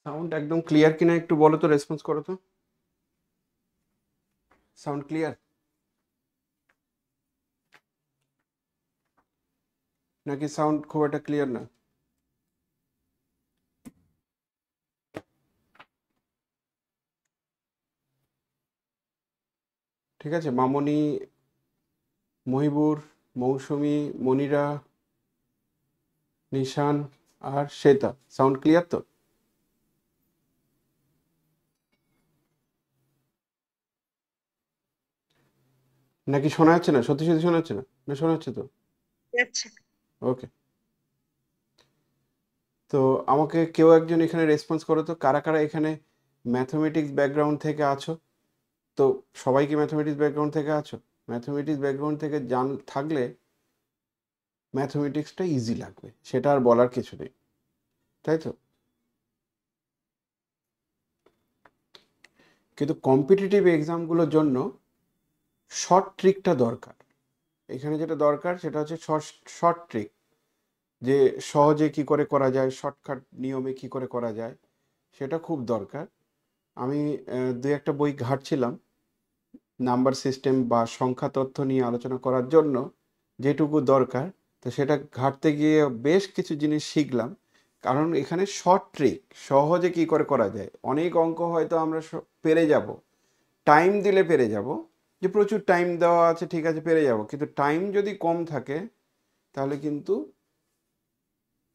Sound একদম clear কিনা একটু বলো তো, রেসপন্স করো তো। সাউন্ড ক্লিয়ার নাকি সাউন্ড খুব একটা ক্লিয়ার না? ঠিক আছে, মামনি, মহিবুর, মৌসুমী, মনিরা, নিশান আর শ্বেতা, সাউন্ড ক্লিয়ার তো? নাকি শোনা যাচ্ছে না? সত্যি সত্যি শোনা যাচ্ছে না? না শোনা যাচ্ছে তো? আচ্ছা। ওকে। তো আমাকে কেউ একজন এখানে রেসপন্স করো তো, কারা কারা এখানে ম্যাথমেটিক্স ব্যাকগ্রাউন্ড থেকে আছো। তো সবাই কি ম্যাথমেটিক্স ব্যাকগ্রাউন্ড থেকে আছো? ম্যাথমেটিক্স ব্যাকগ্রাউন্ড থেকে থাকলে ম্যাথমেটিক্সটা ইজি লাগবে, সেটা আর বলার কিছু নেই, তাই তো? কিন্তু কম্পিটিটিভ এক্সামগুলোর জন্য শর্ট ট্রিকটা দরকার। এখানে যেটা দরকার সেটা হচ্ছে শর্ট ট্রিক, যে সহজে কি করে করা যায়, শর্টকাট নিয়মে কি করে করা যায়, সেটা খুব দরকার। আমি দু একটা বই ঘাঁটছিলাম নাম্বার সিস্টেম বা সংখ্যা তথ্য নিয়ে আলোচনা করার জন্য, যেটুকু দরকার। তো সেটা ঘাঁটতে গিয়ে বেশ কিছু জিনিস শিখলাম। কারণ এখানে শর্ট ট্রিক, সহজে কি করে করা যায়। অনেক অঙ্ক হয়তো আমরা পেরে যাব, টাইম দিলে পেরে যাব, যে প্রচুর টাইম দেওয়া আছে ঠিক আছে পেরে যাব, কিন্তু টাইম যদি কম থাকে তাহলে কিন্তু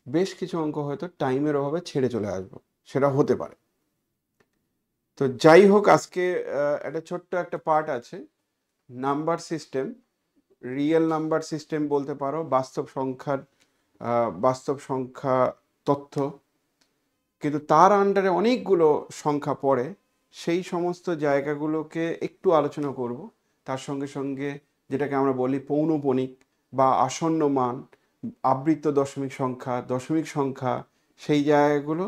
বেশ কিছু অঙ্ক হয়তো টাইমের অভাবে ছেড়ে চলে আসবো, সেটা হতে পারে। তো যাই হোক, আজকে একটা ছোট্ট একটা পার্ট আছে, number system, real number system বলতে পারো, বাস্তব সংখ্যা তথ্য, কিন্তু তার আন্ডারে অনেকগুলো সংখ্যা পড়ে। সেই সমস্ত জায়গাগুলোকে একটু আলোচনা করব। তার সঙ্গে সঙ্গে যেটাকে আমরা বলি পৌনঃপুনিক বা আসন্ন মান, আবৃত্ত দশমিক সংখ্যা, দশমিক সংখ্যা, সেই জায়গাগুলো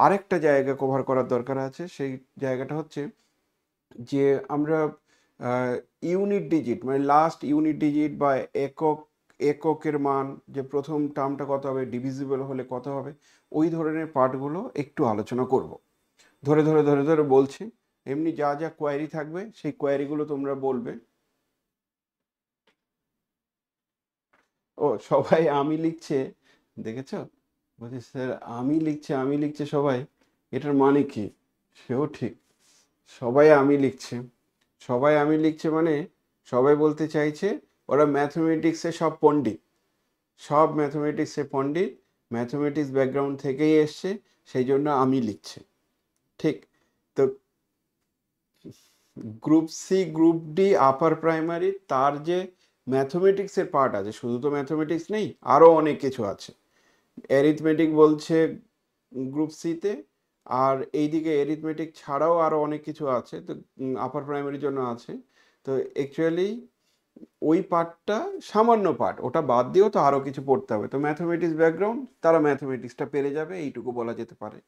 আরেকটা জায়গা কভার করার দরকার আছে। সেই জায়গাটা হচ্ছে যে আমরা ইউনিট ডিজিট, মানে লাস্ট ইউনিট ডিজিট বা এককের মান, যে প্রথম টার্মটা কত হবে, ডিভিজিবল হলে কত হবে, ওই ধরনের পার্টগুলো একটু আলোচনা করব। ধরে ধরে ধরে ধরে বলছি, এমনি যা যা কোয়ারি থাকবে সেই কোয়ারিগুলো তোমরা বলবে। ও সবাই আমি লিখছে, দেখেছো? বলছি স্যার আমি লিখছে সবাই, এটার মানে কি? সেও ঠিক, সবাই আমি লিখছে। সবাই আমি লিখছে মানে সবাই বলতে চাইছে ওরা ম্যাথমেটিক্সে সব পণ্ডিত, সব ম্যাথমেটিক্সে পণ্ডিত, ম্যাথমেটিক্স ব্যাকগ্রাউন্ড থেকেই এসছে, সেই জন্য আমি লিখছে। ঠিক। তো group C group D upper primary, তার যে ম্যাথমেটিক্সের পার্ট আছে, শুধু তো ম্যাথমেটিক্স নেই, আরও অনেক কিছু আছে। অ্যারিথমেটিক বলছে গ্রুপ সিতে, আর এইদিকে অ্যারিথমেটিক ছাড়াও আরও অনেক কিছু আছে, তো আপার প্রাইমারির জন্য আছে। তো অ্যাকচুয়ালি ওই পার্টটা সামান্য পার্ট, ওটা বাদ দিয়েও তো আরও কিছু পড়তে হবে। তো ম্যাথমেটিক্স ব্যাকগ্রাউন্ড, তারা ম্যাথমেটিক্সটা পেরে যাবে, এইটুকু বলা যেতে পারে।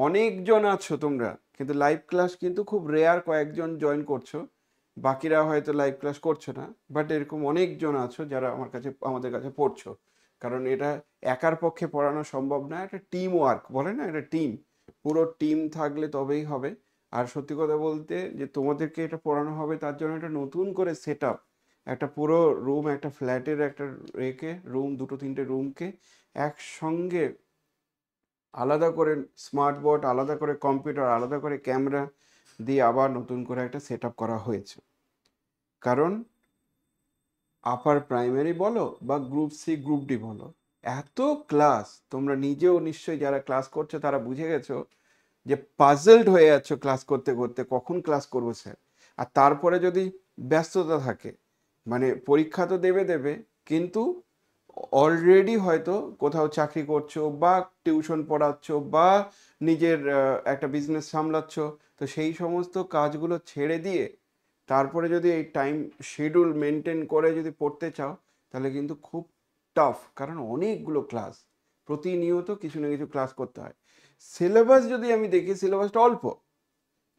অনেকজন আছো তোমরা, কিন্তু লাইভ ক্লাস কিন্তু খুব রেয়ার কয়েকজন জয়েন করছো, বাকিরা হয়তো লাইভ ক্লাস করছো না। বাট এরকম অনেকজন আছো যারা আমাদের কাছে পড়ছো। কারণ এটা একার পক্ষে পড়ানো সম্ভব না, একটা টিম ওয়ার্ক বলে না, একটা টিম, পুরো টিম থাকলে তবেই হবে। আর সত্যি কথা বলতে, যে তোমাদেরকে এটা পড়ানো হবে তার জন্য একটা নতুন করে সেট আপ, একটা পুরো রুম, একটা ফ্ল্যাটের একটা রেখে রুম, দুটো তিনটে রুমকে একসঙ্গে আলাদা করে স্মার্ট বোর্ড, আলাদা করে কম্পিউটার, আলাদা করে ক্যামেরা দিয়ে আবার নতুন করে একটা সেট আপ করা হয়েছে। কারণ আপার প্রাইমারি বলো বা গ্রুপ সি গ্রুপ ডি বলো, এত ক্লাস, তোমরা নিজেও নিশ্চয়ই যারা ক্লাস করছো তারা বুঝে গেছো যে পাজলড হয়ে যাচ্ছ ক্লাস করতে করতে, কখন ক্লাস করবো স্যার। আর তারপরে যদি ব্যস্ততা থাকে, মানে পরীক্ষা তো দেবে দেবে, কিন্তু অলরেডি হয়তো কোথাও চাকরি করছো বা টিউশন পড়াচ্ছো বা নিজের একটা বিজনেস সামলাচ্ছো, তো সেই সমস্ত কাজগুলো ছেড়ে দিয়ে তারপরে যদি এই টাইম শিডিউল মেনটেন করে যদি পড়তে চাও, তাহলে কিন্তু খুব টাফ। কারণ অনেকগুলো ক্লাস, প্রতিনিয়ত কিছু না কিছু ক্লাস করতে হয়। সিলেবাস যদি আমি দেখি, সিলেবাসটা অল্প,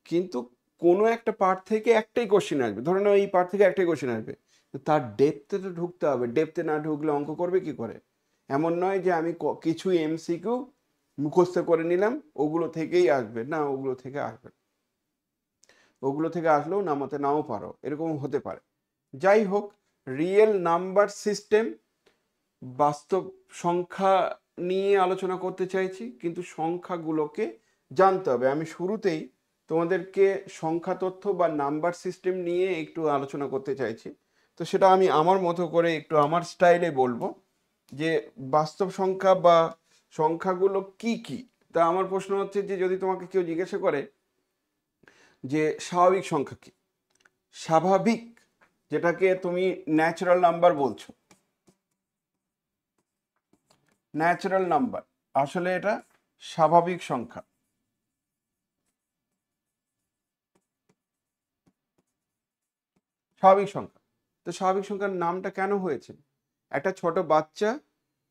কিন্তু কোনো একটা পার্ট থেকে একটাই কোশ্চেন আসবে, ধরে নাও এই পার্ট থেকে একটাই কোশ্চেন আসবে, তো তার ডেপথে তো ঢুকতে হবে, ডেপথে না ঢুকলে অঙ্ক করবে কি করে? এমন নয় যে আমি কিছু এমসিকিউ মুখস্থ করে নিলাম ওগুলো থেকেই আসবে, না ওগুলো থেকে আসবে না। ওগুলো থেকে আসলেও নামাতে নাও পারো, এরকম হতে পারে। যাই হোক, রিয়েল নাম্বার সিস্টেম, বাস্তব সংখ্যা নিয়ে আলোচনা করতে চাইছি, কিন্তু সংখ্যাগুলোকে জানতে হবে। আমি শুরুতেই তোমাদেরকে সংখ্যা তথ্য বা নাম্বার সিস্টেম নিয়ে একটু আলোচনা করতে চাইছি। তো সেটা আমি আমার মতো করে একটু আমার স্টাইলে বলবো যে বাস্তব সংখ্যা বা সংখ্যাগুলো কি কি। তা আমার প্রশ্ন হচ্ছে যে যদি তোমাকে কেউ জিজ্ঞাসা করে যে স্বাভাবিক সংখ্যা কি, স্বাভাবিক যেটাকে তুমি ন্যাচারাল নাম্বার বলছো, ন্যাচারাল নাম্বার আসলে এটা স্বাভাবিক সংখ্যা। স্বাভাবিক সংখ্যা, তো স্বাভাবিক সংখ্যার নামটা কেন হয়েছে? একটা ছোট বাচ্চা,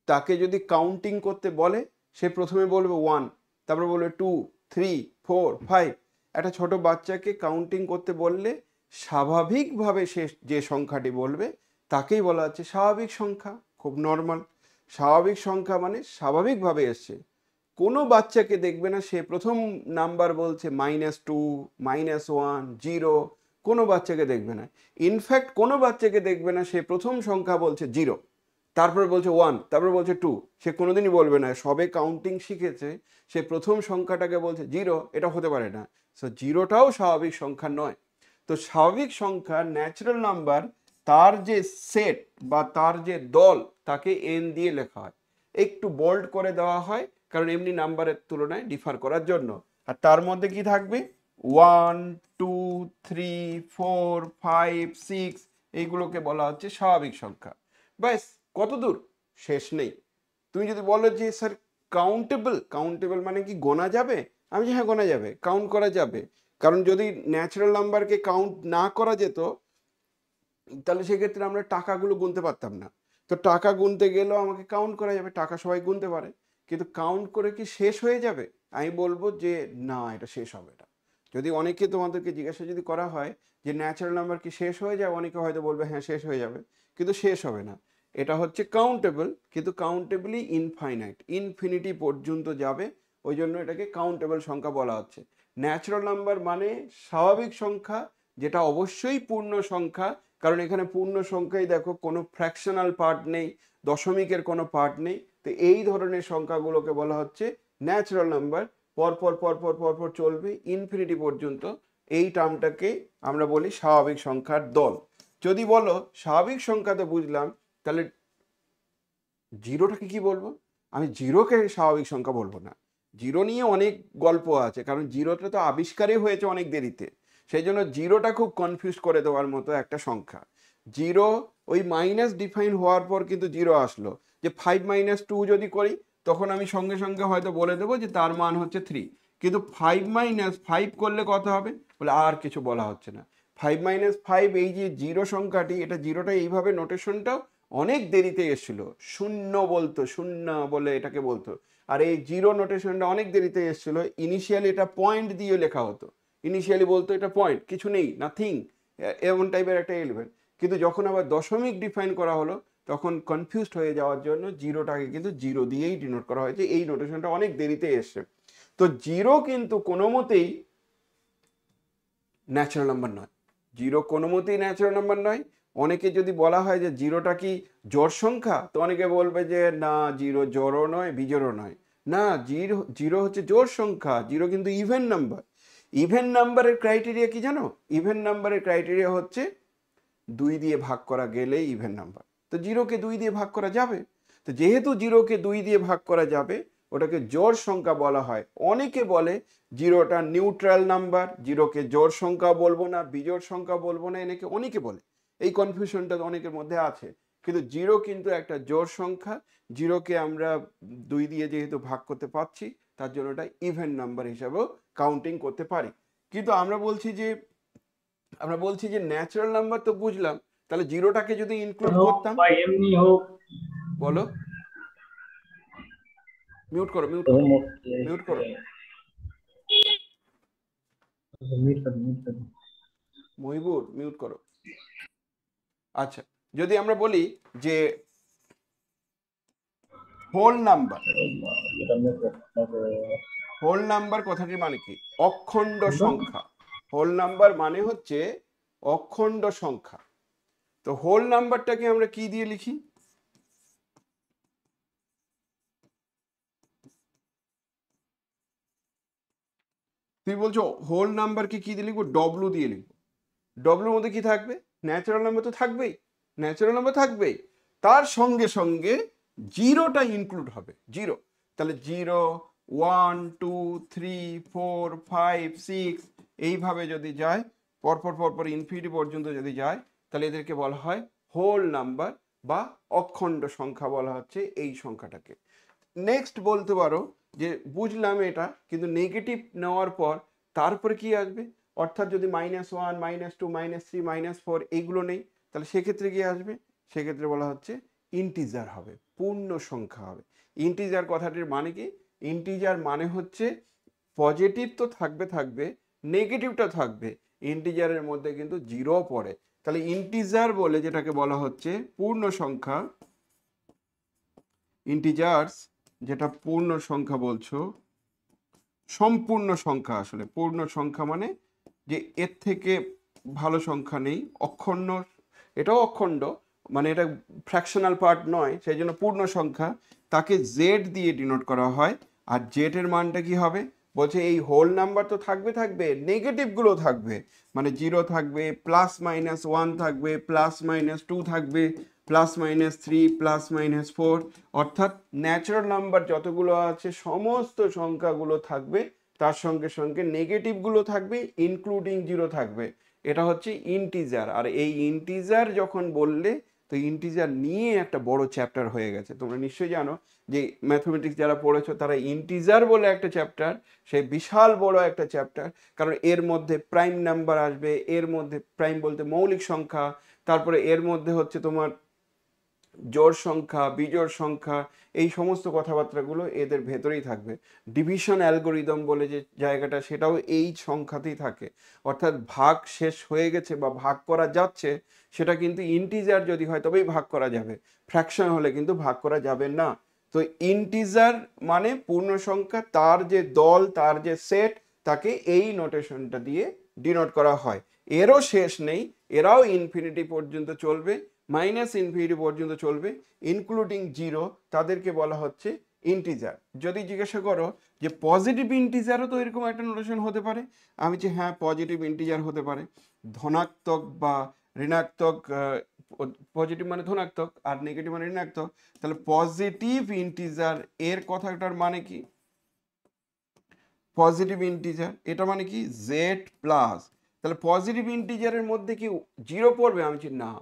তাকে যদি কাউন্টিং করতে বলে সে প্রথমে বলবে 1, তারপরে বলবে 2, 3, 4, 5। একটা ছোট বাচ্চাকে কাউন্টিং করতে বললে স্বাভাবিকভাবে সে যে সংখ্যাটি বলবে তাকেই বলা হচ্ছে স্বাভাবিক সংখ্যা। খুব নর্মাল। স্বাভাবিক সংখ্যা মানে স্বাভাবিকভাবে এসছে। কোনো বাচ্চাকে দেখবে না সে প্রথম নাম্বার বলছে -2, -1, 0। কোনো বাচ্চাকে দেখবে না। ইনফ্যাক্ট কোনো বাচ্চাকে দেখবে না সে প্রথম সংখ্যা বলছে 0, তারপরে বলছে 1, তারপরে বলছে 2। সে কোনোদিনই বলবে না, সবে কাউন্টিং শিখেছে, সে প্রথম সংখ্যাটাকে বলছে 0। এটা হতে পারে না। সো 0টাও স্বাভাবিক সংখ্যা নয়। তো স্বাভাবিক সংখ্যা ন্যাচারাল নাম্বার, তার যে সেট বা তার যে দল তাকে n দিয়ে লেখা হয়, একটু বোল্ড করে দেওয়া হয়, কারণ এমনি নাম্বারের তুলনায় ডিফার করার জন্য। আর তার মধ্যে কি থাকবে? 1, 2, 3, 4, 5, 6, এইগুলোকে বলা হচ্ছে স্বাভাবিক সংখ্যা। ব্যাস, কত দূর? শেষ নেই। তুমি যদি বলো যে স্যার কাউন্টেবল, কাউন্টেবল মানে কি গোনা যাবে? আমি যে হ্যাঁ, গোনা যাবে, কাউন্ট করা যাবে। কারণ যদি ন্যাচারাল নাম্বারকে কাউন্ট না করা যেত তাহলে সেক্ষেত্রে আমরা টাকাগুলো গুনতে পারতাম না। তো টাকা গুনতে গেলেও আমাকে কাউন্ট করা যাবে, টাকা সবাই গুনতে পারে, কিন্তু কাউন্ট করে কি শেষ হয়ে যাবে? আমি বলবো যে না, এটা শেষ হবে না। যদি অনেকে তোমাদেরকে জিজ্ঞাসা যদি করা হয় যে ন্যাচারাল নাম্বার কি শেষ হয়ে যায়, অনেকে হয়তো বলবে হ্যাঁ শেষ হয়ে যাবে, কিন্তু শেষ হবে না। এটা হচ্ছে কাউন্টেবল, কিন্তু কাউন্টেবলি ইনফাইনাইট, ইনফিনিটি পর্যন্ত যাবে। ওই জন্য এটাকে কাউন্টেবল সংখ্যা বলা হচ্ছে। ন্যাচারাল নাম্বার মানে স্বাভাবিক সংখ্যা, যেটা অবশ্যই পূর্ণ সংখ্যা। কারণ এখানে পূর্ণ সংখ্যায় দেখো কোনো ফ্র্যাকশনাল পার্ট নেই, দশমিকের কোনো পার্ট নেই। তো এই ধরনের সংখ্যাগুলোকে বলা হচ্ছে ন্যাচারাল নাম্বার। পরপর পরপর পরপর চলবে ইনফিনিটি পর্যন্ত। এই টার্মটাকে আমরা বলি স্বাভাবিক সংখ্যার দল। যদি বলো স্বাভাবিক সংখ্যা তো বুঝলাম, তাহলে জিরোটাকে কি বলবো? আমি জিরোকে স্বাভাবিক সংখ্যা বলবো না। জিরো নিয়ে অনেক গল্প আছে, কারণ জিরোটা তো আবিষ্কারই হয়েছে অনেক দেরিতে। সেই জন্য জিরোটা খুব কনফিউজ করে দেওয়ার মতো একটা সংখ্যা। জিরো, ওই মাইনাস ডিফাইন হওয়ার পর কিন্তু জিরো আসলো। যে 5 - 2 যদি করি, তখন আমি সঙ্গে সঙ্গে হয়তো বলে দেবো যে তার মান হচ্ছে 3। কিন্তু 5 - 5 করলে কত হবে বলে আর কিছু বলা হচ্ছে না। 5 - 5, এই যে জিরো সংখ্যাটি, এটা জিরোটা এইভাবে নোটেশনটাও অনেক দেরিতে এসেছিল। শূন্য বলতো, শূন্য বলে এটাকে বলতো। আর এই জিরো নোটেশনটা অনেক দেরিতে এসেছিল। ইনিশিয়ালি এটা পয়েন্ট দিয়ে লেখা হতো। ইনিশিয়ালি বলতো এটা পয়েন্ট, কিছু নেই, নাথিং, এমন টাইপের একটা এলিমেন্ট। কিন্তু যখন আবার দশমিক ডিফাইন করা হলো, তখন কনফিউজড হয়ে যাওয়ার জন্য জিরোটাকে কিন্তু জিরো দিয়েই ডিনোট করা হয়েছে। এই নোটেশনটা অনেক দেরিতে এসছে। তো জিরো কিন্তু কোনো মতেই ন্যাচারাল নাম্বার নয়। জিরো কোনো মতেই ন্যাচারাল নাম্বার নয়। অনেকে যদি বলা হয় যে জিরোটা কি জোড় সংখ্যা, তো অনেকে বলবে যে না, জিরো জোড়ও নয় বিজোড়ও নয়। না, জিরো জিরো হচ্ছে জোড় সংখ্যা। জিরো কিন্তু ইভেন নাম্বার। ইভেন নাম্বারের ক্রাইটেরিয়া কি জানো? ইভেন নাম্বারের ক্রাইটেরিয়া হচ্ছে 2 দিয়ে ভাগ করা গেলেই ইভেন নাম্বার। তো জিরোকে 2 দিয়ে ভাগ করা যাবে। তো যেহেতু জিরোকে 2 দিয়ে ভাগ করা যাবে, ওটাকে জোড় সংখ্যা বলা হয়। অনেকে বলে জিরোটা নিউট্রাল নাম্বার, জিরোকে জোড় সংখ্যা বলবো না, বিজোড় সংখ্যা বলবো না, এনেকে অনেকে বলে। এই কনফিউশনটা অনেকের মধ্যে আছে। কিন্তু জিরো কিন্তু একটা জোড় সংখ্যা। জিরোকে আমরা 2 দিয়ে যেহেতু ভাগ করতে পারছি, তার জন্য এটা ইভেন নাম্বার হিসাবেও কাউন্টিং করতে পারি। কিন্তু আমরা বলছি যে ন্যাচারাল নাম্বার তো বুঝলাম, তাহলে জিরোটাকে যদি ইনক্লুড হোক করতাম। বা এমনি হোক। বলো, মিউট করো, মিউট तो করো, हम মিউট করো। मीट कर মহিবুর, মিউট করো। আচ্ছা, যদি আমরা বলি যে হোল নাম্বার। এটা নেটওয়ার্ক হোল নাম্বার কথাটির মানে কি? অখণ্ড সংখ্যা। হোল নাম্বার মানে হচ্ছে অখণ্ড সংখ্যা। তো হোল নাম্বারটাকে আমরা কি দিয়ে লিখি? তুই বলছো হোল নাম্বারকে কি দিয়ে লিখবো? ডব্লু দিয়ে লিখবো। ডব্লুর মধ্যে কি থাকবে? ন্যাচারাল নাম্বার তো থাকবেই, ন্যাচারাল নাম্বার থাকবেই, তার সঙ্গে সঙ্গে জিরোটা ইনক্লুড হবে, জিরো। তাহলে 0 1 2 3 4 5 6 এইভাবে যদি যায়, পরপর পরপর ইনফিনিটি পর্যন্ত যদি যায়, তাহলে এদেরকে বলা হয় হোল নাম্বার বা অখণ্ড সংখ্যা বলা হচ্ছে এই সংখ্যাটাকে। নেক্সট বলতে পারো যে বুঝলাম এটা, কিন্তু নেগেটিভ নেওয়ার পর তারপরে কি আসবে? অর্থাৎ যদি -1 -2 -3 -4 এইগুলো নেই, তাহলে সেক্ষেত্রে কি আসবে? সেক্ষেত্রে বলা হচ্ছে ইন্টিজার হবে, পূর্ণ সংখ্যা হবে। ইন্টিজার কথাটির মানে কি? ইন্টিজার মানে হচ্ছে পজিটিভ তো থাকবে থাকবে, নেগেটিভটা থাকবে, ইন্টিজারের মধ্যে কিন্তু জিরো পড়ে। তাহলে ইন্টিজার বলে যেটাকে বলা হচ্ছে পূর্ণ সংখ্যা, ইন্টিজার্স যেটা পূর্ণ সংখ্যা বলছো, সম্পূর্ণ সংখ্যা। আসলে পূর্ণ সংখ্যা মানে যে এর থেকে ভালো সংখ্যা নেই, অখণ্ড, এটাও অখণ্ড, মানে এটা ফ্র্যাকশনাল পার্ট নয়, সেই জন্য পূর্ণ সংখ্যা, তাকে জেড দিয়ে ডিনোট করা হয়। আর জেড এর মানটা কি হবে? বলছে এই হোল নাম্বার তো থাকবে থাকবে, নেগেটিভগুলো থাকবে, মানে 0 থাকবে, +-1 থাকবে, +-2 থাকবে, +-3, +-4, অর্থাৎ ন্যাচারাল নাম্বার যতগুলো আছে সমস্ত সংখ্যাগুলো থাকবে, তার সঙ্গে সঙ্গে নেগেটিভগুলো থাকবে, ইনক্লুডিং 0 থাকবে। এটা হচ্ছে ইন্টিজার। আর এই ইন্টিজার যখন বললে, তো ইন্টিজার নিয়ে একটা বড় চ্যাপ্টার হয়ে গেছে। তোমরা নিশ্চয়ই জানো যে ম্যাথমেটিক্স যারা পড়েছো তারা ইন্টিজার বলে একটা চ্যাপ্টার, সেই বিশাল বড় একটা চ্যাপ্টার, কারণ এর মধ্যে প্রাইম নাম্বার আসবে, এর মধ্যে প্রাইম বলতে মৌলিক সংখ্যা, তারপরে এর মধ্যে হচ্ছে তোমার জোড় সংখ্যা, বিজোড় সংখ্যা, এই সমস্ত কথাবার্তাগুলো এদের ভেতরেই থাকবে। ডিভিশন অ্যালগোরিদম বলে যে জায়গাটা, সেটাও এই সংখ্যাতেই থাকে। অর্থাৎ ভাগ শেষ হয়ে গেছে বা ভাগ করা যাচ্ছে, সেটা কিন্তু ইন্টিজার যদি হয় তবেই ভাগ করা যাবে, ফ্র্যাকশন হলে কিন্তু ভাগ করা যাবে না। তো ইন্টিজার মানে পূর্ণ সংখ্যা, তার যে দল, তার যে সেট, তাকে এই নোটেশনটা দিয়ে ডিনোট করা হয়। এরও শেষ নেই, এরাও ইনফিনিটি পর্যন্ত চলবে, -ইনফিনিটি পর্যন্ত চলবে, ইনক্লুডিং 0, তাদেরকে বলা হচ্ছে ইন্টিজার। যদি জিজ্ঞাসা করো যে পজিটিভ ইন্টিজারও তো এরকম একটা নোটেশন হতে পারে, আমি যে হ্যাঁ পজিটিভ ইন্টিজার হতে পারে, ধনাত্মক বা ঋণাত্মক, পজিটিভ মানে ধনাত্মক আর নেগেটিভ মানে ঋণাত্মক, তাহলে পজিটিভ ইন্টিজার এর কথাটার মানে কি? পজিটিভ ইন্টিজার এটা মানে কি? Z plus. তাহলে পজিটিভ ইন্টিজারের মধ্যে কি 0 পড়বে? আমি বলছি না।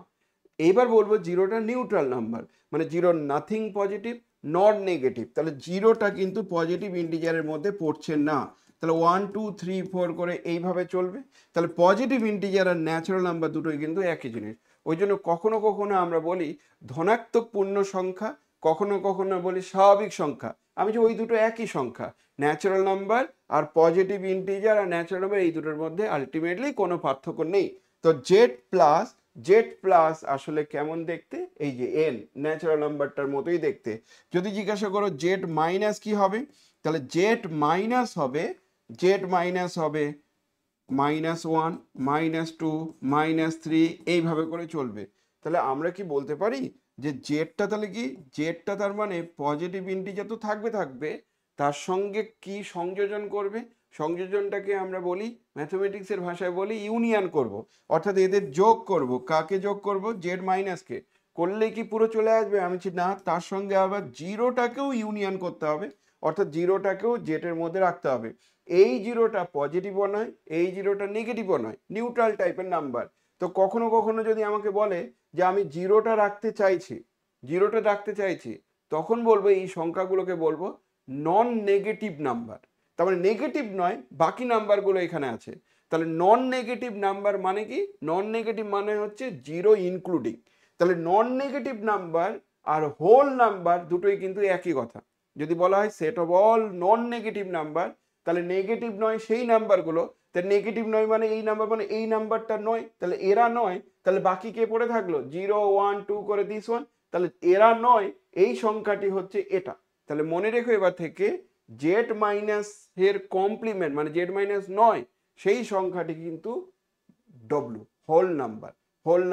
এইবার বলবো জিরোটা নিউট্রাল নাম্বার, মানে 0 নাথিং পজিটিভ নট নেগেটিভ, তাহলে জিরোটা কিন্তু পজিটিভ ইন্টিজারের মধ্যে পড়ছে না। তাহলে 1 2 3 4 করে এইভাবে চলবে। তাহলে পজিটিভ ইন্টিজার আর ন্যাচারাল নাম্বার দুটোই কিন্তু একই জিনিস। ওই জন্য কখনো কখনো আমরা বলি ধনাত্মক পূর্ণ সংখ্যা, কখনো কখনো বলি স্বাভাবিক সংখ্যা। আমি যে ওই দুটো একই সংখ্যা, ন্যাচারাল নাম্বার আর পজিটিভ ইন্টিজার আর ন্যাচারাল নাম্বার, এই দুটোর মধ্যে আলটিমেটলি কোনো পার্থক্য নেই। তো জেড প্লাস আসলে কেমন দেখতে? এই যে এন, ন্যাচারাল নাম্বারটার মতোই দেখতে। যদি জিজ্ঞাসা করো জেড মাইনাস কি হবে, তাহলে জেড মাইনাস হবে -1 -2 -3 এইভাবে করে চলবে। তাহলে আমরা কি বলতে পারি যে জেডটা তাহলে কি? জেডটা তার মানে পজিটিভ ইন্টিজার তো থাকবে থাকবে, তার সঙ্গে কি সংযোজন করবে? সংযোজনটাকে আমরা বলি, ম্যাথমেটিক্সের ভাষায় বলি ইউনিয়ন করব। অর্থাৎ এদের যোগ করব। কাকে যোগ করব? জেড মাইনাসকে। করলেই কি পুরো চলে আসবে? আমি বলছি না, তার সঙ্গে আবার জিরোটাকেও ইউনিয়ন করতে হবে, অর্থাৎ জিরোটাকেও জেটের মধ্যে রাখতে হবে। এই জিরোটা পজিটিভও নয়, এই জিরোটা নেগেটিভও নয়, নিউট্রাল টাইপের নাম্বার। তো কখনো কখনো যদি আমাকে বলে যে আমি জিরোটা রাখতে চাইছি, তখন বলবো এই সংখ্যাগুলোকে বলবো নন নেগেটিভ নাম্বার। তার মানে নেগেটিভ নয়, বাকি নাম্বারগুলো এখানে আছে। তাহলে নন নেগেটিভ নাম্বার মানে কি? নন নেগেটিভ মানে হচ্ছে 0 ইনক্লুডিং। তাহলে নন নেগেটিভ নাম্বার আর হোল নাম্বার দুটোই কিন্তু একই কথা। যদি বলা হয় set of all non negative number, তাহলে নেগেটিভ নয় সেই নাম্বারগুলো, তাহলে নেগেটিভ নয় মানে এই নাম্বার, মানে এই নাম্বারটা নয়, তাহলে এরা নয়, তাহলে বাকি কে পড়ে থাকলো? 0 1 2 করে দিস 1, তাহলে এরা নয়, এই সংখ্যাটি হচ্ছে এটা। তাহলে মনে রেখো এবার থেকে জেড মাইনাস এর কমপ্লিমেন্ট মানে জেড মাইনাস নয়, সেই সংখ্যাটি কিন্তু ডব্লু, হোল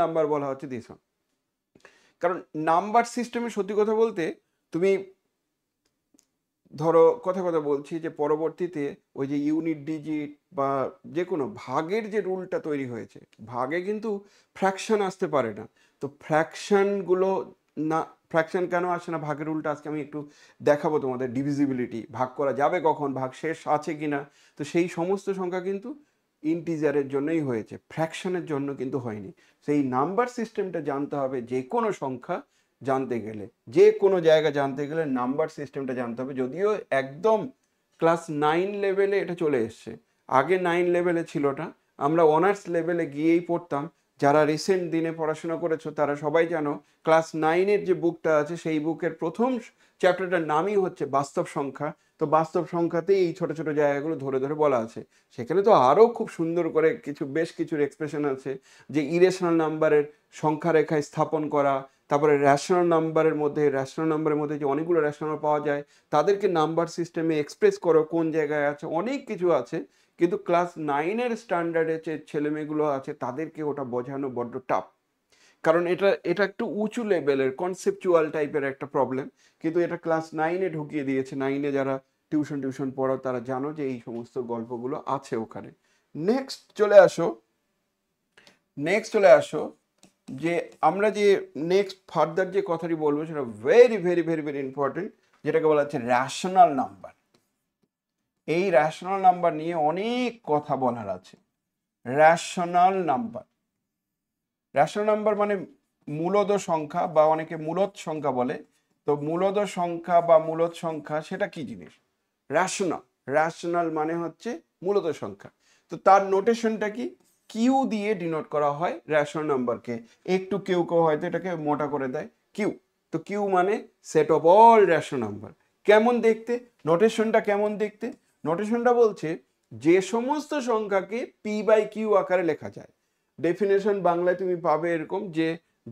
নাম্বার বলা হচ্ছে দিস ওয়ান। কারণ নাম্বার সিস্টেমে সত্যি কথা বলতে তুমি ধরো কথা বলছি যে পরবর্তীতে ওই যে ইউনিট ডিজিট বা যে কোনো ভাগের যে রুলটা তৈরি হয়েছে, ভাগে কিন্তু ফ্র্যাকশন আসতে পারে না। তো ফ্র্যাকশনগুলো না, ফ্র্যাকশন কেন আসে না ভাগের রুলটা আজকে আমি একটু দেখাবো তোমাদের। ডিভিজিবিলিটি, ভাগ করা যাবে কখন, ভাগ শেষ আছে কিনা, তো সেই সমস্ত সংখ্যা কিন্তু ইন্টিজারের জন্যই হয়েছে, ফ্র্যাকশনের জন্য কিন্তু হয়নি। সেই নাম্বার সিস্টেমটা জানতে হবে যে কোনো সংখ্যা জানতে গেলে, যে কোনো জায়গা জানতে গেলে নাম্বার সিস্টেমটা জানতে হবে। যদিও একদম ক্লাস 9 লেভেলে এটা চলে এসছে, আগে 9 লেভেলে ছিল না, আমরা অনার্স লেভেলে গিয়েই পড়তাম। যারা রিসেন্ট দিনে পড়াশোনা করেছো তারা সবাই জানো ক্লাস 9-এর যে বুকটা আছে সেই বুকের প্রথম চ্যাপ্টারটার নামই হচ্ছে বাস্তব সংখ্যা। তো বাস্তব সংখ্যাতেই এই ছোট ছোট জায়গাগুলো ধরে ধরে বলা আছে। সেখানে তো আরও খুব সুন্দর করে বেশ কিছুর এক্সপ্রেশন আছে, যে ইরেশনাল নাম্বারের সংখ্যা রেখায় স্থাপন করা, তারপরে রেশনাল নাম্বারের মধ্যে যে অনেকগুলো রেশনাল পাওয়া যায় তাদেরকে নাম্বার সিস্টেমে এক্সপ্রেস করো কোন জায়গায় আছে, অনেক কিছু আছে। কিন্তু ক্লাস 9-এর স্ট্যান্ডার্ডে যে ছেলেমেয়েগুলো আছে তাদেরকে ওটা বোঝানো বড্ড টাফ, কারণ এটা এটা একটু উঁচু লেভেলের কনসেপচুয়াল টাইপের একটা প্রবলেম। কিন্তু এটা ক্লাস 9-এ ঢুকিয়ে দিয়েছে। 9-এ যারা টিউশন পড়াও তারা জানো যে এই সমস্ত গল্পগুলো আছে ওখানে। নেক্সট চলে আসো যে আমরা যে নেক্সট ফার্দার যে কথাটি বলবো সেটা very very very very important, যেটাকে বলা হচ্ছে রেশনাল নাম্বার। এই রেশনাল নাম্বার নিয়ে অনেক কথা বলার আছে। রেশনাল নাম্বার মানে মূলদ সংখ্যা বা অনেকে মূলদ সংখ্যা বলে। তো মূলদ সংখ্যা বা মূলদ সংখ্যা সেটা কি জিনিস? রেশনাল মানে হচ্ছে মূলদ সংখ্যা। তো তার নোটেশনটা কি? কিউ দিয়ে ডিনোট করা হয় রেশনাল নাম্বারকে। একটু কেউ হয়তো এটাকে মোটা করে দেয় কিউ। তো কিউ মানে set of all rational number. কেমন দেখতে নোটেশনটা? নোটেশনটা বলছে যে সমস্ত সংখ্যাকে পি বাই কিউ আকারে লেখা যায়। ডেফিনেশন বাংলায় তুমি পাবে এরকম,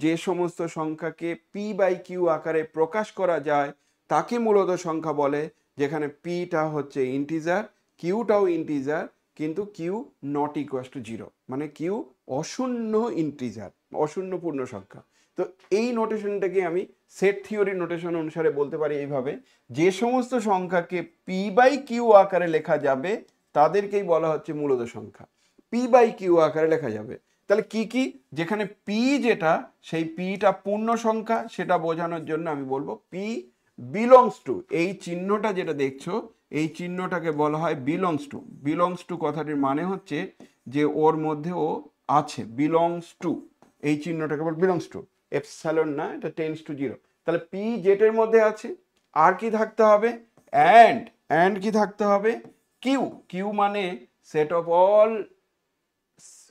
যে সমস্ত সংখ্যাকে পি বাই কিউ আকারে প্রকাশ করা যায় তাকে মূলত সংখ্যা বলে, যেখানে পিটা হচ্ছে ইন্টিজার, কিউটাও ইন্টিজার, কিন্তু কিউ নট ইকুয়াল টু 0, মানে কিউ অশূন্য ইন্টিজার, অশূন্য পূর্ণ সংখ্যা। তো এই নোটেশনটাকে আমি সেট থিওরি নোটেশন অনুসারে বলতে পারি এইভাবে, যে সমস্ত সংখ্যাকে পি বাই কিউ আকারে লেখা যাবে তাদেরকেই বলা হচ্ছে মূলত সংখ্যা। পি বাই কিউ আকারে লেখা যাবে। তাহলে কি যেখানে পি যেটা, সেই পিটা পূর্ণ সংখ্যা, সেটা বোঝানোর জন্য আমি বলবো পি বিলংস টু, এই চিহ্নটা যেটা দেখছো এই চিহ্নটাকে বলা হয় বিলংস টু কথাটির মানে হচ্ছে যে ওর মধ্যে ও আছে, বিলংস টু, এই চিহ্নটাকে বল বিলংস টু, এপসাইলন না, এটা টেন্ডস টু 0। তাহলে পি জেটের মধ্যে আছে, আর কি থাকতে হবে? অ্যান্ড কি থাকতে হবে? কিউ মানে সেট অফ অল,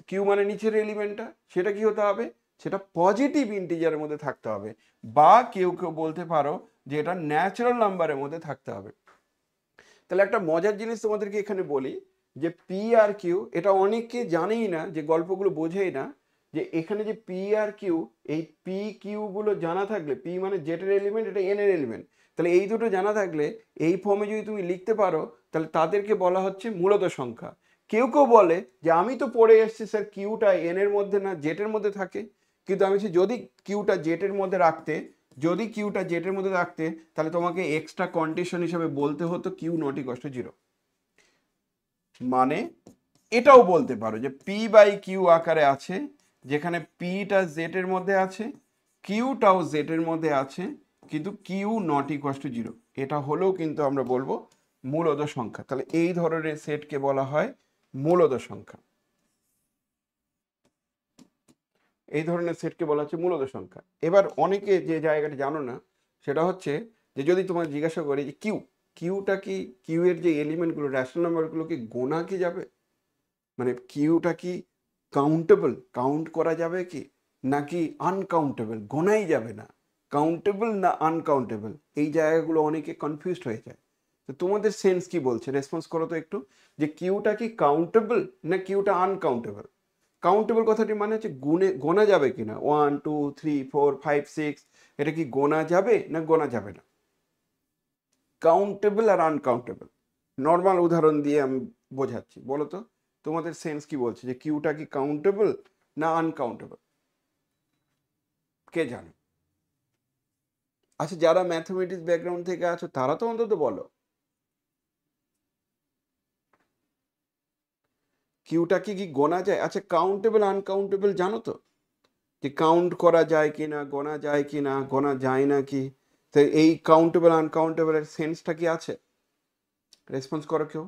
কিউ মানে নিচের এলিমেন্টটা, সেটা কি হতে হবে? সেটা পজিটিভ ইন্টিজারের মধ্যে থাকতে হবে, বা কেউ বলতে পারো যে এটা ন্যাচারাল নাম্বারের মধ্যে থাকতে হবে। তাহলে একটা মজার জিনিস তোমাদেরকে এখানে বলি, যে পি আর কিউ এটা অনেকে জানেই না, যে গল্পগুলো বোঝেই না, যে এখানে যে পি আর কিউ, এই পি কিউ গুলো জানা থাকলে, পি মানে জেটের এলিমেন্ট, এটা এন এর এলিমেন্ট, তাহলে এই দুটো জানা থাকলে এই ফর্মে যদি তুমি লিখতে পারো তাহলে তাদেরকে বলা হচ্ছে মূলত সংখ্যা। কেউ বলে যে আমি তো পড়ে এসেছি স্যার কিউটা এন এর মধ্যে না জেটের মধ্যে থাকে, কিন্তু আমি যদি কিউটা জেটের মধ্যে রাখতে তাহলে তোমাকে এক্সট্রা কন্ডিশন হিসেবে বলতে হতো কিউ নট ইকুয়াল টু 0। মানে এটাও বলতে পারো যে পি বাই কিউ আকারে আছে, যেখানে পিটা জেটের মধ্যে আছে, কিউটাও জেটের মধ্যে আছে, কিন্তু কিউ নট ইকুয়াল টু 0। এটা হলেও কিন্তু আমরা বলবো মূলদ সংখ্যা। তাহলে এই ধরনের সেটকে বলা হয় মূলদ সংখ্যা। এই ধরনের সেটকে বলা হচ্ছে মূলদ সংখ্যা। এবার অনেকে যে জায়গাটা জানো না সেটা হচ্ছে যে যদি তোমার জিজ্ঞাসা করি যে কিউটা কি, কিউ এর যে এলিমেন্টগুলো রেশনাল নাম্বারগুলো কি গোনা কি যাবে, মানে কিউটা কি কাউন্টেবল, কাউন্ট করা যাবে কি, নাকি আনকাউন্টেবল, গোনাই যাবে না, কাউন্টেবল না আনকাউন্টেবল, এই জায়গাগুলো অনেকে কনফিউজড হয়ে যায়। তো তোমাদের সেন্স কি বলছে, রেসপন্স করো তো একটু, যে কিউটা কি কাউন্টেবল না কিউটা আনকাউন্টেবল? কাউন্টেবল কথাটি মানে হচ্ছে গোনা যাবে কিনা, 1 2 3 4 5 6, এটা কি গোনা যাবে না গোনা যাবে না? কাউন্টেবল আর আনকাউন্টেবল নর্মাল উদাহরণ দিয়ে আমি বোঝাচ্ছি। বলো তো তোমাদের সেন্স কি বলছে যে কিউটা কি কাউন্টেবল না আনকাউন্টেবল? কে জানে? আচ্ছা, যারা ম্যাথমেটিক্স ব্যাকগ্রাউন্ড থেকে আছো তারা তো অন্তত বলো কিউটা কি গোনা যায়? আচ্ছা, কাউন্টেবল আনকাউন্টেবল জানো তো, যে কাউন্ট করা যায় কিনা, গোনা যায় কিনা, গোনা যায় না কি? তো এই কাউন্টেবল আনকাউন্টেবলের সেন্সটা কি আছে? রেসপন্স করো কেউ।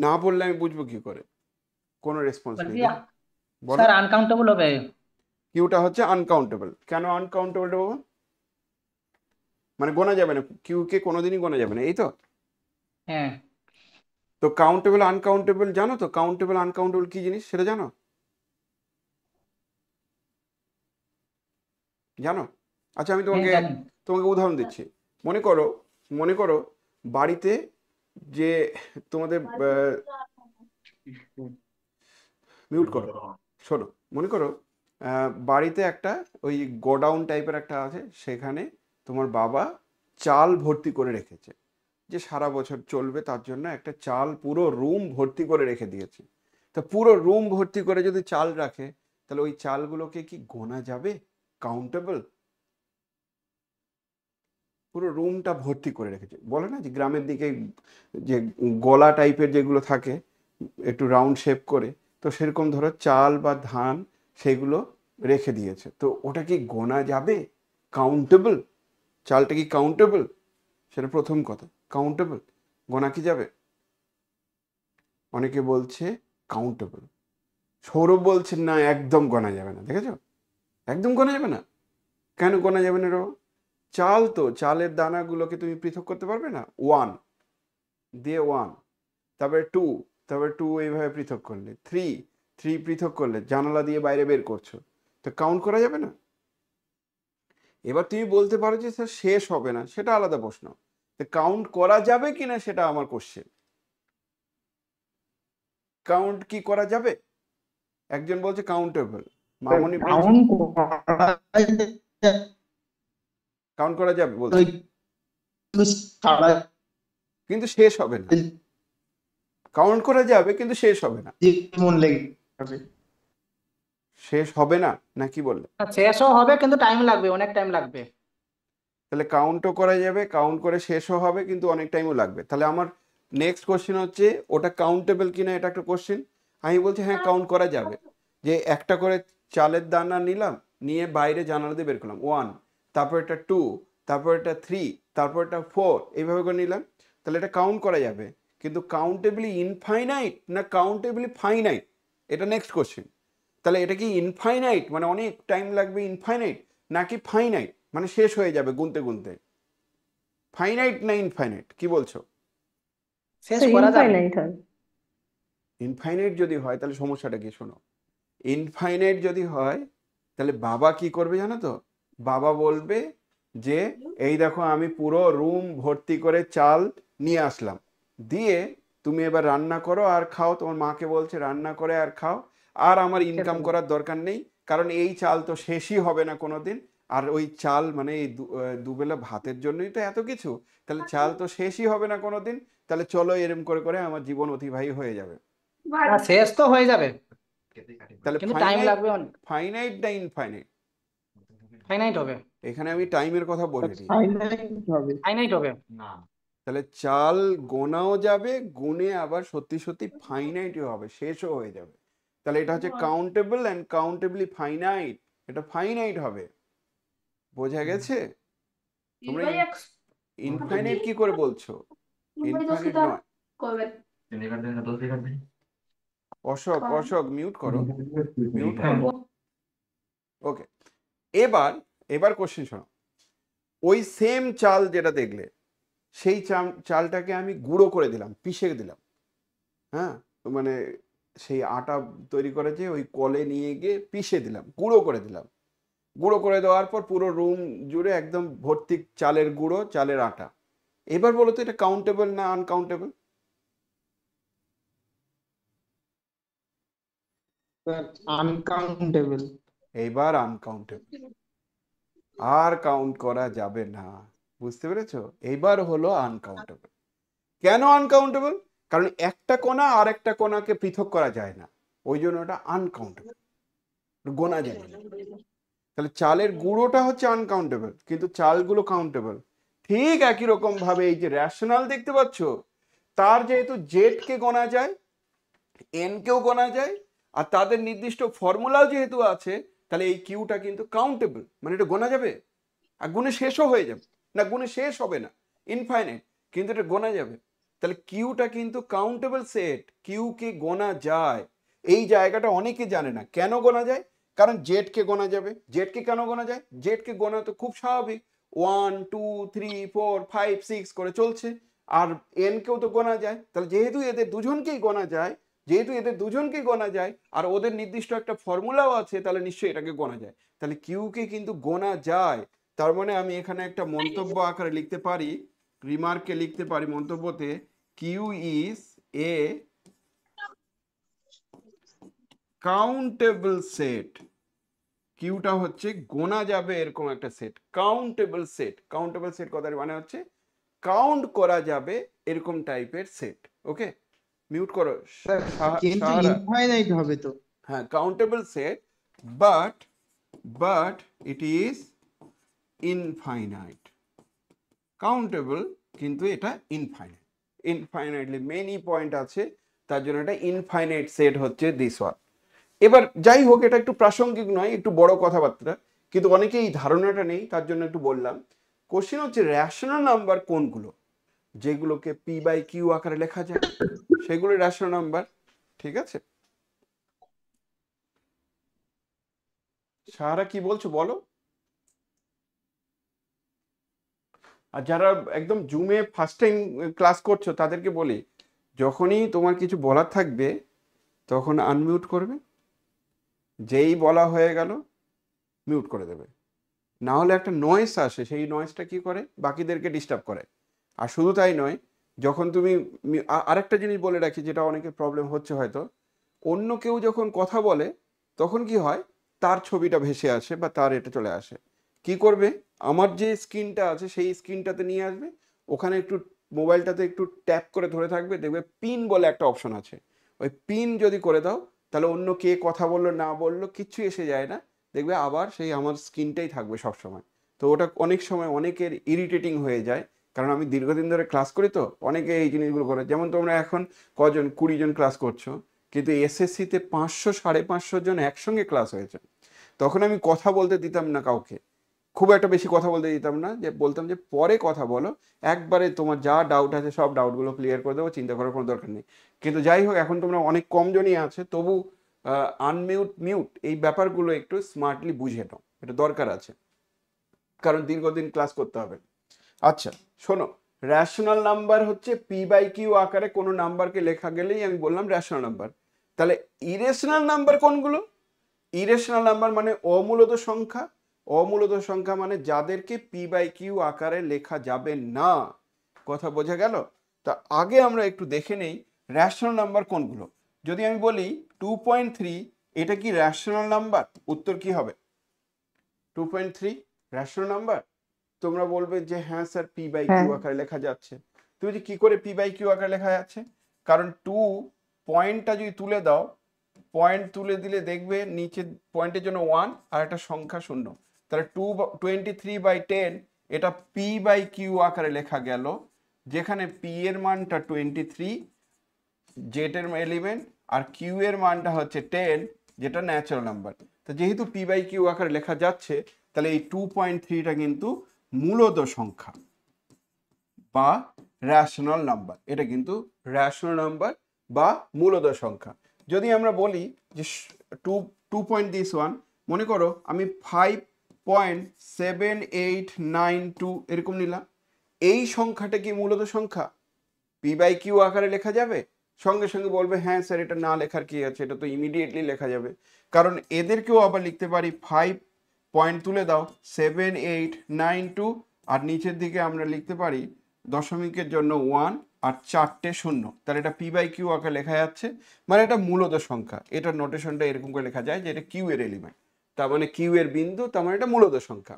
না বললে আমি বুঝবো কি করে? কোনো রেসপন্স নেই, বলছি দেখো। বলো। স্যার আনকাউন্টেবল হবে। কিউটা হচ্ছে আনকাউন্টেবল। কেন আনকাউন্টেবল বাবা? মানে গোনা যাবে না, কিউকে কোনোদিনই গোনা যাবে না, এই তো। হ্যাঁ তো কাউন্টেবল আনকাউন্টেবল জানো তো? কাউন্টেবল আনকাউন্টেবল কি জিনিস সেটা জানো? জানো? আচ্ছা, আমি হ্যাঁ তোমাকে জানি। তোমাকে উদাহরণ দিচ্ছি। মনে করো, মনে করো বাড়িতে যে তোমাদের মিউট করো, শোনো। মনে করো বাড়িতে একটা ওই গোডাউন টাইপের একটা আছে, সেখানে তোমার বাবা চাল ভর্তি করে রেখেছে, যে সারা বছর চলবে তার জন্য একটা চাল পুরো রুম ভর্তি করে রেখে দিয়েছে। তা পুরো রুম ভর্তি করে যদি চাল রাখে, তাহলে ওই চালগুলোকে কি গোনা যাবে? কাউন্টেবল? পুরো রুমটা ভর্তি করে রেখেছে। বলে না যে গ্রামের দিকে যে গলা টাইপের যেগুলো থাকে, একটু রাউন্ড শেপ করে, তো সেরকম ধরো চাল বা ধান সেগুলো রেখে দিয়েছে, তো ওটা কি গোনা যাবে? কাউন্টেবল? চালটা কি কাউন্টেবল? সেটা প্রথম কথা। কাউন্টেবল, গোনা কি যাবে? অনেকে বলছে কাউন্টেবল। সৌরভ বলছে না, একদম গোনা যাবে না। দেখেছো? একদম গোনা যাবে না। কেন গোনা যাবে না রে? চাল তো, চালের দানাগুলোকে তুমি পৃথক করতে পারবে না? 1 দিয়ে 1, তারপরে 2, তারপরে 2 এইভাবে পৃথক করলে, 3 পৃথক করলে, জানালা দিয়ে বাইরে বের করছো, তো কাউন্ট করা যাবে না? এবার তুমি বলতে পারো যে স্যার শেষ হবে না, সেটা আলাদা প্রশ্ন। তো কাউন্ট করা যাবে কিনা সেটা আমার কোশ্চেন। কাউন্ট কি করা যাবে? একজন বলছে কাউন্টেবল, মামনি বলছে কাউন্ট করা কাউন্ট করা যাবে বলছে, ছাড়া কিন্তু শেষ হবে না। কাউন্ট করা যাবে কিন্তু শেষ হবে না। মন লেগে যাবে। শেষ হবে না, না কি বললে? শেষও হবে কিন্তু টাইম লাগবে, অনেক টাইম লাগবে। তাহলে কাউন্টও করা যাবে, কাউন্ট করে শেষও হবে, কিন্তু অনেক টাইমও লাগবে। তাহলে আমার নেক্সট কোশ্চেন হচ্ছে ওটা কাউন্টেবল কিনা, এটা একটা কোশ্চেন। আমি বলছি হ্যাঁ কাউন্ট করা যাবে, যে একটা করে চালের দানা নিলাম, নিয়ে বাইরে জানালা দিয়ে বের করলাম 1, তারপর এটা 2, তারপর এটা 3, তারপর এটা 4, এইভাবে করে নিলাম, তাহলে এটা কাউন্ট করা যাবে। কিন্তু কাউন্টেবলি ইনফাইনাইট না কাউন্টেবলি ফাইনাইট, এটা নেক্সট কোশ্চেন। তাহলে এটা কি ইনফাইনাইট মানে অনেক টাইম লাগবে, ইনফাইনাইট, নাকি ফাইনাইট মানে শেষ হয়ে যাবে গুনতে গুনতে? ফাইনাইট না ইনফাইনাইট, কি বলছো? শেষ করা যাবে। ইনফাইনাইট হয়। ইনফাইনাইট যদি হয় তাহলে সমস্যাটা কি শোনো। ইনফাইনাইট যদি হয় তাহলে বাবা কি করবে জানো তো? বাবা বলবে যে এই দেখো আমি পুরো রুম ভর্তি করে চাল নিয়ে আসলাম, দিয়ে তুমি এবার রান্না করো আর খাও। তোমার মাকে বলছে রান্না করে আর খাও, আর আমার ইনকাম করার দরকার নেই, কারণ এই চাল তো শেষই হবে না কোনোদিন। আর ওই চাল মানে এই দুবেলা ভাতের জন্যই তো এত কিছু, তাহলে চাল তো শেষই হবে না কোনোদিন। তাহলে চলো এরম করে করে আমার জীবন অতিবাহী হয়ে যাবে। না, শেষ তো হয়ে যাবে তাহলে কিন্তু টাইম লাগবে অনেক। ফাইনাইট না ইনফাইনাইট? ফাইনাইট হবে। এখানে আমি টাইমের কথা বলিনি। ফাইনাইট হবে। তাহলে চাল গোনাও যাবে, গুনে আবার সত্যি সত্যি ফাইনাইটও হবে, শেষও হয়ে যাবে। তাহলে এটা হচ্ছে কাউন্টেবল অ্যান্ড কাউন্টেবলি ফাইনাইট, এটা ফাইনাইট হবে। বোঝা গেছে? তোমরা ইনফাইনাইট কি করে বলছো? ইনফাইনাইট নয়। অশোক, অশোক মিউট করো, মিউট করো। ওকে, এবার এবার কোশ্চেন শোনো। ওই সেম চাল যেটা দেখলে, সেই চালটাকে আমি গুঁড়ো করে দিলাম, পিষে দিলাম। হ্যাঁ, মানে সেই আটা তৈরি করেছে ওই কলে নিয়ে গিয়ে পিষে দিলাম, গুঁড়ো করে দিলাম। গুঁড়ো করে দেওয়ার পর পুরো রুম জুড়ে একদম ভর্তি চালের গুঁড়ো, চালের আটা। এবার বলো তো এটা কাউন্টেবল না আনকাউন্টেবল? আনকাউন্টেবল। এইবার আনকাউন্টেবল, আর কাউন্ট করা যাবে না। বুঝতে পেরেছো? এইবার হলো আনকাউন্টেবল। কেন আনকাউন্টেবল? কারণ একটা কণা আর একটা কণাকে পৃথক করা যায় না, ওই জন্য ওটা আনকাউন্টেবল, গোনা যাবে না। তাহলে চালের গুঁড়োটা হচ্ছে আনকাউন্টেবল, কিন্তু চালগুলো কাউন্টেবল। ঠিক একই রকম ভাবে এই যে রেশনাল দেখতে পাচ্ছ, তার যেহেতু জেড কে গোনা যায়, এন কেও গোনা যায়, আর তাদের নির্দিষ্ট ফর্মুলাও যেহেতু আছে, তাহলে এই কিউটা কিন্তু কাউন্টেবল, মানে এটা গোনা যাবে, আর গুণে শেষও হয়ে যাবে, না গুণে শেষ হবে না, ইনফাইনাইট, কিন্তু এটা গোনা যাবে। তাহলে কিউটা কিন্তু কাউন্টেবল সেট, কিউ কে গোনা যায়। এই জায়গাটা অনেকে জানে না। কেন গোনা যায়? কারণ জেড কে গোনা যাবে। জেড কে কেন গোনা যায়? জেড কে গোনা তো খুব স্বাভাবিক, 1 2 3 4 5 6 করে চলছে, আর এন কেও তো গোনা যায়। তাহলে যেহেতু এদের দুজনকেই গোনা যায়, আর ওদের নির্দিষ্ট একটা ফর্মুলাও আছে, তাহলে নিশ্চয়ই এটাকে গোনা যায়। তাহলে কিউ কে কিন্তু গোনা যায়। তার মানে আমি এখানে একটা মন্তব্য আকারে লিখতে পারি, রিমার্কে লিখতে পারি মন্তব্যতে, Q is a countable set. কিউটা হচ্ছে গোনা যাবে এরকম একটা set, countable set. Countable set কথার মানে হচ্ছে কাউন্ট করা যাবে এরকম টাইপের সেট। ওকে, মিউট করো কিন্তু সাহারা। ইনফাইনাইট হবে তো। হ্যাঁ, countable set, but it is infinite. Countable কিন্তু এটা ইনফাইনাইট, ইনফাইনাইটলি মেনি পয়েন্ট আছে, তার জন্য এটা ইনফাইনাইট সেট হচ্ছে দিস ওয়ান। এবার যাই হোক, এটা একটু প্রাসঙ্গিক নয়, একটু বড় কথাবার্তা, কিন্তু অনেকে এই ধারণাটা নেই, তার জন্য একটু বললাম। কোশ্চেন হচ্ছে রেশনাল নাম্বার কোনগুলো, যেগুলোকে পি বাই কিউ আকারে লেখা যায়, সেগুলো রেশনাল নাম্বার। ঠিক আছে, সাহারা কি বলছো বলো। আর যারা একদম জুমে ফার্স্ট টাইম ক্লাস করছো তাদেরকে বলি, যখনই তোমার কিছু বলার থাকবে তখন আনমিউট করবে, যেই বলা হয়ে গেল মিউট করে দেবে, না হলে একটা নয়েজ আসে, সেই নয়েজটা কি করে, বাকিদেরকে ডিস্টার্ব করে। আর শুধু তাই নয়, যখন তুমি আরেকটা জিনিস বলে রাখি, যেটা অনেকে প্রবলেম হচ্ছে হয়তো, অন্য কেউ যখন কথা বলে তখন কি হয়, তার ছবিটা ভেসে আসে বা তার এটা চলে আসে। কি করবে, আমার যে স্ক্রিনটা আছে সেই স্ক্রিনটাতে নিয়ে আসবে, ওখানে একটু মোবাইলটাতে একটু ট্যাপ করে ধরে থাকবে, দেখবে পিন বলে একটা অপশন আছে, ওই পিন যদি করে দাও, তাহলে অন্য কে কথা বললো না বললো কিচ্ছু এসে যায় না, দেখবে আবার সেই আমার স্ক্রিনটাই থাকবে সবসময়। তো ওটা অনেক সময় অনেকের ইরিটেটিং হয়ে যায়, কারণ আমি দীর্ঘদিন ধরে ক্লাস করি, তো অনেকে এই জিনিসগুলো করে। যেমন তোমরা এখন কজন, 20 জন ক্লাস করছো, কিন্তু এসএসসিতে 500 550 জন একসঙ্গে ক্লাস হয়েছে। তখন আমি কথা বলতে দিতাম না কাউকে, খুব একটা বেশি কথা বলতে দিতাম না, যে বলতাম যে পরে কথা বলো, একবারে তোমার যা ডাউট আছে সব ডাউটগুলো ক্লিয়ার করে দেবো, চিন্তা করার কোনো দরকার নেই। কিন্তু যাই হোক, এখন তোমরা অনেক কম জনই আছে, তবু আনমিউট মিউট এই ব্যাপারগুলো একটু স্মার্টলি বুঝে নাও, এটা দরকার আছে, কারণ দীর্ঘদিন ক্লাস করতে হবে। আচ্ছা শোনো, রেশনাল নাম্বার হচ্ছে পি বাই কিউ আকারে কোনো নাম্বারকে লেখা গেলেই আমি বললাম রেশনাল নাম্বার। তাহলে ইরেশনাল নাম্বার কোনগুলো? ইরেশনাল নাম্বার মানে অমূলত সংখ্যা। অমূলত সংখ্যা মানে যাদেরকে পি বাই কিউ আকারে লেখা যাবে না। কথা বোঝা গেল? তা আগে আমরা একটু দেখে নেই রেশনাল নাম্বার কোনগুলো। যদি আমি বলি 2.3, এটা কি রেশনাল নাম্বার? উত্তর কি হবে? 2.3 রেশনাল নাম্বার? তোমরা বলবে যে হ্যাঁ স্যার, পি বাই কিউ আকারে লেখা যাচ্ছে। তুমি যে কি করে পি বাই কিউ আকারে লেখা যাচ্ছে? কারণ 2 পয়েন্টটা যদি তুলে দাও, পয়েন্ট তুলে দিলে দেখবে নিচে পয়েন্টের জন্য 1 আর একটা সংখ্যা 0, তাহলে 23/10 এটা পি বাই কিউ আকারে লেখা গেল, যেখানে পি এর মানটা 23, জেড এর এলিমেন্ট, আর কিউ এর মানটা হচ্ছে 10, যেটা ন্যাচারাল নাম্বার। তো যেহেতু পি বাই কিউ আকারে লেখা যাচ্ছে, তাহলে এই 2.3টা কিন্তু মূলদ সংখ্যা বা রেশনাল নাম্বার। এটা কিন্তু রেশনাল নাম্বার বা মূলদ সংখ্যা। যদি আমরা বলি যে 2.1, মনে করো আমি 5.7892 এরকম নিলাম, এই সংখ্যাটা কি মূলদ সংখ্যা? পি বাই কিউ আকারে লেখা যাবে? সঙ্গে সঙ্গে বলবে হ্যাঁ স্যার, এটা না লেখার কি আছে, এটা তো ইমিডিয়েটলি লেখা যাবে। কারণ এদেরকেও আবার লিখতে পারি 5 পয়েন্ট তুলে দাও 7892, আর নিচের দিকে আমরা লিখতে পারি দশমিকের জন্য 1 আর 4টে শূন্য, তাহলে এটা পি বাই কিউ আকারে লেখা যাচ্ছে, মানে এটা মূলত সংখ্যা। এটার নোটেশনটা এরকম করে লেখা যায় যে এটা কিউ এর এলিমেন্ট, তার মানে কিউ এর বিন্দু, তার মানে এটা মূলত সংখ্যা।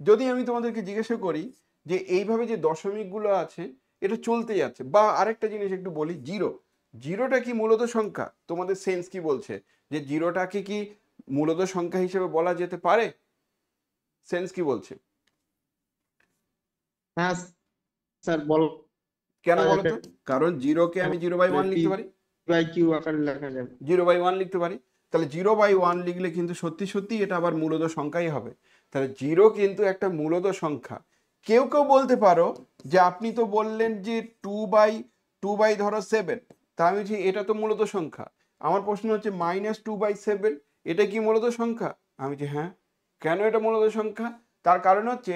যদি আমি তোমাদেরকে জিজ্ঞাসা করি যে এইভাবে যে দশমিকগুলো আছে এটা চলতে যাচ্ছে, বা আরেকটা জিনিস একটু বলি, জিরোটা কি মূলত সংখ্যা? তোমাদের সেন্স কি বলছে যে জিরোটাকে কি মূলত সংখ্যা হিসেবে বলা যেতে পারে? সেন্স কি বলছে? হ্যাঁ স্যার বল। কেন বলো তো? কারণ জিরোকে আমি 0/1 লিখতে পারি, বাই কিউ আকারে লেখা যাবে। 0/1 লিখতে পারি, তাহলে 0/1 লিখলে কিন্তু সত্যি সত্যি এটা আবার মূলত সংখ্যাই হবে। তাহলে জিরো কিন্তু একটা মূলত সংখ্যা। কেউ কেউ বলতে পারো যে আপনি তো বললেন যে 2/2 ধরো 7, তা আমি বলছি এটা তো মূলত সংখ্যা। আমার প্রশ্ন হচ্ছে -2/7 এটা কি মূলত সংখ্যা? আমি বলছি হ্যাঁ। কেন এটা মূলত সংখ্যা? তার কারণ হচ্ছে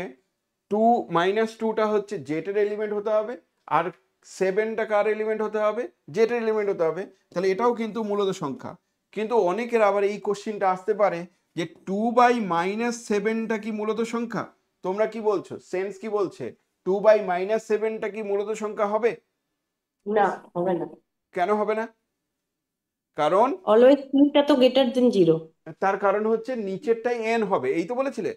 2টা হচ্ছে জেটের এলিমেন্ট হতে হবে, আর 7টা কার এলিমেন্ট হতে হবে? জেটের এলিমেন্ট হতে হবে, তাহলে এটাও কিন্তু মূলত সংখ্যা। কিন্তু অনেকের আবার এই কোশ্চিনটা আসতে পারে যে 2/-7টা কি মূলত সংখ্যা? তোমরা কি বলছো? সেন্স কি বলছে? 2/-7টা কি মূলত সংখ্যা হবে? না, হবে না। কেন হবে না? কারণ অলওয়েজ কিউটা তো গ্রেটার দেন 0। তার কারণ হচ্ছে নিচেরটাই n হবে, এই তো বলেছিলে,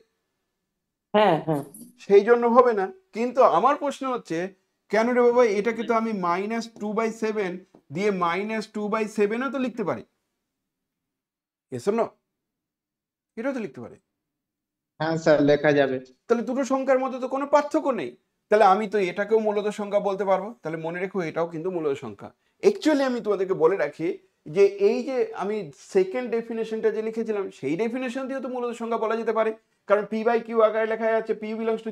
হ্যাঁ হ্যাঁ। সেই জন্য হবে না। কিন্তু আমার প্রশ্ন হচ্ছে কেন রে বাবা, এটাকে তো আমি -2/7 দিয়ে -2/7ও তো লিখতে পারি, এসো না, এটাও তো লিখতে পারি। হ্যাঁ স্যার লেখা যাবে। তাহলে দুটো সংখ্যার মধ্যে তো কোনো পার্থক্য নেই, তাহলে আমি তো এটাকেও মূলত সংখ্যা বলতে পারবো। তাহলে মনে রেখো এটাও কিন্তু মূলত সংখ্যা। অ্যাকচুয়ালি আমি তোমাদেরকে বলে রাখি যে এই যে আমি সেকেন্ড ডেফিনেশনটা যে লিখেছিলাম সেই ডেফিনেশন দিয়ে তো মূলত সংখ্যা বলা যেতে পারে, কারণ পি বাই কিউ আকারে লেখা যাচ্ছে P belongs to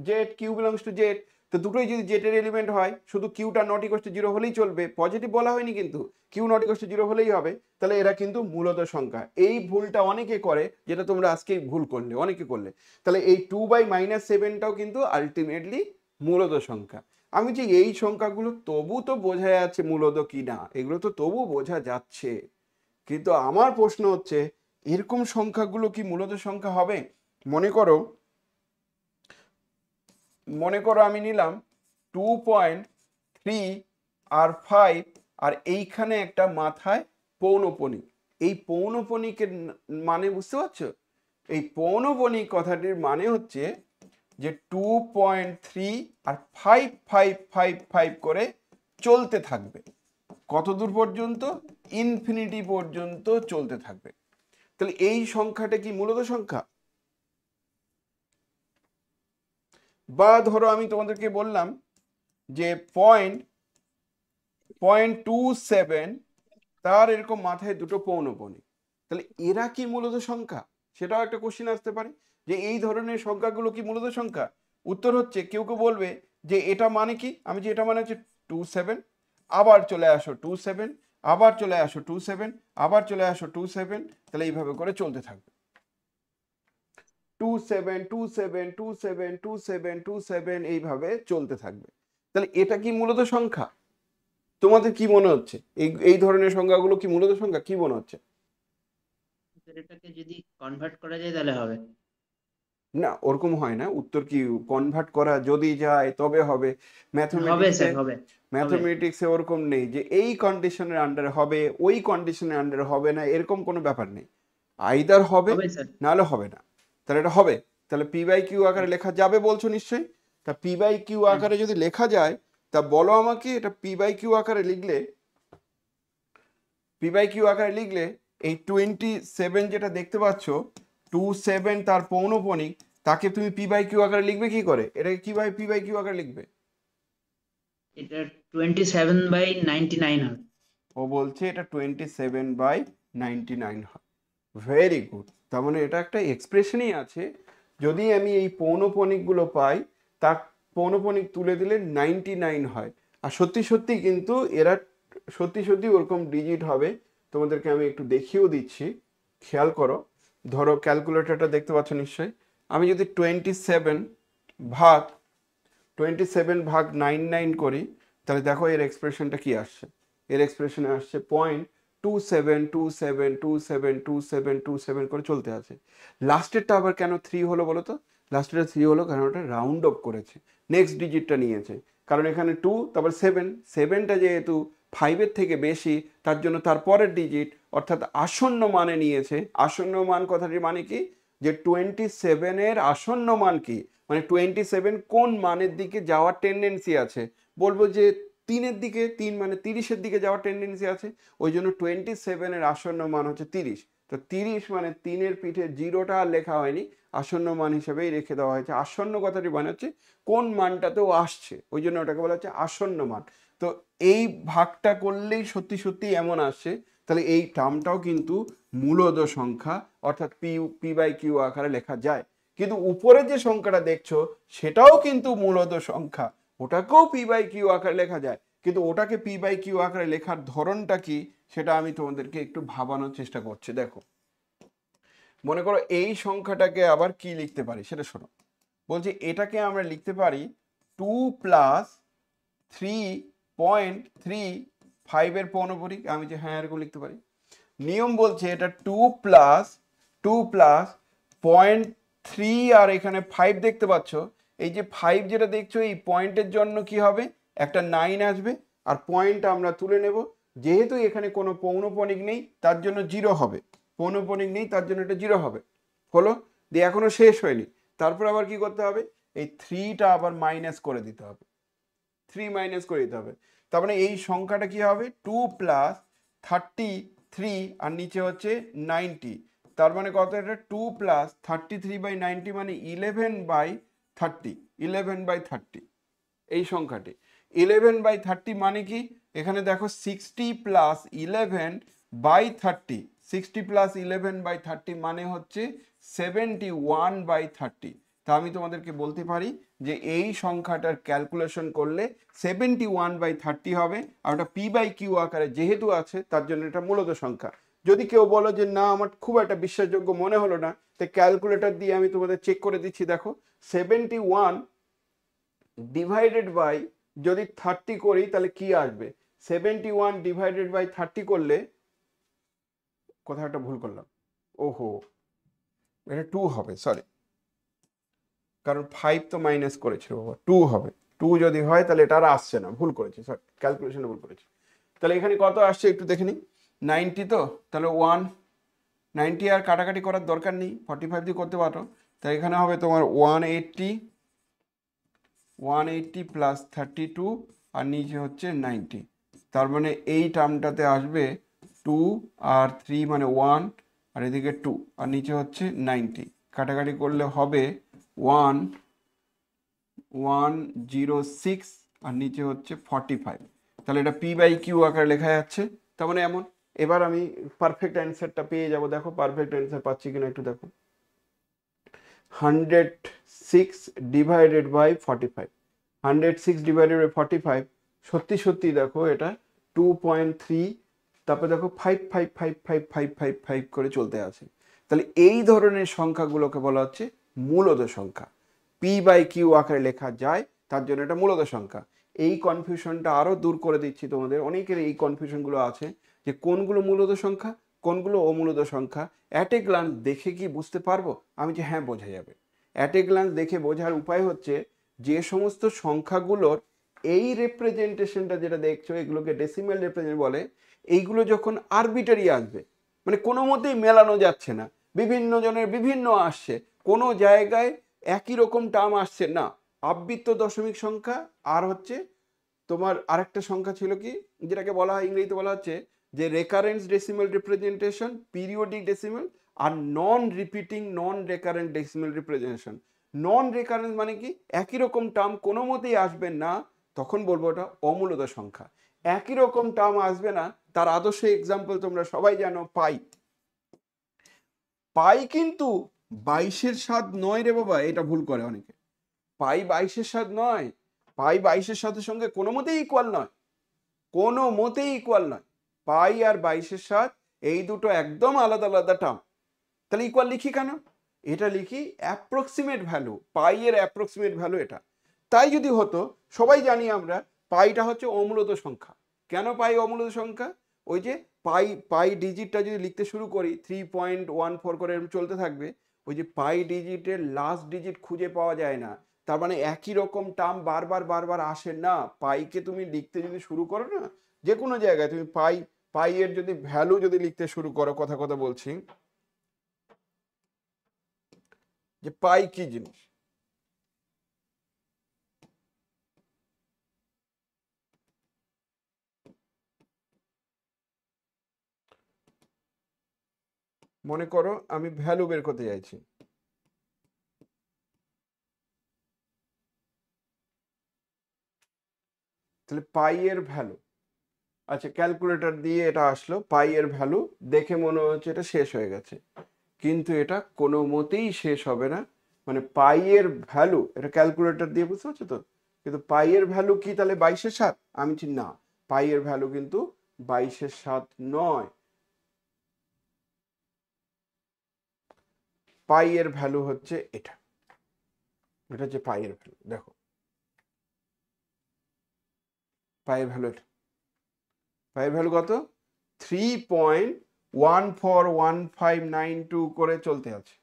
Z, Q belongs to Z. তো দুটোই যদি জেটের এলিমেন্ট হয়, শুধু কিউটা নট ইকুয়ালস টু 0 হলেই চলবে, পজিটিভ বলা হয়নি কিন্তু, কিউ নট ইকুয়ালস টু 0 হলেই হবে, তাহলে এরা কিন্তু মূলত সংখ্যা। এই ভুলটা অনেকে করে, যেটা তোমরা আজকেই ভুল করলে, অনেকে করলে। তাহলে এই 2/-7টাও কিন্তু আলটিমেটলি মূলত সংখ্যা। আমি যে এই সংখ্যাগুলো তবু তো বোঝা যাচ্ছে মূলত কি না, এগুলো তো তবু বোঝা যাচ্ছে, কিন্তু আমার প্রশ্ন হচ্ছে এরকম সংখ্যাগুলো কি মূলত সংখ্যা হবে? মনে করো আমি নিলাম 2.3 আর 5, আর এইখানে একটা মাথায় পৌনঃপুনিক। এই পৌনঃপুনিকের মানে বুঝতে পারছো? এই পৌনঃপুনিক কথাটির মানে হচ্ছে যে 2.3 আর 5 করে চলতে থাকবে। কত দূর পর্যন্ত? ইনফিনিটি পর্যন্ত চলতে থাকবে। তাহলে এই সংখ্যাটা কি মূলত সংখ্যা? বা ধরো আমি তোমাদেরকে বললাম যে 0.27, তার এরকম মাথায় দুটো পৌনঃপুনিক, তাহলে এরা কি মূলত সংখ্যা? সেটাও একটা কোশ্চিন আসতে পারে যে এই ধরনের সংখ্যাগুলো কি মূলত সংখ্যা। উত্তর হচ্ছে কেউ কেউ বলবে যে এটা মানে কি, আমি যে এটা মানে হচ্ছে 27, আবার চলে আসো 27, আবার চলে আসো 27, আবার চলে আসো 27, তাহলে এইভাবে করে চলতে থাকবে 27 27 27 27 27, এইভাবে চলতে থাকবে। তাহলে এটা কি মূলত সংখ্যা? তোমাদের কি মনে হচ্ছে এই এই ধরনের সংখ্যাগুলো কি মূলত সংখ্যা? কি মনে হচ্ছে? এটাকে যদি কনভার্ট করা যায় তাহলে হবে। না, ওরকম হয় না। উত্তর কি কনভার্ট করা যদি যায় তবে হবে? হবে স্যার, হবে। ম্যাথমেটিক্সে ওরকম নেই যে এই কন্ডিশনের আন্ডারে হবে, ওই কন্ডিশনের আন্ডারে হবে না, এরকম কোনো ব্যাপার নেই। আইদার হবে হবে স্যার। নাহলে হবে না। তাহলে এটা হবে। তাহলে পি বাই কিউ আকারে লেখা যাবে বলছো নিশ্চয়ই? তা পি বাই কিউ আকারে যদি লেখা যায়, তা বলো আমাকে এটা পি বাই কিউ আকারে লিখলে, পি বাই কিউ আকারে লিখলে এই 27 যেটা দেখতে পাচ্ছ, 27 তার পৌনঃপুনিক, তাকে তুমি পি বাই কিউ আকারে লিখবে কি করে? এটাকে কিভাবে পি বাই কিউ আকারে লিখবে? এটা 27/99 হবে। ও বলছে এটা 27/99 হয়। Very good. তার মানে এটা একটা এক্সপ্রেশনই আছে, যদি আমি এই পৌনঃপুনিকগুলো পাই, তা পৌনঃপুনিক তুলে দিলে 99 হয়। আর সত্যি সত্যি কিন্তু এরা সত্যি সত্যি ওরকম ডিজিট হবে। তোমাদেরকে আমি একটু দেখিয়েও দিচ্ছি, খেয়াল করো। ধরো ক্যালকুলেটরটা দেখতে পাচ্ছ নিশ্চয়ই। আমি যদি 27/99 করি, তাহলে দেখো এর এক্সপ্রেশনটা কি আসছে। এর এক্সপ্রেশনে আসছে 0.2727272727 করে চলতে আছে। লাস্টেরটা আবার কেন 3 হলো বলো তো? লাস্টেরটা 3 হলো কারণ ওটা রাউন্ড অফ করেছে, নেক্সট ডিজিটটা নিয়েছে। কারণ এখানে 2 তারপর 7টা যেহেতু 5-এর থেকে বেশি, তার জন্য তার পরের ডিজিট অর্থাৎ আসন্ন মানে নিয়েছে। আসন্ন মান কথাটির মানে কি, যে 27-এর আসন্ন মান কি, মানে 27 কোন মানের দিকে যাওয়ার টেন্ডেন্সি আছে। বলবো যে 3-এর দিকে, 3 মানে 30-এর দিকে যাওয়ার টেন্ডেন্সি আছে, ওই জন্য 27-এর আসন্ন মান হচ্ছে 30। তো 30 মানে 3-এর পিঠে 0টা আর লেখা হয়নি, আসন্ন মান হিসেবেই রেখে দেওয়া হয়েছে। আসন্ন কথাটি মানে হচ্ছে কোন মানটাতেও আসছে, ওই জন্য ওটাকে বলা হচ্ছে আসন্ন মান। তো এই ভাগটা করলেই সত্যি সত্যি এমন আসছে, তাহলে এই টার্মটাও কিন্তু মূলদ সংখ্যা অর্থাৎ পি/কিউ আকারে লেখা যায়। কিন্তু উপরে যে সংখ্যাটা দেখছো সেটাও কিন্তু মূলদ সংখ্যা, ওটাকেও পি/কিউ আকারে লেখা যায়, কিন্তু ওটাকে পি/কিউ আকারে লেখার ধরনটা কি সেটা আমি তোমাদেরকে একটু ভাবানোর চেষ্টা করছি। দেখো, মনে করো এই সংখ্যাটাকে আবার কি লিখতে পারি সেটা শোনো। বলছি এটাকে আমরা লিখতে পারি 2 + 3.35 এর পৌনপরিক। আমি যে হ্যাঁ এরকম লিখতে পারি। নিয়ম বলছে এটা 2 + 0.3 আর এখানে 5 দেখতে পাচ্ছ। এই যে 5 যেটা দেখছো এই পয়েন্টের জন্য কি হবে, একটা 9 আসবে, আর পয়েন্ট আমরা তুলে নেব। যেহেতু এখানে কোনো পৌনপণিক নেই তার জন্য 0 হবে, পৌনপণিক নেই তার জন্য এটা 0 হবে। হলো, দিয়ে এখনো শেষ হয়নি। তারপর আবার কি করতে হবে, এই 3টা আবার মাইনাস করে দিতে হবে, 3 মাইনাস করে দিতে হবে। তার মানে এই সংখ্যাটা কি হবে, 2 + 33 আর নিচে হচ্ছে 90। তার মানে কত, এটা 2 + 33/90 মানে 11/30, 11/30 এই সংখ্যাটি। 11/30 মানে কি, এখানে দেখো 60 + 11/30, 60 + 11/30 মানে হচ্ছে 71/30। তা আমি তোমাদেরকে বলতে পারি যে এই সংখ্যাটার ক্যালকুলেশন করলে 71/30 হবে, আর ওটা পি/কিউ আকারে যেহেতু আছে তার জন্য এটা মূলত সংখ্যা। যদি কেউ বলো যে না আমার খুব একটা বিশ্বাসযোগ্য মনে হলো না, তো ক্যালকুলেটর দিয়ে আমি তোমাদের চেক করে দিচ্ছি। দেখো 71 / যদি 30 করি তাহলে কি আসবে, 71 / 30 করলে, কোথাও একটা ভুল করলাম, ওহো এটা 2 হবে, সরি, কারণ 5 তো মাইনাস করেছিল বাবা, 2 হবে। 2 যদি হয় তাহলে এটা আর আসছে না, ভুল করেছি, সরি ক্যালকুলেশনে ভুল করেছি। তাহলে এখানে কত আসছে একটু দেখে নিই, 90, তো তাহলে 190 আর কাটাকাটি করার দরকার নেই, 45 দিয়ে করতে পারো। তাই এখানে হবে তোমার 180 + 32 আর নিচে হচ্ছে 90। তার মানে এই টার্মটাতে আসবে 2 আর 3 মানে 1 আর এদিকে 2 আর নিচে হচ্ছে 90। কাটাকাটি করলে হবে 106 আর নিচে হচ্ছে 45। তাহলে এটা পি/কিউ আকারে লেখা যাচ্ছে। তার মানে এমন। এবার আমি পারফেক্ট অ্যান্সারটা পেয়ে যাব। দেখো পারফেক্ট অ্যান্সার পাচ্ছি কিনা একটু দেখো, 106 / 45, 106 / 45 সত্যি সত্যি দেখো এটা 2.3, তারপরে দেখো 5 করে চলতে আছে। তাহলে এই ধরনের সংখ্যাগুলোকে বলা হচ্ছে মূলদ সংখ্যা, পি/কিউ আকারে লেখা যায়, তার জন্য এটা মূলদ সংখ্যা। এই কনফিউশনটা আরো দূর করে দিচ্ছি তোমাদের, অনেকের এই কনফিউশনগুলো আছে যে কোনগুলো মূলদ সংখ্যা কোনগুলো অমূলদ সংখ্যা। অ্যাট এ গ্লান্স দেখে কি বুঝতে পারবো, আমি যে হ্যাঁ বোঝা যাবে। অ্যাট এ গ্লান্স দেখে বোঝার উপায় হচ্ছে যে সমস্ত সংখ্যাগুলোর এই রিপ্রেজেন্টেশনটা যেটা দেখছো এগুলোকে ডেসিমাল রিপ্রেজেন্ট বলে, এইগুলো যখন আরবিটারি আসবে, মানে কোনো মতেই মেলানো যাচ্ছে না, বিভিন্ন জনের বিভিন্ন আসছে, কোনো জায়গায় একই রকম টার্ম আসছে না, আবৃত্ত দশমিক সংখ্যা আর হচ্ছে তোমার আরেকটা সংখ্যা ছিল কি, যেটাকে বলা হয় ইংরেজিতে বলা হচ্ছে যে recurrence decimal representation, periodic decimal, আর non repeating non recurrent decimal representation. Non recurrence মানে কি, একই রকম টার্ম কোনো মতেই আসবে না, তখন বলবো ওটা অমূলদ সংখ্যা। একই রকম টার্ম আসবে না, তার আদর্শ এক্সাম্পল তোমরা সবাই জানো, পাই কিন্তু 22-এর 7 নয় রে বাবা, এটা ভুল করে অনেকে। পাই 22-এর 7 নয়, পাই 22-এর সাথে সঙ্গে কোনো মতেই ইকুয়াল নয়, কোনো মতেই ইকুয়াল নয়। পাই আর 22-এর 7 এই দুটো একদম আলাদা আলাদা টার্ম। তাহলে ইকুয়াল লিখি কেন, এটা লিখি অ্যাপ্রক্সিমেট ভ্যালু, পাই এর অ্যাপ্রক্সিমেট ভ্যালু এটা। তাই যদি হতো, সবাই জানি আমরা পাইটা হচ্ছে অমূলদ সংখ্যা। কেন পাই অমূলদ সংখ্যা, ওই যে পাই ডিজিটটা যদি লিখতে শুরু করি 3.14 করে চলতে থাকবে, ওই যে পাই ডিজিটের লাস্ট ডিজিট খুঁজে পাওয়া যায় না, তার মানে একই রকম টার্ম বারবার বারবার আসে না। পাইকে তুমি লিখতে যদি শুরু করো না, যে কোনো জায়গায় তুমি পাই এর যদি ভ্যালু যদি লিখতে শুরু করো, কথা কথা বলছি যে পাই কি জিনিস, মনে করো আমি ভ্যালু বের করতে চাইছি, তাহলে পাই এর ভ্যালু, আচ্ছা ক্যালকুলেটর দিয়ে এটা আসলো, পাই এর ভ্যালু দেখে মনে হচ্ছে এটা শেষ হয়ে গেছে, কিন্তু এটা কোনো মতেই শেষ হবে না। মানে পাই এর ভ্যালু, এটা ক্যালকুলেটর দিয়ে বুঝতে পারছো তো, কিন্তু পাই এর ভ্যালু কি তাহলে 22/7? আমি বলছি না, পাই এর ভ্যালু কিন্তু 22/7 নয়। পাই এর ভ্যালু হচ্ছে এটা, এটা হচ্ছে পাই এর ভ্যালু। দেখো পাই এর ভ্যালু এটা, পাই এর ভ্যালু কত? 3.141592 করে চলতে আছে।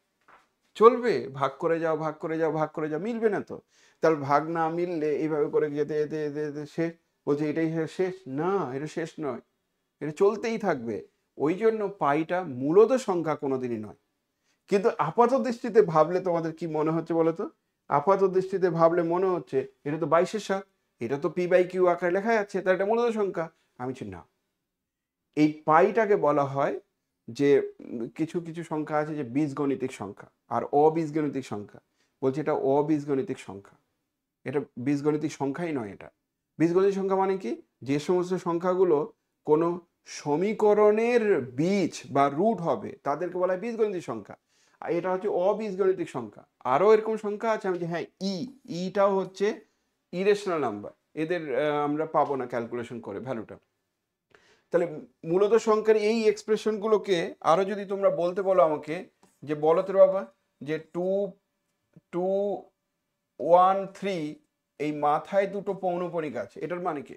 চলবে, ভাগ করে যাও ভাগ করে যাও ভাগ করে যাও, মিলবে না তো। তাহলে ভাগ না মিললে এইভাবে করে যেতে যেতে যেতে যেতে শেষ, বলছে এটাই শেষ না, এটা শেষ নয়, এটা চলতেই থাকবে। ওই জন্য পাইটা মূলত সংখ্যা কোনোদিনই নয়। কিন্তু আপাত দৃষ্টিতে ভাবলে তোমাদের কি মনে হচ্ছে বলো তো? আপাত দৃষ্টিতে ভাবলে মনে হচ্ছে এটা তো 22/7, এটা তো p/q আকারে লেখা যাচ্ছে, তার এটা মূলত সংখ্যা। আমি বলছি না, এই পাইটাকে বলা হয় যে কিছু কিছু সংখ্যা আছে যে বীজগণিতিক সংখ্যা আর অবীজগণিতিক সংখ্যা। বলছি এটা অবীজগণিতিক সংখ্যা, এটা বীজগণিতিক সংখ্যাই নয়। এটা বীজগণিতিক সংখ্যা মানে কি? যে সমস্ত সংখ্যাগুলো কোনো সমীকরণের বীজ বা রুট হবে তাদেরকে বলা হয় বীজগণিতিক সংখ্যা। আর এটা হচ্ছে অবীজগণিতিক সংখ্যা। আরও এরকম সংখ্যা আছে, আমি যে হ্যাঁ ইটাও হচ্ছে ইরেশনাল নাম্বার, এদের আমরা পাবো না ক্যালকুলেশন করে ভ্যালুটা। তাহলে মূলত সংখ্যার এই এক্সপ্রেশনগুলোকে আরো যদি তোমরা বলতে বলো আমাকে, যে বলো তো বাবা যে 213 এই মাথায় দুটো পৌনঃপুনিক আছে, এটার মানে কি?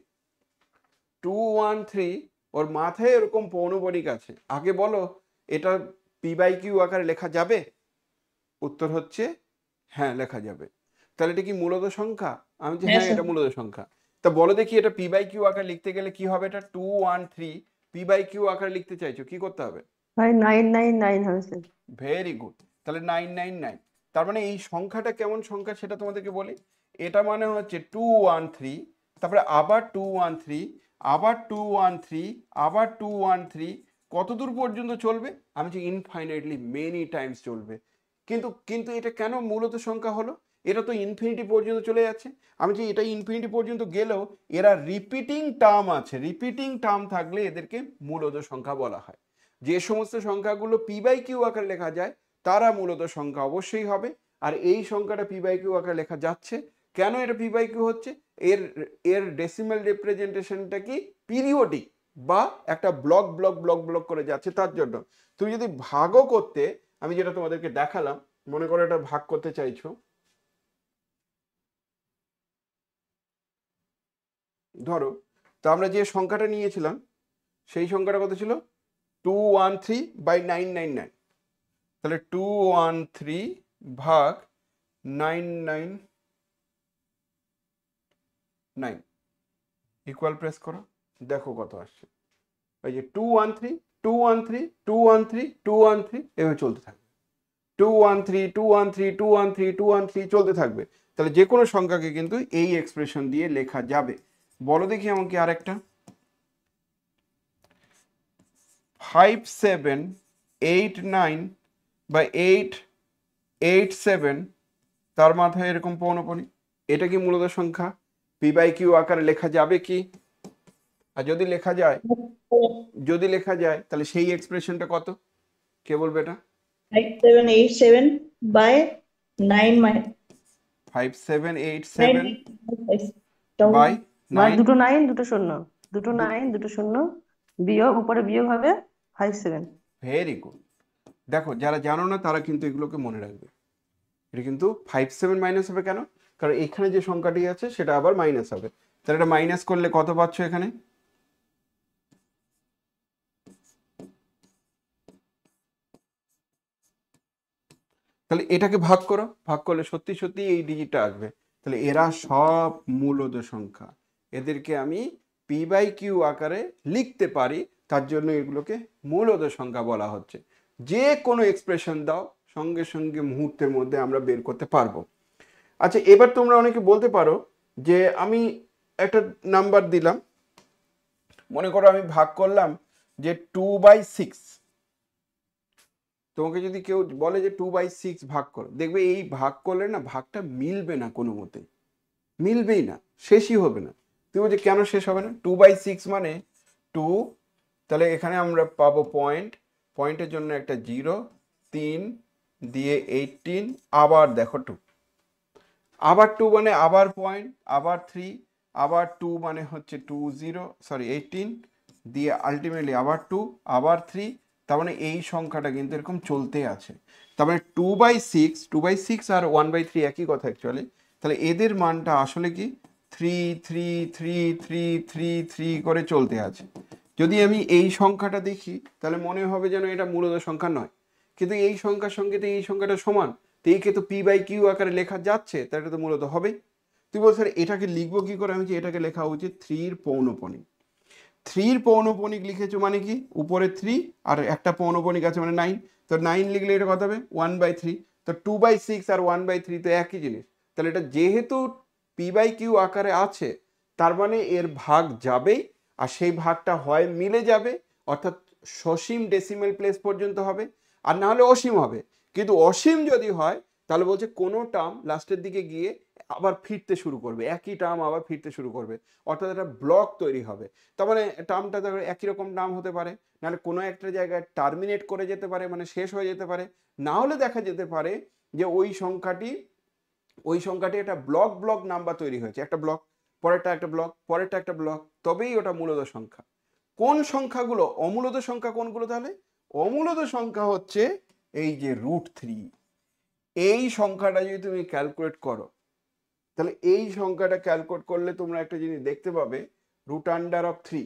213 ওর মাথায় এরকম পৌনঃপুনিক আছে, আগে বলো এটা p/q আকারে লেখা যাবে? উত্তর হচ্ছে হ্যাঁ লেখা যাবে। তাহলে এটা কি মূলত সংখ্যা? আমি যে হ্যাঁ এটা মূলত সংখ্যা। তা বলো দেখি এটা p/q আকারে লিখতে গেলে কি হবে? এটা 213 p/q আকারে লিখতে চাইছো, কি করতে হবে? ভাই 999 হবে স্যার। ভেরি গুড, তাহলে 999। তার মানে এই সংখ্যাটা কেমন সংখ্যা সেটা তোমাদেরকে বলি। এটা মানে হচ্ছে 213, তারপরে আবার 213, আবার 213, আবার 213, কত দূর পর্যন্ত চলবে? আমি যে ইনফাইনাইটলি মেনি টাইমস চলবে। কিন্তু কিন্তু এটা কেন মূলত সংখ্যা হলো? এটা তো ইনফিনিটি পর্যন্ত চলে যাচ্ছে। আমি যে এটা ইনফিনিটি পর্যন্ত গেলেও এরা রিপিটিং টার্ম আছে, রিপিটিং টার্ম থাকলে এদেরকে মূলত সংখ্যা বলা হয়। যে সমস্ত সংখ্যাগুলো p/q আকারে লেখা যায় তারা মূলত সংখ্যা অবশ্যই হবে। আর এই সংখ্যাটা p/q আকারে লেখা যাচ্ছে কেন? এটা p/q হচ্ছে এর এর ডেসিমাল রিপ্রেজেন্টেশনটা কি পিরিয়ডিক বা একটা ব্লক ব্লক ব্লক ব্লক করে যাচ্ছে, তার জন্য। তুমি যদি ভাগও করতে, আমি যেটা তোমাদেরকে দেখালাম, মনে করো এটা ভাগ করতে চাইছো, ধরো তো আমরা যে সংখ্যাটা নিয়েছিলাম সেই সংখ্যাটা কত ছিল? 213/999। তাহলে 213 ভাগ 999 ইকুয়াল প্রেস করো, দেখো কত আসছে। এই যে 213 213 213 213 এভাবে চলতে থাকবে, 213 213 213 213 চলতে থাকবে। তাহলে যে কোনো সংখ্যাকে কিন্তু এই এক্সপ্রেশন দিয়ে লেখা যাবে। বলো দেখি আমাকে আরেকটা। 5789/887, তার মাথায় এরকম পৌনঃপুনিক, এটা কি মূলত সংখ্যা? p/q আকারে লেখা যাবে কি? আর যদি লেখা যায়, যদি লেখা যায় তাহলে সেই এক্সপ্রেশনটা কত? কে বলবে এটা? 5787/9 5787/9। দুটো 9 দুটো 0, দুটো 9 দুটো 0, বিয়োগ উপরে বিয়োগ হবে 57। Very good. দেখো যারা জানো না তারা কিন্তু এগুলোকে মনে রাখবে। এটা কিন্তু 57 মাইনাস হবে কেন? কারণ এখানে যে সংখ্যাটি আছে সেটা আবার মাইনাস হবে। তাহলে এটা মাইনাস করলে কত পাচ্ছ এখানে? তাহলে এটাকে ভাগ করো, ভাগ করলে সত্যি সত্যি এই ডিজিটটা আসবে। তাহলে এরা সব মূলদ সংখ্যা, এদেরকে আমি পি বাই কিউ আকারে লিখতে পারি, তার জন্য এগুলোকে মূলদ সংখ্যা বলা হচ্ছে। যে কোনো এক্সপ্রেশন দাও সঙ্গে সঙ্গে মুহূর্তের মধ্যে আমরা বের করতে পারবো। আচ্ছা, এবার তোমরা অনেকে বলতে পারো যে আমি একটা নাম্বার দিলাম, মনে করো আমি ভাগ করলাম যে 2/6, তোমাকে যদি কেউ বলে যে 2/6 ভাগ করো, দেখবে এই ভাগ করলে না ভাগটা মিলবে না, কোনো মতে মিলবেই না, শেষই হবে না। তুমি বলছো কেন শেষ হবে না? 2/6 মানে 2, তাহলে এখানে আমরা পাবো পয়েন্ট, পয়েন্টের জন্য একটা 0, 3 দিয়ে 18, আবার দেখো 2, আবার 2 মানে আবার পয়েন্ট, আবার 3, আবার 2 মানে হচ্ছে 18 দিয়ে আলটিমেটলি আবার 2, আবার 3। তার মানে এই সংখ্যাটা কিন্তু এরকম চলতে আছে। তার মানে 2/6 আর 1/3 একই কথা অ্যাকচুয়ালি। তাহলে এদের মানটা আসলে কি 3 3 3 3 3 3 করে চলতে আছে। যদি আমি এই সংখ্যাটা দেখি তাহলে মনে হবে যেন এটা মূলদ সংখ্যা নয়, কিন্তু এই সংখ্যার সঙ্গে তো এই সংখ্যাটা সমান, তো একে তো পি বাই কিউ আকারে লেখা যাচ্ছে, তাহলে এটা তো মূলত হবেই। তুই বল স্যার এটাকে লিখবো কি করে? আমি যে এটাকে লেখা উচিত 3 পৌনঃপুনিক। 3 পৌনঃপুনিক লিখেছো মানে কি, উপরে 3 আর একটা পৌনঃপুনিক আছে মানে 9, তো 9 লিখলে এটা কত হবে 1/3। তো 2/6 আর 1/3 তো একই জিনিস। তাহলে এটা যেহেতু পি বাই কিউ আকারে আছে, তার মানে এর ভাগ যাবেই, আর সেই ভাগটা হয় মিলে যাবে, অর্থাৎ সসীম ডেসিমেল প্লেস পর্যন্ত হবে, আর না হলে অসীম হবে। কিন্তু অসীম যদি হয় তাহলে বলছে কোনো টার্ম লাস্টের দিকে গিয়ে আবার ফিরতে শুরু করবে, একই টার্ম আবার ফিরতে শুরু করবে, অর্থাৎ একটা ব্লক তৈরি হবে। তার মানে টার্মটা একই রকম নাম হতে পারে, নাহলে কোনো একটা জায়গায় টার্মিনেট করে যেতে পারে, মানে শেষ হয়ে যেতে পারে, না হলে দেখা যেতে পারে যে ওই সংখ্যাটি একটা ব্লক ব্লক নাম্বার তৈরি হয়েছে, একটা ব্লক, পরেরটা একটা ব্লক, পরেরটা একটা ব্লক, তবেই ওটা মূলদ সংখ্যা। কোন সংখ্যাগুলো অমূলদ সংখ্যা? কোনগুলো তাহলে? অমূলদ সংখ্যা হচ্ছে এই যে √3, এই সংখ্যাটা যদি তুমি ক্যালকুলেট করো, তাহলে এই সংখ্যাটা ক্যালকুলেট করলে তোমরা একটা জিনিস দেখতে পাবে, √3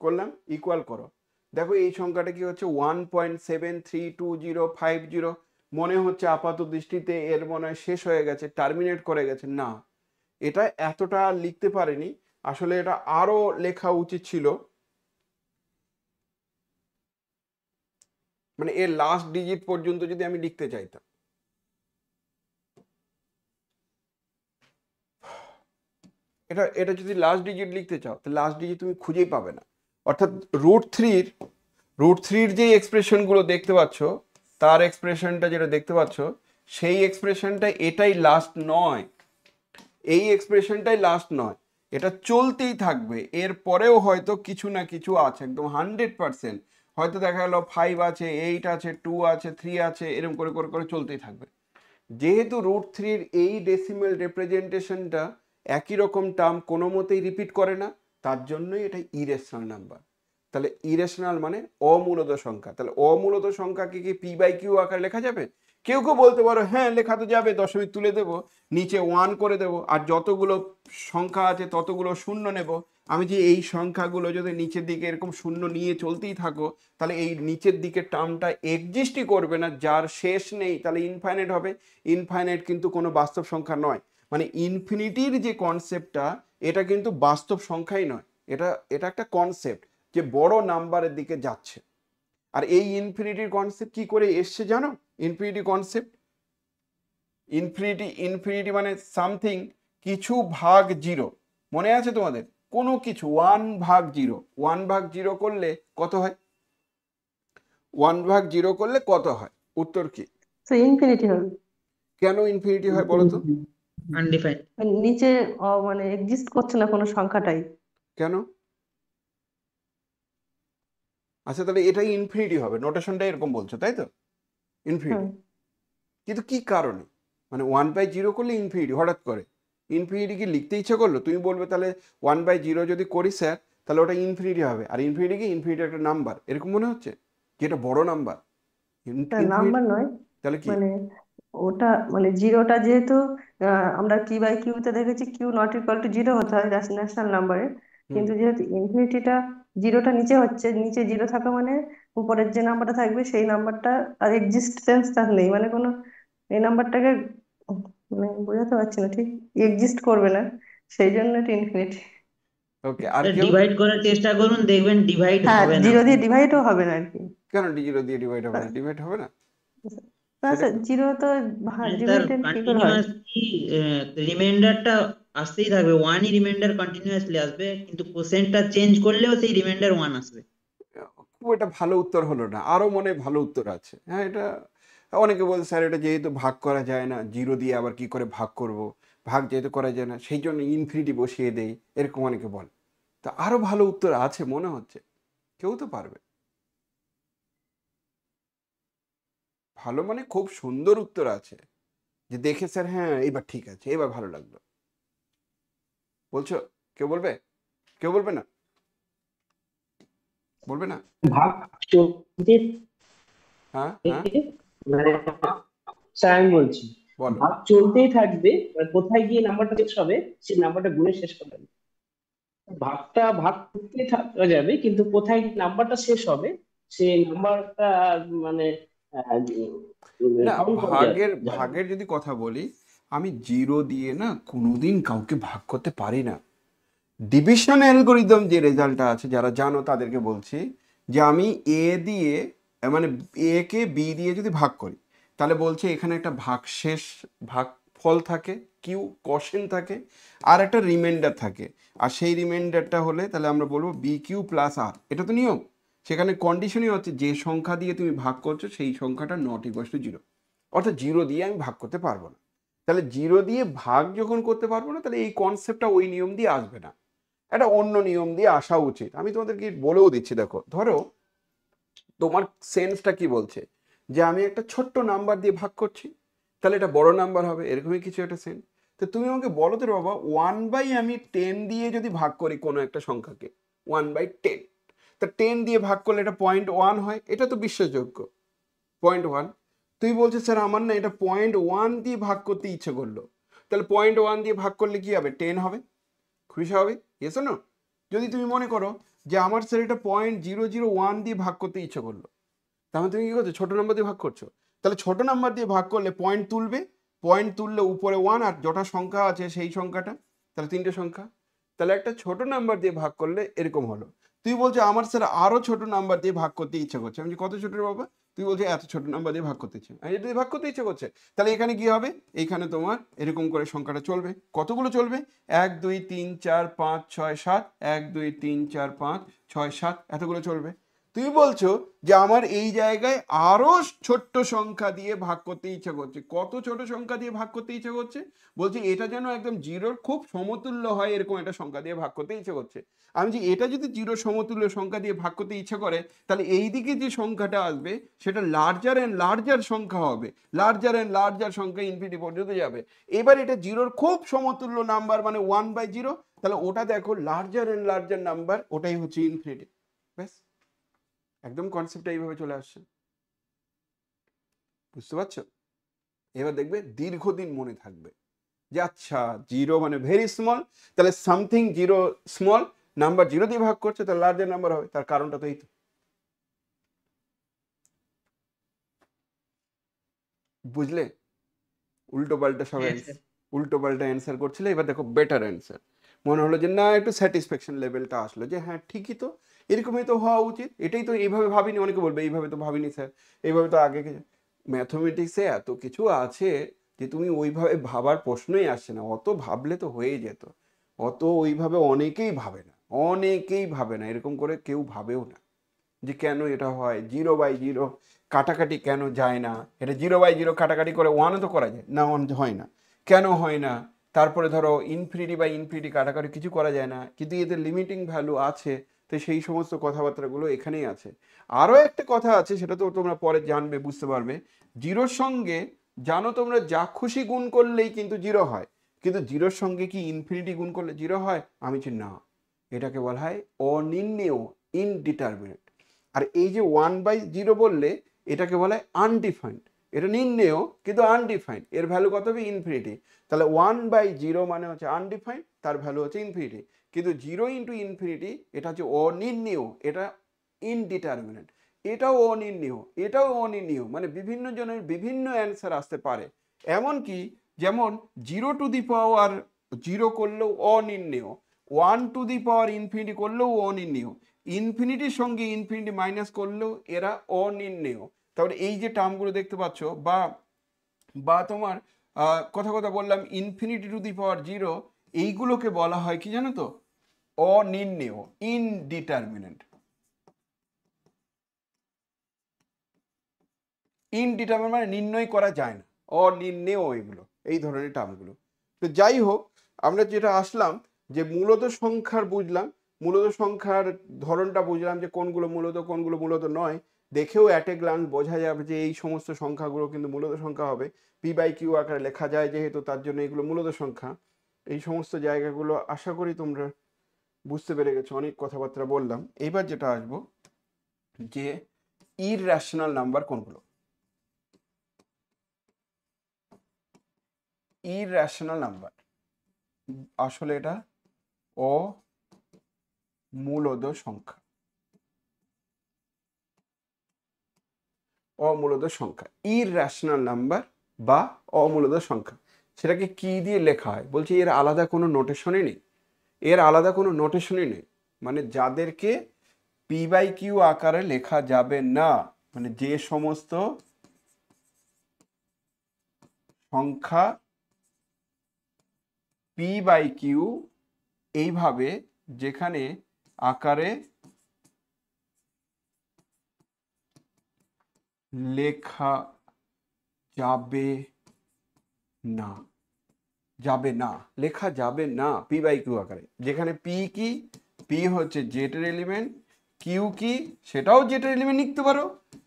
করলাম, ইকুয়াল করো, দেখো এই সংখ্যাটা কি হচ্ছে 1.732050। মনে হচ্ছে আপাত দৃষ্টিতে এর মনে হয় শেষ হয়ে গেছে, টার্মিনেট করে গেছে, না, এটা এতটা লিখতে পারেনি, আসলে এটা আরো লেখা উচিত ছিল, মানে এর লাস্ট ডিজিট পর্যন্ত যদি আমি লিখতে চাইতাম। এটা যদি লাস্ট ডিজিট লিখতে চাও, তো লাস্ট ডিজিট তুমি খুঁজেই পাবে না। অর্থাৎ √3 যে এক্সপ্রেশনগুলো দেখতে পাচ্ছ, তার এক্সপ্রেশনটা যেটা দেখতে পাচ্ছ, সেই এক্সপ্রেশনটা এটাই লাস্ট নয়, এই এক্সপ্রেশনটাই লাস্ট নয়, এটা চলতেই থাকবে। এর পরেও হয়তো কিছু না কিছু আছে, একদম 100%, হয়তো দেখা গেল 5 আছে, 8 আছে, 2 আছে, 3 আছে, এরকম করে করে করে চলতেই থাকবে। যেহেতু √3 এই ডেসিমেল রিপ্রেজেন্টেশনটা একই রকম টার্ম কোনো মতেই রিপিট করে না, তার জন্যই এটা ইরেশনাল নাম্বার। তাহলে ইরেশনাল মানে অমূলদ সংখ্যা। তাহলে অমূলদ সংখ্যাকে কি পি বাই কিউ আকারে লেখা যাবে? কেউ কেউ বলতে পারো হ্যাঁ লেখা তো যাবে, দশমিক তুলে দেবো, নিচে 1 করে দেবো, আর যতগুলো সংখ্যা আছে ততগুলো শূন্য নেব। আমি যে এই সংখ্যাগুলো যদি নিচের দিকে এরকম শূন্য নিয়ে চলতেই থাকো, তাহলে এই নিচের দিকের টার্মটা এক্সিস্টই করবে না, যার শেষ নেই, তাহলে ইনফাইনাইট হবে। ইনফাইনাইট কিন্তু কোনো বাস্তব সংখ্যা নয়, মানে ইনফিনিটির যে কনসেপ্টটা, এটা কিন্তু বাস্তব সংখ্যাই নয়, এটা এটা একটা কনসেপ্ট যে বড় নাম্বারের দিকে যাচ্ছে। আর এই ইনফিনিটির কনসেপ্ট কি করে এসছে জানো? ইনফিনিটি কনসেপ্ট, ইনফিনিটি মানে সামথিং, কিছু ভাগ 0, মনে আছে তোমাদের? কোনো কিছু 1/0, 1/0 করলে কত হয়? 1/0 করলে কত হয়? উত্তর কি? তো ইনফিনিটি হবে। কেন ইনফিনিটি হয় বলো তো? আনডিফাইন্ড। নিচে মানে এক্সিস্ট করছে না কোনো সংখ্যাটাই। কেন? আচ্ছা, তাহলে এটাই ইনফিনিটি হবে, নোটেশনটা এরকম বলছো তাই তো, ইনফিনিটি। হুম। কিন্তু কি কারণে? মানে 1/0 করলে ইনফিনিটি হঠাৎ করে, ইনফিনিটি কি লিখতে ইচ্ছে করলো? তুমি বলবে তাহলে 1/0 যদি করি স্যার, তাহলে ওটা ইনফিনিটি হবে, আর ইনফিনিটি কি? ইনফিনিটি একটা নাম্বার, এরকম মনে হচ্ছে যেটা বড় নাম্বার। নাম্বার নয়, তাহলে কি? মানে ওটা মানে জিরোটা যেহেতু আমরা পি বাই কিউতে দেখেছি Q not equal to zero হতে হয় ন্যাশনাল নাম্বারে, হুম, কিন্তু যেহেতু ইনফিনিটিটা জিরোটা নিচে হচ্ছে, নিচে জিরো থাকা মানে উপরের যে নাম্বারটা থাকবে সেই নাম্বারটা আর এক্সিস্টেন্স তার নেই, মানে কোনো এই নাম্বারটাকে মানে বোঝাতে পারছি না ঠিক, এক্সিস্ট করবে না, সেই জন্য এটা ইনফিনিটি। ওকে, আর কেউ? ডিভাইড করার চেষ্টা করুন, দেখবেন ডিভাইড হ্যাঁ, হবে না। জিরো দিয়ে ডিভাইডও হবে না আর কি। কেন জিরো দিয়ে ডিভাইড হবে না? ডিভাইড হবে না না সেটা স্যার, জিরো তো মানে তার ডিভাইডেড কি করে হয়? কন্টিনিউয়াসলি রিমাইন্ডারটা আসতেই থাকবে, ওয়ানই রিমাইন্ডার কন্টিনিউয়াসলি আসবে, কিন্তু কোসেন্টটা চেঞ্জ করলেও সেই রিমাইন্ডার ওয়ান আসবে। খুব এটা ভালো উত্তর হলো না, আরো মনে হয় ভালো উত্তর আছে। হ্যাঁ, এটা অনেকে বলছে স্যার এটা যেহেতু ভাগ করা যায় না, জিরো দিয়ে আবার কি করে ভাগ করব, ভাগ যেহেতু করা যায় না সেই জন্য ইনফিনিটি বসিয়ে দেই, এরকম অনেকে বলে। তো আরো ভালো উত্তর আছে মনে হচ্ছে, কেউ তো পারবে। ভালো মানে খুব সুন্দর উত্তর আছে, যে দেখে স্যার হ্যাঁ এবার ঠিক আছে, এবার ভালো লাগলো। বলছো? কেউ বলবে? কেউ বলবে না? বলবে না? ভাগ চলতে হ্যাঁ হ্যাঁ, মানে স্যার আমি বলছি, বলো। ভাগ চলতেই থাকবে, কোথায় গিয়ে নাম্বারটা শেষ হবে সেই নাম্বারটা গুণে শেষ করবেন। ভাগ করতে থাকা যাবে, কিন্তু কোথায় নাম্বারটা শেষ হবে সেই নাম্বারটা মানে না, কাউন্ট করা ভাগের যাবে। ভাগের যদি কথা বলি, আমি জিরো দিয়ে না কোনোদিন কাউকে ভাগ করতে পারি না। ডিভিশন অ্যালগোরিদম যে রেজাল্টটা আছে, যারা জানো তাদেরকে বলছি, যে আমি এ দিয়ে মানে এ কে বি দিয়ে যদি ভাগ করি, তাহলে বলছে এখানে একটা ভাগশেষ ভাগফল থাকে, কিউ কোশেন্ট থাকে, আর একটা রিমাইন্ডার থাকে। আর সেই রিমাইন্ডারটা হলে তাহলে আমরা বলবো বি কিউ প্লাস আর, এটা তো নিয়ম। সেখানে কন্ডিশনই হচ্ছে যে সংখ্যা দিয়ে তুমি ভাগ করছো সেই সংখ্যাটা নট ইকুয়াল টু জিরো, অর্থাৎ জিরো দিয়ে আমি ভাগ করতে পারবো না। তাহলে জিরো দিয়ে ভাগ যখন করতে পারবো না, তাহলে এই কনসেপ্টটা ওই নিয়ম দিয়ে আসবে না, একটা অন্য নিয়ম দিয়ে আসা উচিত। আমি তোমাদেরকে বলেও দিচ্ছি, দেখো ধরো তোমার সেন্সটা কি বলছে, যে আমি একটা ছোট্ট নাম্বার দিয়ে ভাগ করছি, তাহলে এটা বড় নাম্বার হবে, এরকমই কিছু একটা সেন্স। তো তুমি আমাকে বলো তো বাবা, 1/10 আমি দিয়ে যদি ভাগ করি কোনো একটা সংখ্যাকে, 1/10, তা 10 দিয়ে ভাগ করলে এটা 0.1 হয়, এটা তো বিশ্বাসযোগ্য 0.1। তুই বলছিস স্যার আমার না এটা 0.1 দিয়ে ভাগ করতে ইচ্ছে করলো, তাহলে 0.1 দিয়ে ভাগ করলে কি হবে? 10 হবে। খুশি হবে? Yes or no? যদি তুমি মনে করো যে আমার স্যার এটা 0.001 দিয়ে ভাগ করতে ইচ্ছে করলো, তাহলে তুমি কি করছো? ছোট নাম্বার দিয়ে ভাগ করছো। তাহলে ছোট নাম্বার দিয়ে ভাগ করলে পয়েন্ট তুলবে, পয়েন্ট তুললে উপরে 1 আর যটা সংখ্যা আছে সেই সংখ্যাটা, তাহলে 3টে সংখ্যা। তাহলে একটা ছোট নাম্বার দিয়ে ভাগ করলে এরকম হলো। তুই বলছো আমার স্যার আরো ছোট নাম্বার দিয়ে ভাগ করতে ইচ্ছা করছে। আমি কত ছোট রে বাবা? তুই বলছো এত ছোট নাম্বার দিয়ে ভাগ করতে ইচ্ছে, আমি এটা দিয়ে ভাগ করতে ইচ্ছে করছে। তাহলে এখানে কি হবে? এইখানে তোমার এরকম করে সংখ্যাটা চলবে। কতগুলো চলবে? 1 2 3 4 5 6 7, 1 2 3 4 5 6 7, এতগুলো চলবে। তুমি বলছো যে আমার এই জায়গায় আরো ছোট্ট সংখ্যা দিয়ে ভাগ করতে ইচ্ছা করছে। কত ছোট সংখ্যা দিয়ে ভাগ করতে ইচ্ছা করছে? বলছি এটা যেন একদম জিরোর খুব সমতুল্য হয় এরকম একটা সংখ্যা দিয়ে ভাগ করতে ইচ্ছা করছে। আমি যে এটা যদি জিরোর সমতুল্য সংখ্যা দিয়ে ভাগ করতে ইচ্ছা করে, তাহলে এই দিকে যে সংখ্যাটা আসবে সেটা লার্জার অ্যান্ড লার্জার সংখ্যা হবে, লার্জার অ্যান্ড লার্জার সংখ্যা ইনফিনিটি পর্যন্ত যাবে। এবার এটা জিরোর খুব সমতুল্য নাম্বার মানে 1/0, তাহলে ওটা দেখো লার্জার অ্যান্ড লার্জার নাম্বার, ওটাই হচ্ছে ইনফিনিটি। ব্যাস, একদম কনসেপ্টটা এইভাবে চলে আসছে, বুঝতে পারছো? এবার দেখবে দীর্ঘদিন মনে থাকবে যে আচ্ছা জিরো মানে ভেরি স্মল, তাহলে something zero small number zero দিয়ে ভাগ করছে, তাহলে লার্জার নাম্বার হবে, তার কারণটা তো এই তো। বুঝলে? উল্টো পাল্টা সব হ্যাঁ স্যার। উল্টো পাল্টা অ্যান্সার করছিলে, এবার দেখো বেটার অ্যান্সার। মনে হলো যে না একটু স্যাটিসফ্যাকশন লেভেলটা আসলো, যে হ্যাঁ ঠিকই তো, এরকমই তো হওয়া উচিত, এটাই তো, এইভাবে ভাবিনি। অনেকে বলবে এইভাবে তো ভাবিনি স্যার, এইভাবে তো আগে ম্যাথমেটিক্সে এত কিছু আছে যে তুমি ওইভাবে ভাবার প্রশ্নই আসছে না। অত ভাবলে তো হয়ে যেত, অত ওইভাবে অনেকেই ভাবে না, অনেকেই ভাবে না, এরকম করে কেউ ভাবেও না যে কেন এটা হয়। 0/0 কাটাকাটি কেন যায় না? এটা 0/0 কাটাকাটি করে 1ও তো করা যায় না, 1 হয় না, কেন হয় না? তারপরে ধরো ইনফিনিটি কাটাকাটি কিছু করা যায় না, কিন্তু এদের লিমিটিং ভ্যালু আছে, তো সেই সমস্ত কথাবার্তাগুলো এখানেই আছে। আরও একটা কথা আছে, সেটা তো তোমরা পরে জানবে, বুঝতে পারবে। জিরোর সঙ্গে জানো তোমরা যা খুশি গুণ করলেই কিন্তু জিরো হয়, কিন্তু জিরোর সঙ্গে কি ইনফিনিটি গুণ করলে জিরো হয়? আমি বলছি না, এটাকে বলা হয় অনির্ণেয়, ইনডিটারমিনেট। আর এই যে 1/0 বললে এটাকে বলা হয় আনডিফাইন্ড। এটা নির্ণেয় কিন্তু আনডিফাইন্ড, এর ভ্যালু কত হবে? ইনফিনিটি। তাহলে 1/0 মানে হচ্ছে আনডিফাইন্ড, তার ভ্যালু হচ্ছে ইনফিনিটি। কিন্তু 0 ইন্টু ইনফিনিটি এটা হচ্ছে অনির্ণেয়, এটা ইনডিটারমিনেট। এটাও অনির্ণেয়, এটাও অনির্ণেয়, মানে বিভিন্ন জনের বিভিন্ন অ্যান্সার আসতে পারে, এমনকি যেমন 0 টু দি পাওয়ার 0 করলেও অনির্ণেয়, 1 টু দি পাওয়ার ইনফিনিটি করলেও অনির্ণেয়, ইনফিনিটির সঙ্গে ইনফিনিটি মাইনাস করলেও এরা অনির্ণেয়। তারপরে এই যে টার্মগুলো দেখতে পাচ্ছ, বা তোমার কথা বললাম ইনফিনিটি টু দি পাওয়ার 0, এইগুলোকে বলা হয় কি জানো তো, অনির্ণেয়, ইনডিটারমিনেন্ট। ইনডিটারমিনেন্ট মানে নির্ণয় করা যায় না, অনির্ণেয় এগুলো, এই ধরনের টার্মগুলো। তো যাই হোক, আমরা যেটা আসলাম যে মূলত সংখ্যার বুঝলাম, মূলত সংখ্যার ধরনটা বুঝলাম যে কোনগুলো মূলত কোনগুলো মূলত নয়। দেখেও অ্যাট এ গ্লান্স বোঝা যাবে যে এই সমস্ত সংখ্যাগুলো কিন্তু মূলত সংখ্যা হবে, পি বাই কিউ আকারে লেখা যায় যেহেতু, তার জন্য এগুলো মূলত সংখ্যা। এই সমস্ত জায়গাগুলো আশা করি তোমরা বুঝতে পেরে গেছো, অনেক কথাবার্তা বললাম। এবার যেটা আসবো যে ইররেশনাল নাম্বার কোনগুলো। ইররেশনাল নাম্বার আসলে এটা অমূলদ সংখ্যা, অমূলদ সংখ্যা, ইররেশনাল নাম্বার বা অমূলদ সংখ্যা। সেটাকে কি দিয়ে লেখা হয় বলছি, এর আলাদা কোনো নোটেশনই নেই, এর আলাদা কোনো নোটেশনই নেই। মানে যাদেরকে পি বাই কিউ আকারে লেখা যাবে না, মানে যে সমস্ত সংখ্যা পি বাই কিউ এইভাবে যেখানে আকারে লেখা যাবে না, লেখা যাবে না পি বাই কিউ আকারে, যেখানে পি কি, পি হচ্ছে জেটের এলিমেন্ট, কিউ কি সেটাও জেটের এলিমেন্ট লিখতে পারো,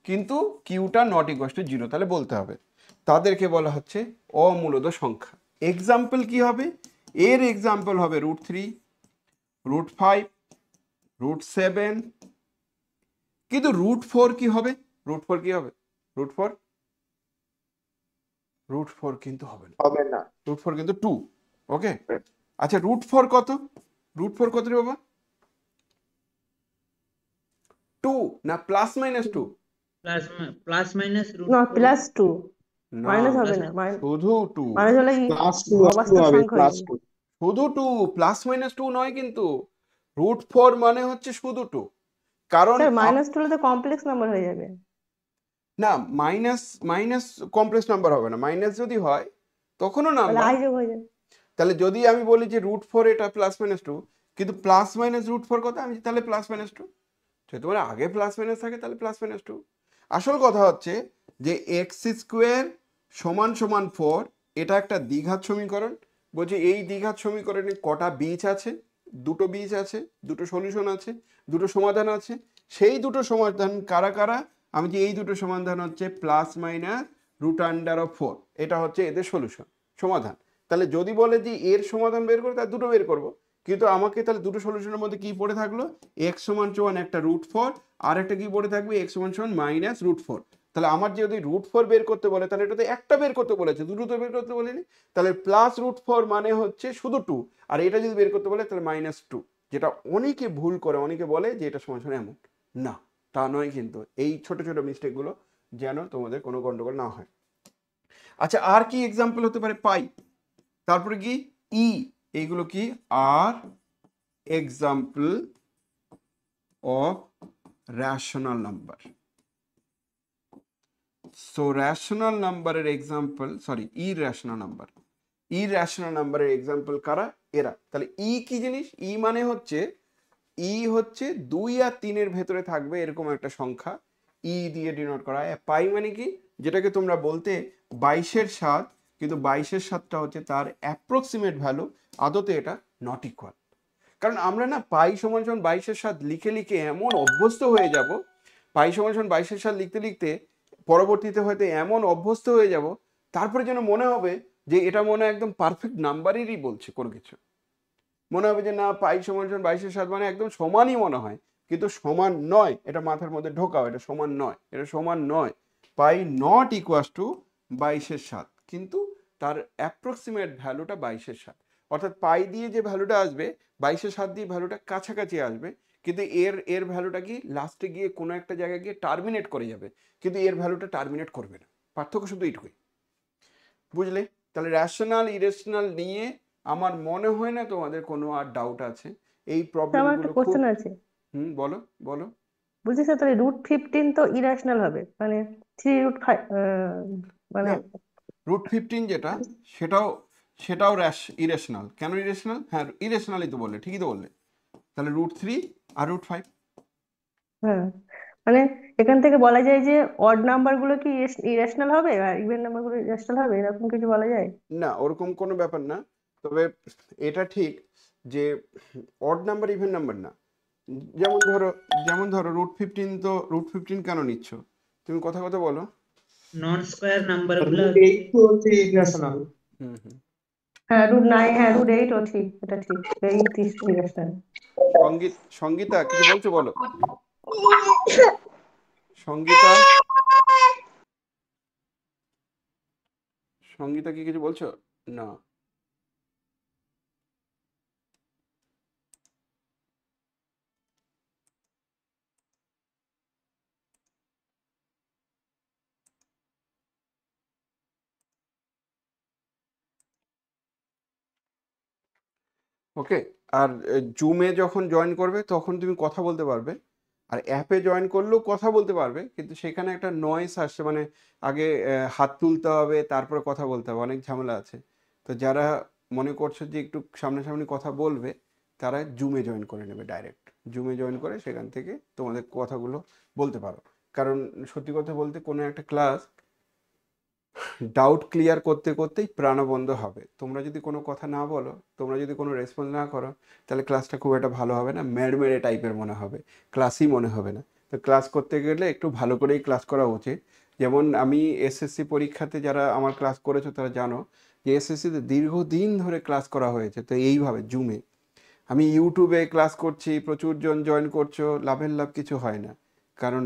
কিন্তু কিউটা নট ইকুয়াল টু 0, তাহলে বলতে হবে তাদেরকে বলা হচ্ছে অমূলদ সংখ্যা। এক্সাম্পল কি হবে, এর এক্সাম্পল হবে √3, √5, √7, কিন্তু √4 কি হবে, √4 কি হবে, √4 কিন্তু হবে না, √4 কিন্তু 2, ওকে। আচ্ছা √4 কত, √4 কত রে বাবা, 2 না প্লাস মাইনাস 2, প্লাস মাইনাস না প্লাস 2, না মাইনাস হবে না, শুধু 2, মাইনাস হলে +2 অবাস্তব হবে, সংখ্যা হয়ে যাবে। +2। শুধু 2, প্লাস মাইনাস 2 নয় কিন্তু, √4 মানে হচ্ছে শুধু 2, কারণ স্যার মাইনাস 2 হলে তো কমপ্লেক্স নাম্বার হয়ে যাবে। না মাইনাস কমপ্লেক্স নাম্বার হবে না, মাইনাস যদি হয় তখনও তাহলে নাম্বার। আই যোগ হয়ে যাবে। তাহলে যদি আমি বলি যে √4 এটা প্লাস মাইনাস 2, কিন্তু প্লাস মাইনাস √4 কত, আমি তাহলে প্লাস মাইনাস 2, যদি তোমার আগে প্লাস মাইনাস থাকে তাহলে প্লাস মাইনাস 2। আসল কথা হচ্ছে যে x² = 4, এটা একটা দ্বিঘাত সমীকরণ। বলছি এই দ্বিঘাত সমীকরণে কটা বীজ আছে, দুটো বীজ আছে, দুটো সলিউশন আছে, দুটো সমাধান আছে। সেই দুটো সমাধান কারা কারা, আমি যে এই দুটো সমাধান হচ্ছে প্লাস মাইনাস √4, এটা হচ্ছে এদের সলিউশন, সমাধান। তাহলে যদি বলে যে এর সমাধান বের করে, তাহলে দুটো বের করব, কিন্তু আমাকে তাহলে দুটো সলিউশনের মধ্যে কি পড়ে থাকলো, x = একটা √4, আর একটা কি পড়ে থাকবে, x = মাইনাস √4। তাহলে আমার যদি √4 বের করতে বলে, তাহলে এটা তো একটা বের করতে বলেছে, দুটো তো বের করতে বলেনি। তাহলে প্লাস √4 মানে হচ্ছে শুধু 2, আর এটা যদি বের করতে বলে তাহলে -2, যেটা অনেকে ভুল করে, অনেকে বলে যে এটা সমান এমন না, তা নয় কিন্তু। এই ছোট ছোট মিস্টেকগুলো যেন তোমাদের কোনো গন্ডগোল না হয়। আচ্ছা আর কি এক্সাম্পল হতে পারে, পাই, তারপরে কি ই, এইগুলো কি আর example of rational number. So rational নাম্বারের example, sorry irrational number, irrational নাম্বারের এক্সাম্পল কারা, এরা। তাহলে ই কি জিনিস, ই মানে হচ্ছে, ই হচ্ছে 2 আর 3 এর ভেতরে থাকবে এরকম একটা সংখ্যা, ই দিয়ে ডিনোট করা হয়। পাই মানে কি, যেটাকে তোমরা বলতে 22-এর 7, কিন্তু 22-এর 7টা হচ্ছে তার অ্যাপ্রক্সিমেট ভ্যালু, আদতে এটা নট ইকুয়াল। কারণ আমরা না পাই = 22-এর 7 লিখে লিখে এমন অভ্যস্ত হয়ে যাব, পাই = 22-এর 7 লিখতে লিখতে পরবর্তীতে হয়তো এমন অভ্যস্ত হয়ে যাব, তারপরে যেন মনে হবে যে এটা মনে একদম পারফেক্ট নাম্বারেরই বলছে কোনো কিছু, মনে হবে যে না পাই = 22-এর 7 মানে একদম সমানই মনে হয়, কিন্তু সমান নয়। এটা মাথার মধ্যে ঢোকাও, এটা সমান নয়, এটা সমান নয়। পাই নট ইকুয়াল টু 22-এর 7, কিন্তু তার অ্যাপ্রক্সিমেট ভ্যালুটা 22-এর 7, অর্থাৎ পাই দিয়ে যে ভ্যালুটা আসবে 22-এর 7 দিয়ে ভ্যালুটা কাছাকাছি আসবে, কিন্তু এর ভ্যালুটা কি লাস্টে গিয়ে কোনো একটা জায়গায় গিয়ে টার্মিনেট করে যাবে, কিন্তু এর ভ্যালুটা টার্মিনেট করবে না। পার্থক্য শুধু এইটুকুই। বুঝলে? তাহলে রেশনাল ইরেশনাল নিয়ে আমার মনে হয় না তোমাদের কোনো আর ডাউট আছে। এই স্যার আমার একটা প্রবলেমগুলো খুব কোশ্চেন আছে, বলো বলো। বলছি স্যার তাহলে √15 তো ইরাশনাল হবে, মানে 3√5 মানে √15 যেটা সেটাও ইরেশনাল। কেন ইরেশনাল? হ্যাঁ ইরেশনালই তো বললে, ঠিকই তো বললে। তাহলে √3 আর √5। হ্যাঁ, মানে এখান থেকে বলা যায় যে অড নাম্বার গুলো কি ইরেশনাল হবে আর ইভেন নাম্বার গুলো ইরেশনাল হবে, এরকম কিছু বলা যায়? না, ওরকম কোনো ব্যাপার না। তবে এটা ঠিক যে অড নাম্বার ইভেন নাম্বার না। যেমন ধরো √15, তো √15 কেন নিচ্ছ তুমি? কথা বলো। নন স্কোয়ার নাম্বার গুলো এই তো হচ্ছে ইরেশনাল। হুম। হ্যাঁ √9, হ্যাঁ √8 ও ঠিক, এটা ঠিক, 8 ইরেশনাল। সঙ্গীতা কিছু বলছো? বলো সঙ্গীতা। সঙ্গীতা কি কিছু বলছো? না। ওকে। আর জুমে যখন জয়েন করবে তখন তুমি কথা বলতে পারবে, আর অ্যাপে জয়েন করলেও কথা বলতে পারবে, কিন্তু সেখানে একটা নয়েস আসছে, মানে আগে হাত তুলতে হবে, তারপরে কথা বলতে হবে, অনেক ঝামেলা আছে। তো যারা মনে করছো যে একটু সামনাসামনি কথা বলবে, তারা জুমে জয়েন করে নেবে, ডাইরেক্ট জুমে জয়েন করে সেখান থেকে তোমাদের কথাগুলো বলতে পারো। কারণ সত্যি কথা বলতে কোনো একটা ক্লাস ডাউট ক্লিয়ার করতে করতেই প্রাণবন্ধ হবে। তোমরা যদি কোনো কথা না বলো, তোমরা যদি কোনো রেসপন্স না করো, তাহলে ক্লাসটা খুব একটা ভালো হবে না, মেড়মেড়ে টাইপের মনে হবে, ক্লাসই মনে হবে না। তো ক্লাস করতে গেলে একটু ভালো করেই ক্লাস করা উচিত। যেমন আমি এসএসসি পরীক্ষাতে, যারা আমার ক্লাস করেছো তারা জানো যে এসএসসিতে দীর্ঘদিন ধরে ক্লাস করা হয়েছে তো এইভাবে জুমে। আমি ইউটিউবে ক্লাস করছি, প্রচুর জন জয়েন করছো, লাভের লাভ কিছু হয় না। কারণ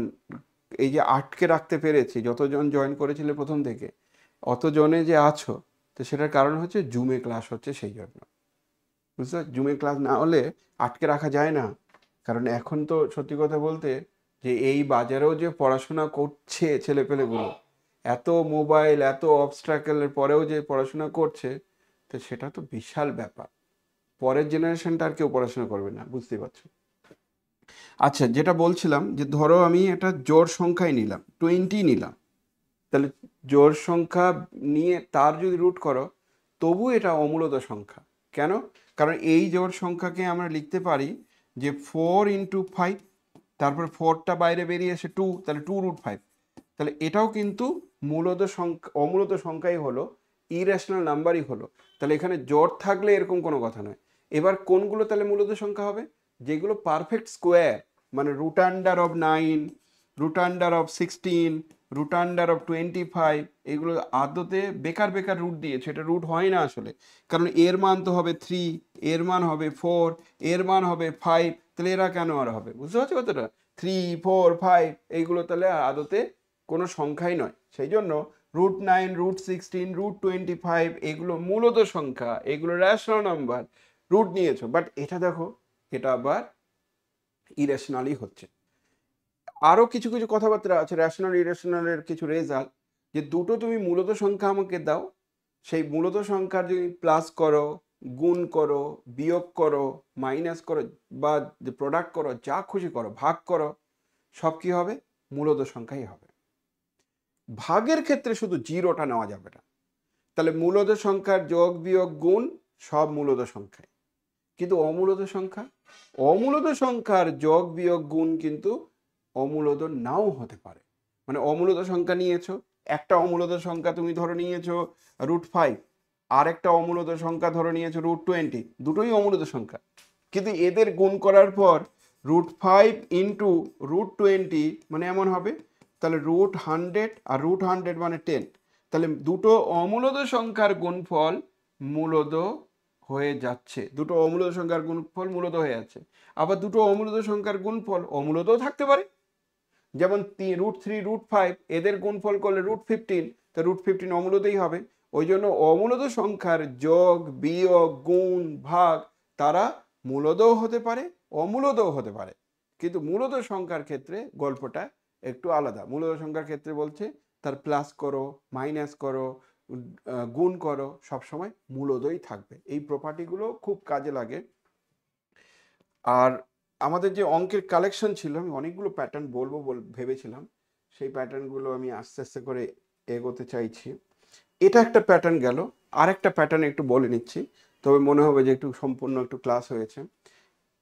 এই যে আটকে রাখতে পেরেছি, যতজন জয়েন করেছিলে প্রথম থেকে, অতজনে যে আছো, তো সেটার কারণ হচ্ছে জুমে ক্লাস হচ্ছে সেই জন্য। বুঝতে? জুমে ক্লাস না হলে আটকে রাখা যায় না। কারণ এখন তো সত্যি কথা বলতে যে এই বাজারেও যে পড়াশোনা করছে ছেলেপেলেগুলো, এত মোবাইল, এত অবস্ট্রাকেলের পরেও যে পড়াশোনা করছে, তো সেটা তো বিশাল ব্যাপার। পরের জেনারেশনটা আর কেউ পড়াশোনা করবে না, বুঝতেই পারছো। আচ্ছা, যেটা বলছিলাম যে ধরো আমি একটা জোড় সংখ্যায় নিলাম, 20 নিলাম, তাহলে জোড় সংখ্যা নিয়ে তার যদি রুট করো, তবু এটা অমূলত সংখ্যা। কেন? কারণ এই জোড় সংখ্যাকে আমরা লিখতে পারি যে 4 × 5, তারপর 4টা বাইরে বেরিয়ে এসে 2, তাহলে 2√5। তাহলে এটাও কিন্তু মূলত সংখ্যা, অমূলত সংখ্যাই হলো, ইরেশনাল নাম্বারই হলো। তাহলে এখানে জোড় থাকলে এরকম কোনো কথা নয়। এবার কোনগুলো তাহলে মূলত সংখ্যা হবে? যেগুলো পারফেক্ট স্কোয়ার, মানে √9, √16, √25, এগুলো আদতে বেকার বেকার রুট দিয়েছে, এটা রুট হয় না আসলে। কারণ এর মান তো হবে 3, এর মান হবে 4, এর মান হবে 5, তাহলে এরা কেন আর হবে? বুঝতে পারছো কতটা? 3, 4, 5 এইগুলো তাহলে আদতে কোনো সংখ্যাই নয়। সেই জন্য √9, √16, √25 এগুলো মূলত সংখ্যা, এগুলো রেশনাল নাম্বার, রুট নিয়েছো। বাট এটা দেখো, এটা আবার ইরেশনালই হচ্ছে। আরও কিছু কিছু কথাবার্তা আছে রেশনাল ইরেশনালের কিছু রেজাল্ট, যে দুটো তুমি মূলত সংখ্যা আমাকে দাও, সেই মূলত সংখ্যার যদি প্লাস করো, গুণ করো, বিয়োগ করো, মাইনাস করো, বা প্রোডাক্ট করো, যা খুশি করো, ভাগ করো, সব কি হবে? মূলত সংখ্যাই হবে। ভাগের ক্ষেত্রে শুধু জিরোটা নেওয়া যাবে না। তাহলে মূলত সংখ্যার যোগ বিয়োগ গুণ সব মূলত সংখ্যায়, কিন্তু অমূলত সংখ্যার যোগ বিয়োগ গুণ কিন্তু অমূলত নাও হতে পারে। মানে অমূলত সংখ্যা নিয়েছো, একটা অমূলত সংখ্যা তুমি ধরে নিয়েছো √5, আর একটা অমূলত সংখ্যা ধরে নিয়েছো √20, দুটোই অমূলত সংখ্যা, কিন্তু এদের গুণ করার পর √5 × √20 মানে এমন হবে, তাহলে √100 আর √100 মানে 10, তাহলে দুটো অমূলত সংখ্যার গুণফল মূলত হয়ে যাচ্ছে, দুটো অমূলত সংখ্যার গুণফল মূলত হয়ে যাচ্ছে। আবার দুটো অমূলত সংখ্যার গুণফল অমূলতও থাকতে পারে, যেমন √3, √5 এদের গুণফল করলে √15, তা √15 অমূলতই হবে। ওই জন্য অমূলত সংখ্যার যোগ বিয়োগ গুণ ভাগ তারা মূলতও হতে পারে, অমূলতও হতে পারে। কিন্তু মূলত সংখ্যার ক্ষেত্রে গল্পটা একটু আলাদা। মূলত সংখ্যার ক্ষেত্রে বলছে তার প্লাস করো, মাইনাস করো, গুণ করো, সবসময় মূলদই থাকবে। এই প্রপার্টিগুলো খুব কাজে লাগে। আর আমাদের যে অঙ্কের কালেকশন ছিল, আমি অনেকগুলো প্যাটার্ন বলবো ভেবেছিলাম, সেই প্যাটার্নগুলো আমি আস্তে আস্তে করে এগোতে চাইছি। এটা একটা প্যাটার্ন গেল, আর একটা প্যাটার্ন একটু বলে নিচ্ছি, তবে মনে হবে যে একটু সম্পূর্ণ একটু ক্লাস হয়েছে।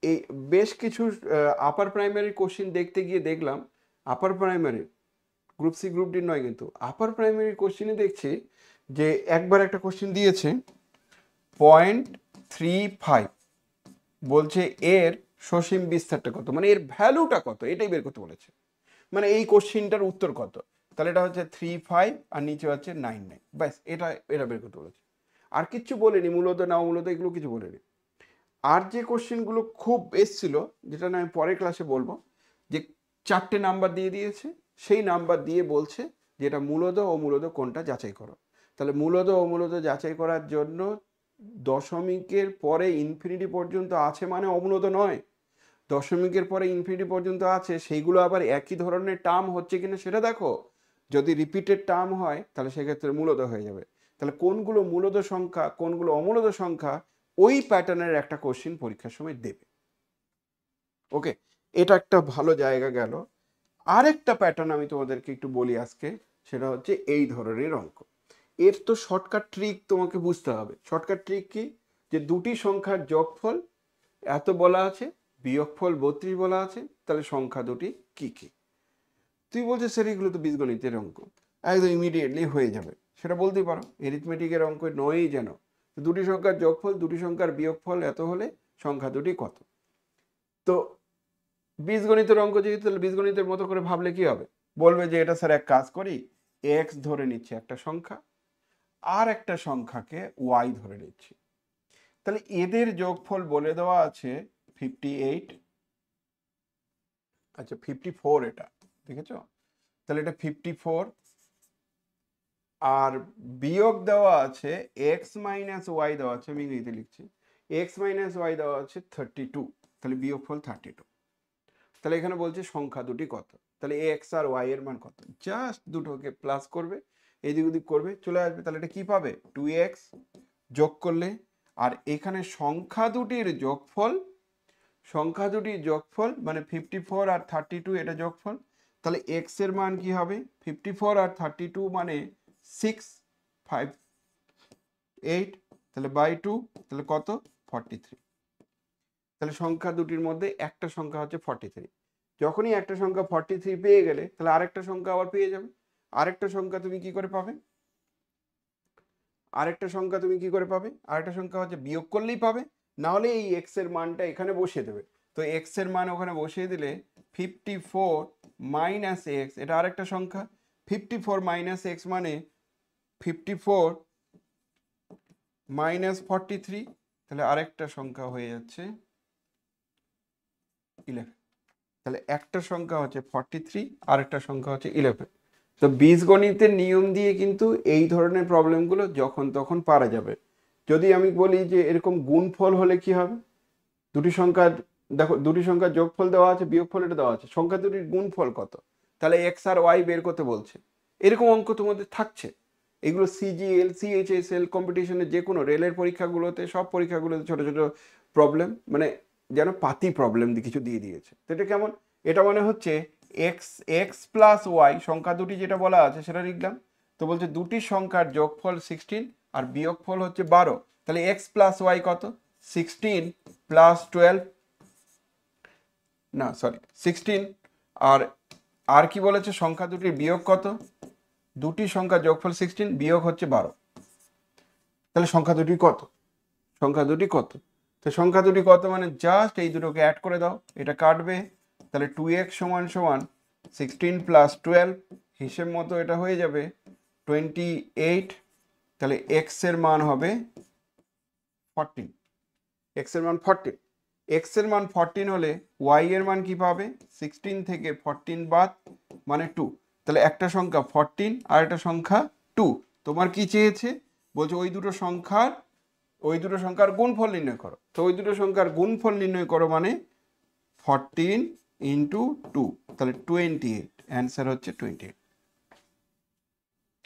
এই বেশ কিছু আপার প্রাইমারি কোশ্চিন দেখতে গিয়ে দেখলাম, upper primary group C group D নয়, কিন্তু আপার প্রাইমারি কোশ্চিনে দেখছি যে একবার একটা কোশ্চিন দিয়েছে 0.35, বলছে এর সসীম বিস্তারটা কত, মানে এর ভ্যালুটা কত, এটাই বের করতে বলেছে। মানে এই কোশ্চিনটার উত্তর কত, তাহলে এটা হচ্ছে 35 আর নিচে হচ্ছে 99, ব্যাস এটা এটা বের করতে বলেছে। আর কিচ্ছু বলেনি, মূলত না মূলত এগুলো কিছু বলেনি। আর যে কোশ্চেনগুলো খুব এসছিল, যেটা না আমি পরের ক্লাসে বলবো, যে 4টে নাম্বার দিয়ে দিয়েছে, সেই নাম্বার দিয়ে বলছে যে এটা মূলদ ও মূলদ কোনটা যাচাই করো। তাহলে মূলদ ও মূলদ যাচাই করার জন্য দশমিকের পরে ইনফিনিটি পর্যন্ত আছে মানে অমূলদ নয়, দশমিকের পরে ইনফিনিটি পর্যন্ত আছে, সেইগুলো আবার একই ধরনের টার্ম হচ্ছে কিনা সেটা দেখো। যদি রিপিটেড টার্ম হয় তাহলে সেক্ষেত্রে মূলদ হয়ে যাবে। তাহলে কোনগুলো মূলদ সংখ্যা কোনগুলো অমূলদ সংখ্যা, ওই প্যাটার্নের একটা কোশ্চিন পরীক্ষার সময় দেবে। ওকে, এটা একটা ভালো জায়গা গেল। আরেকটা প্যাটার্ন আমি তোমাদেরকে একটু বলি আজকে, সেটা হচ্ছে এই ধরনের অঙ্ক। এর তো শর্টকাট ট্রিক তোমাকে বুঝতে হবে। শর্টকাট ট্রিক কি, যে দুটি সংখ্যার যোগফল এত বলা আছে, বিয়োগফল 32 বলা আছে, তাহলে সংখ্যা দুটি কি কি। তুই বলছিস স্যার এগুলো তো বীজগণিতের অঙ্ক, একদম ইমিডিয়েটলি হয়ে যাবে, সেটা বলতেই পারো, এরিথমেটিকের অঙ্ক নয়ই যেন। দুটি সংখ্যার যোগফল দুটি সংখ্যার বিয়োগফল এত হলে সংখ্যা দুটি কত। তো বীজগণিতের অঙ্ক যেহেতু, তাহলে বীজগণিতের মতো করে ভাবলে কি হবে, বলবে যে এটা স্যার এক কাজ করি, এক্স ধরে নিচ্ছি একটা সংখ্যা, আর একটা সংখ্যাকে ওয়াই ধরে নিচ্ছি, তাহলে এদের যোগফল বলে দেওয়া আছে 58, আচ্ছা 54, এটা দেখেছো, তাহলে এটা 54, আর বিয়োগ দেওয়া আছে এক্স মাইনাস ওয়াই দেওয়া আছে, আমি ইংরেজিতে লিখছি, এক্স মাইনাস ওয়াই দেওয়া আছে 32, তাহলে বিয়োগফল 32। তাহলে এখানে বলছে সংখ্যা দুটি কত, তাহলে এক্স আর ওয়াই এর মান কত, জাস্ট দুটোকে প্লাস করবে, এদিক ওদিক করবে, চলে আসবে, তাহলে এটা কি পাবে 2x যোগ করলে, আর এখানে সংখ্যা দুটির যোগফল, সংখ্যা দুটির যোগফল মানে 54 আর 32 এটা যোগফল, তাহলে x এর মান কি হবে 54 আর 32 মানে 6, 5, 8, তাহলে বাই 2, তাহলে কত 43। তাহলে সংখ্যা দুটির মধ্যে একটা সংখ্যা হচ্ছে 43। যখনই একটা সংখ্যা 43 পেয়ে গেলে, তাহলে আরেকটা সংখ্যা আবার পেয়ে যাবে। আরেকটা সংখ্যা তুমি কি করে পাবে, আরেকটা সংখ্যা তুমি কি করে পাবে, আরেকটা সংখ্যা হচ্ছে বিয়োগ করলেই পাবে, না হলে এই x এর মানটা এখানে বসিয়ে দেবে। তো x এর মান ওখানে বসিয়ে দিলে 54 মাইনাস x, এটা আরেকটা সংখ্যা, 54 মাইনাস x মানে 54 মাইনাস 43, তাহলে আরেকটা সংখ্যা হয়ে যাচ্ছে 11। তাহলে একটা সংখ্যা হচ্ছে 43, আরেকটা সংখ্যা হচ্ছে 11। তো বীজগণিতের নিয়ম দিয়ে কিন্তু এই ধরনের প্রবলেমগুলো যখন তখন পারা যাবে। যদি আমি বলি যে এরকম গুণফল হলে কি হবে, দুটি সংখ্যার, দেখো দুটি সংখ্যার যোগফল দেওয়া আছে, বিয়োগফল এটা দেওয়া আছে, সংখ্যা দুটির গুণফল কত, তাহলে এক্স আর ওয়াই বের করতে বলছে। এরকম অঙ্ক তোমাদের থাকছে, এগুলো সিজিএল সিএইচএসএল কম্পিটিশনের যে কোনো রেলের পরীক্ষাগুলোতে, সব পরীক্ষাগুলোতে ছোট ছোট প্রবলেম, মানে যেন পাতি প্রবলেম কিছু দিয়ে দিয়েছে। তো এটা কেমন, এটা মানে হচ্ছে এক্স এক্স প্লাস ওয়াই, সংখ্যা দুটি যেটা বলা আছে সেটা লিখলাম। তো বলছে দুটি সংখ্যার যোগফল 16 আর বিয়োগফল হচ্ছে 12, তাহলে এক্স প্লাস ওয়াই কত 16 প্লাস 12, না সরি 16, আর কি বলেছে সংখ্যা দুটির বিয়োগ কত, দুটি সংখ্যা যোগফল 16 বিয়োগ হচ্ছে 12, তাহলে সংখ্যা দুটি কত, সংখ্যা দুটি কত, তো সংখ্যা দুটি কত মানে জাস্ট এই দুটোকে অ্যাড করে দাও, এটা কাটবে, তাহলে 2x সমান সমান 16 প্লাস 12, হিসেব মতো এটা হয়ে যাবে 28, তাহলে x এর মান হবে 14, x এর মান 14, x এর মান 14 হলে y এর মান কি পাবে 16 থেকে 14 বাদ মানে 2, তাহলে একটা সংখ্যা 14 আর একটা সংখ্যা 2। তোমার কি চেয়েছে, বলছে ওই দুটো সংখ্যার গুণফল নির্ণয় করো। তো ওই দুটো সংখ্যার গুণফল নির্ণয় করো মানে 14 ইন্টু 2, তাহলে 28, অ্যান্সার হচ্ছে 28,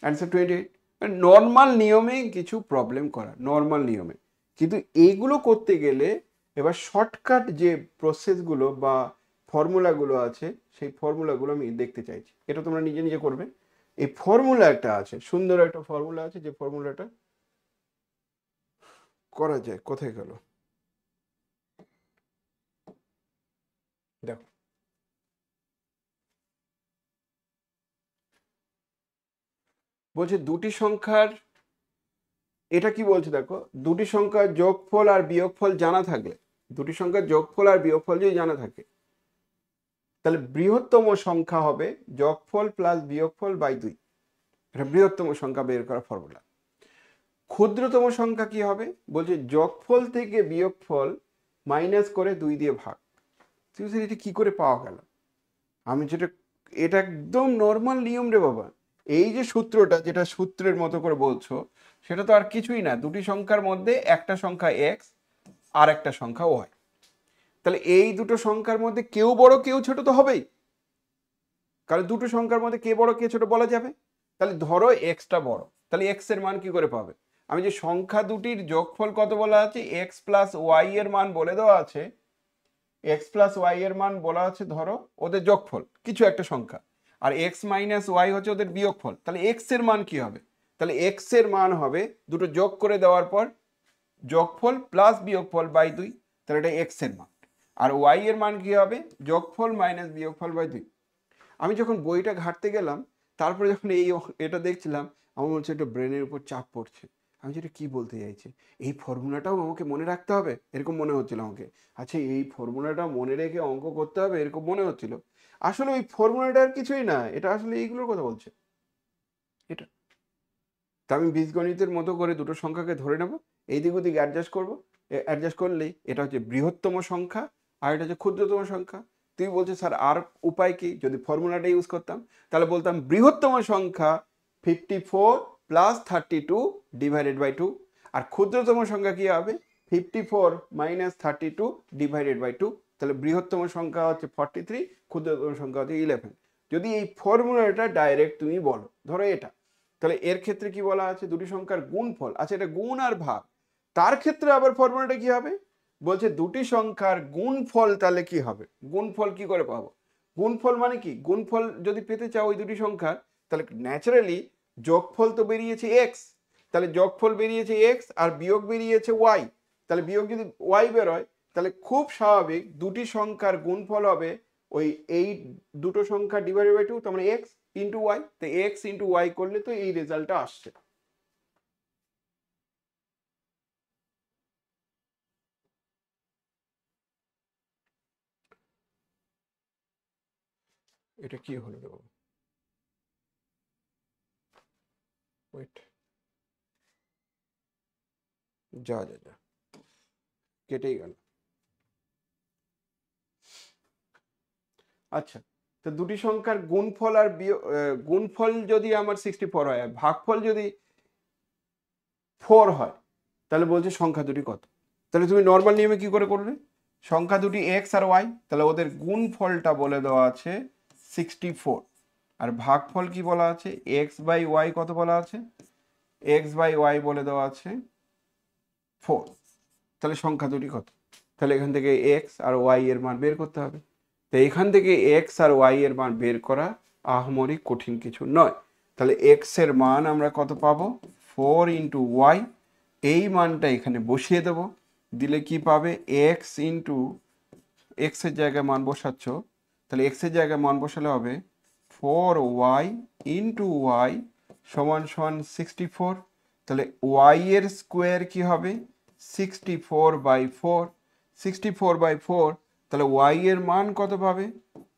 অ্যান্সার 28। নর্মাল নিয়মে কিছু প্রবলেম করা, নর্মাল নিয়মে। কিন্তু এইগুলো করতে গেলে এবার শর্টকাট যে প্রসেসগুলো বা ফর্মুলাগুলো আছে সেই ফর্মুলাগুলো আমি দেখতে চাইছি। এটা তোমরা নিজে নিজে করবে। এই ফর্মুলা একটা আছে, সুন্দর একটা ফর্মুলা আছে, যে ফর্মুলাটা করা যায়। কোথায় গেল দেখো, বলছে দুটি সংখ্যার, এটা কি বলছে দেখো, দুটি সংখ্যার যোগফল আর বিয়োগফল জানা থাকলে, দুটি সংখ্যার যোগফল আর বিয়োগফল যদি জানা থাকে, তাহলে বৃহত্তম সংখ্যা হবে যোগফল প্লাস বিয়োগফল বাই 2। এটা বৃহত্তম সংখ্যা বের করার ফর্মুলা। ক্ষুদ্রতম সংখ্যা কি হবে, বলছে যোগফল থেকে বিয়োগফল মাইনাস করে 2 দিয়ে ভাগ। এটা কি করে পাওয়া গেল? আমি যেটা, এটা একদম নর্মাল নিয়ম রে বাবা। এই যে সূত্রটা, যেটা সূত্রের মতো করে বলছো, সেটা তো আর কিছুই না, দুটি সংখ্যার মধ্যে একটা সংখ্যা এক্স আর একটা সংখ্যা ওয়াই। তাহলে এই দুটো সংখ্যার মধ্যে কেউ বড় কেউ ছোট তো হবেই, কারণ দুটো সংখ্যার মধ্যে কে বড় কে ছোট বলা যাবে। তাহলে ধরো এক্সটা বড়, তাহলে এক্স এর মান কি করে পাবে? আমি যে সংখ্যা দুটির যোগফল কত বলা আছে, এক্স প্লাস ওয়াই এর মান বলে দেওয়া আছে, এক্স প্লাস ওয়াই এর মান বলা আছে, ধরো ওদের যোগফল কিছু একটা সংখ্যা, আর এক্স মাইনাস ওয়াই হচ্ছে ওদের বিয়োগফল। তাহলে এক্স এর মান কি হবে? তাহলে এক্স এর মান হবে দুটো যোগ করে দেওয়ার পর যোগফল প্লাস বিয়োগফল বাই 2, তাহলে এটা এক্স এর মান। আর ওয়াই এর মান কি হবে? যোগফল মাইনাস বিয়োগফল বাই 2। আমি যখন বইটা ঘাঁটতে গেলাম, তারপরে যখন এটা দেখছিলাম, আমার মনে হচ্ছে একটা ব্রেনের উপর চাপ পড়ছে। আমি যেটা কি বলতে চাইছি, এই ফর্মুলাটাও আমাকে মনে রাখতে হবে, এরকম মনে হচ্ছিল আমাকে। আচ্ছা, এই ফর্মুলাটা মনে রেখে অঙ্ক করতে হবে, এরকম মনে হচ্ছিল। আসলে ওই ফর্মুলাটা আর কিছুই না, এটা আসলে এইগুলোর কথা বলছে এটা। তা আমি বীজগণিতের মতো করে দুটো সংখ্যাকে ধরে নেব, এই দিক ওদিক অ্যাডজাস্ট করবো, অ্যাডজাস্ট করলেই এটা হচ্ছে বৃহত্তম সংখ্যা আর এটা হচ্ছে ক্ষুদ্রতম সংখ্যা। তুই বলছিস স্যার আর উপায় কি? যদি ফর্মুলাটা ইউজ করতাম তাহলে বলতাম বৃহত্তম সংখ্যা 54 প্লাস 32 ডিভাইডেড বাই 2, আর ক্ষুদ্রতম সংখ্যা কি হবে? 54 মাইনাস 32 ডিভাইডেড বাই 2। তাহলে বৃহত্তম সংখ্যা হচ্ছে 43, ক্ষুদ্রতম সংখ্যা হচ্ছে 11। যদি এই ফর্মুলাটা ডাইরেক্ট তুমি বলো, ধরো এটা, তাহলে এর ক্ষেত্রে কি বলা আছে? দুটি সংখ্যার গুণফল। আচ্ছা, এটা গুণ আর ভাগ, তার ক্ষেত্রে আবার ফর্মুলাটা কি হবে? বলছে দুটি সংখ্যার গুণফল। তাহলে কি হবে? গুণফল কি করে পাবো? গুণফল মানে কি? গুণফল যদি পেতে চাও ওই দুটি সংখ্যার, তাহলে ন্যাচারালি যোগফল তো বেরিয়েছে এক্স, তাহলে যোগফল বেরিয়েছে এক্স আর বিয়োগ বেরিয়েছে ওয়াই। তাহলে বিয়োগ যদি ওয়াই বেরোয়, তাহলে খুব স্বাভাবিক দুটি সংখ্যার গুণফল হবে ওই এই দুটো সংখ্যা ডিভাইডেড বাই 2, তার মানে এক্স ইন্টু ওয়াই। তো এক্স ইন্টু ওয়াই করলে তো এই রেজাল্টটা আসছে। এটা কি হলো রে বাবা? ওয়েট, যা যা যা, কেটেই গেল। আচ্ছা, তো দুটি সংখ্যার গুণফল আর গুণফল যদি আমার 64 হয় আর ভাগফল যদি 4 হয়, তাহলে বলছে সংখ্যা দুটি কত? তাহলে তুমি নর্মাল নিয়মে কি করে করবে? সংখ্যা দুটি এক্স আর ওয়াই, তাহলে ওদের গুণফলটা বলে দেওয়া আছে 64, আর ভাগফল কি বলা আছে? এক্স বাই ওয়াই কত বলা আছে? এক্স বাই ওয়াই বলে দেওয়া আছে 4। তাহলে সংখ্যা দুটি কত? তাহলে এখান থেকে এক্স আর ওয়াই এর মান বের করতে হবে। তো এখান থেকে এক্স আর ওয়াই এর মান বের করা আহামরি কঠিন কিছু নয়। তাহলে এক্স এর মান আমরা কত পাবো? 4 ইন্টু ওয়াই। এই মানটা এখানে বসিয়ে দেব, দিলে কি পাবে? এক্স ইন্টু এক্স এর জায়গায় মান বসাচ্ছ, তাহলে এক্স এর জায়গায় মান বসালে হবে 4y ইন্টু ওয়াই সমান সমান 64। তাহলে ওয়াই এর স্কোয়ার কি হবে? 64/4। 64/4, তাহলে ওয়াই এর মান কত পাবে?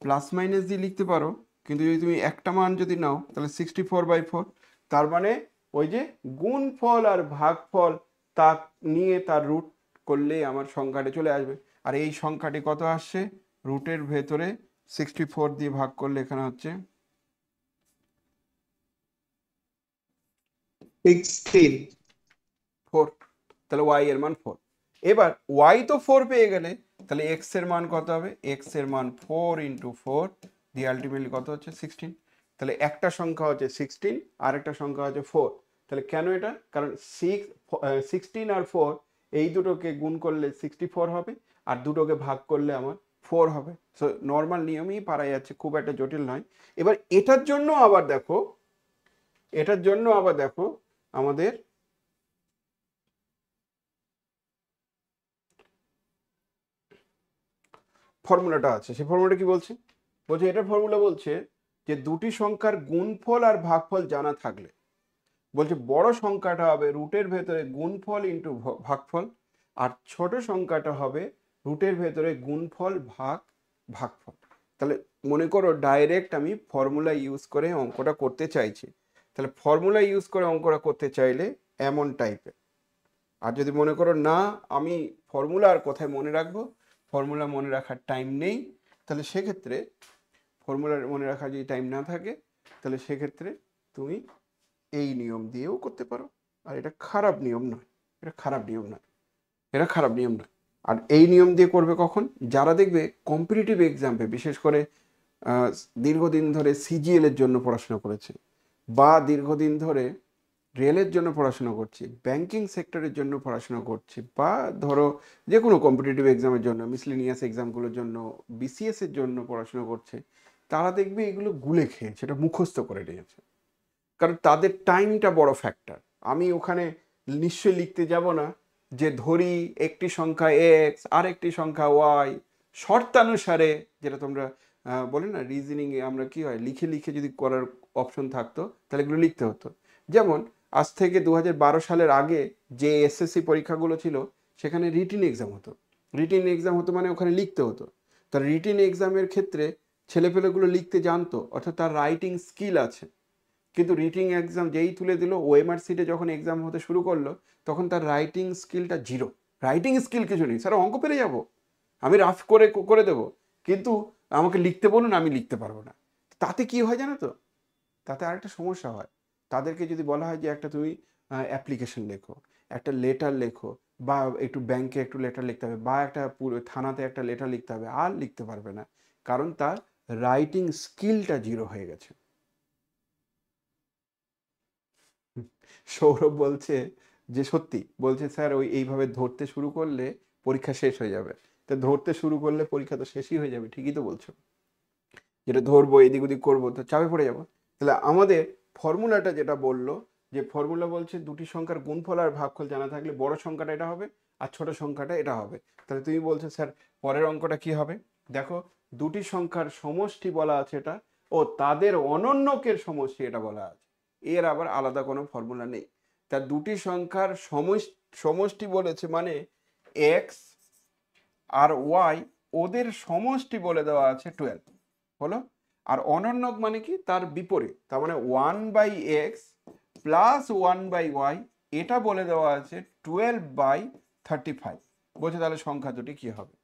প্লাস মাইনাস দিয়ে লিখতে পারো, কিন্তু যদি তুমি একটা মান যদি নাও তাহলে 64/4। তার মানে ওই যে গুণফল আর ভাগফল তা নিয়ে তার রুট করলে আমার সংখ্যাটি চলে আসবে। আর এই সংখ্যাটি কত আসছে? রুটের ভেতরে 64 দিয়ে ভাগ করলে এখানে হচ্ছে 4। তাহলে ওয়াই এর মান 4। এবার ওয়াই তো 4 পেয়ে গেলে, তাহলে এক্স এর মান কত হবে? এক্স এর মান 4 ইন্টু 4 দিয়ে আলটিমেটলি কত হচ্ছে? 16। তাহলে একটা সংখ্যা হচ্ছে 16 আর একটা সংখ্যা হচ্ছে 4। তাহলে কেন এটা? কারণ 16 আর 4 এই দুটোকে গুণ করলে 64 হবে, আর দুটোকে ভাগ করলে আমার 4 হবে। সো নর্মাল নিয়মই পারা যাচ্ছে, খুব একটা জটিল নয়। এবার এটার জন্য আবার দেখো আমাদের ফর্মুলাটা আছে। সেই ফর্মুলাটা কি বলছে? এটার ফর্মুলা বলছে যে দুটি সংখ্যার গুণফল আর ভাগফল জানা থাকলে, বলছে বড় সংখ্যাটা হবে রুটের ভেতরে গুণফল ইন্টু ভাগফল, আর ছোট সংখ্যাটা হবে রুটের ভেতরে গুণফল ভাগ ভাগফল। তাহলে মনে করো ডাইরেক্ট আমি ফর্মুলা ইউজ করে অঙ্কটা করতে চাইছি, তাহলে ফর্মুলা ইউজ করে অঙ্কটা করতে চাইলে এমন টাইপের। আর যদি মনে করো না আমি ফর্মুলা আর কোথায় মনে রাখবো, ফর্মুলা মনে রাখার টাইম নেই, তাহলে সেক্ষেত্রে ফর্মুলার মনে রাখার যদি টাইম না থাকে, তাহলে সেক্ষেত্রে তুমি এই নিয়ম দিয়েও করতে পারো। আর এটা খারাপ নিয়ম নয়, এটা খারাপ নিয়ম নয়। আর এই নিয়ম দিয়ে করবে কখন? যারা দেখবে কম্পিটিটিভ এক্সামে, বিশেষ করে দীর্ঘদিন ধরে সিজিএল এর জন্য পড়াশোনা করেছে, বা দীর্ঘদিন ধরে রেলের জন্য পড়াশোনা করছে, ব্যাংকিং সেক্টরের জন্য পড়াশোনা করছে, বা ধরো যে কোনো কম্পিটিটিভ এক্সামের জন্য, মিসলিনিয়াস এক্সামগুলোর জন্য, বিসিএস এর জন্য পড়াশোনা করছে, তারা দেখবে এগুলো গুলে খেয়েছে, এটা মুখস্থ করে নিয়েছে। কারণ তাদের টাইমটা বড় ফ্যাক্টর। আমি ওখানে নিশ্চয়ই লিখতে যাব না যে ধরি একটি সংখ্যা এক্স আর একটি সংখ্যা ওয়াই শর্তানুসারে, যেটা তোমরা বলে না রিজনিংয়ে আমরা কি হয় লিখে লিখে যদি করার অপশন থাকতো তাহলে এগুলো লিখতে হতো। যেমন আজ থেকে 2012 সালের আগে যে এসএসসি পরীক্ষাগুলো ছিল সেখানে রিটিন এক্সাম হতো, মানে ওখানে লিখতে হতো। তার রিটিন এক্সামের ক্ষেত্রে ছেলেপেলেগুলো লিখতে জানতো, অর্থাৎ তার রাইটিং স্কিল আছে। কিন্তু রিটিং এক্সাম যেই তুলে দিল, ওএমআর সিটে যখন এক্সাম হতে শুরু করলো, তখন তার রাইটিং স্কিলটা জিরো। রাইটিং স্কিল কিছু নেই, স্যার অঙ্ক পেরে যাব, আমি রাফ করে দেবো, কিন্তু আমাকে লিখতে বলুন, আমি লিখতে পারবো না। তাতে কি হয় জানো তো? তাতে আরেকটা সমস্যা হয়। তাদেরকে যদি বলা হয় যে একটা তুমি অ্যাপ্লিকেশন লেখো, একটা লেটার লেখো, বা একটু ব্যাংকে একটু লেটার লিখতে হবে, বা একটা পুরো থানাতে একটা লেটার লিখতে হবে, আর লিখতে পারবে না, কারণ তার রাইটিং স্কিলটা জিরো হয়ে গেছে। সৌরভ বলছে যে সত্যি, বলছে স্যার এইভাবে ধরতে শুরু করলে পরীক্ষা শেষ হয়ে যাবে। তো ধরতে শুরু করলে পরীক্ষা তো শেষই হয়ে যাবে, ঠিকই তো বলছো। যেটা ধরবো এদিক ওদিক করবো তো চাপে পড়ে যাবো। তাহলে আমাদের ফর্মুলাটা যেটা বললো, যে ফর্মুলা বলছে দুটি সংখ্যার গুণফল আর ভাগফল জানা থাকলে বড় সংখ্যাটা এটা হবে আর ছোট সংখ্যাটা এটা হবে। তাহলে তুমি বলছো স্যার পরের অঙ্কটা কি হবে? দেখো দুটি সংখ্যার সমষ্টি বলা আছে এটা, ও তাদের অনন্যকের সমষ্টি এটা বলা আছে, এর আবার আলাদা কোনো ফর্মুলা নেই। তা দুটি সংখ্যার সমষ্টি বলেছে, মানে এক্স আর ওয়াই ওদের সমষ্টি বলে দেওয়া আছে 12 হলো। আর অনন্যক মানে কি? তার বিপরীত, তার মানে 1/x প্লাস 1/y এটা বলে দেওয়া আছে 12/35। বলছে তাহলে সংখ্যা দুটি কি হবে?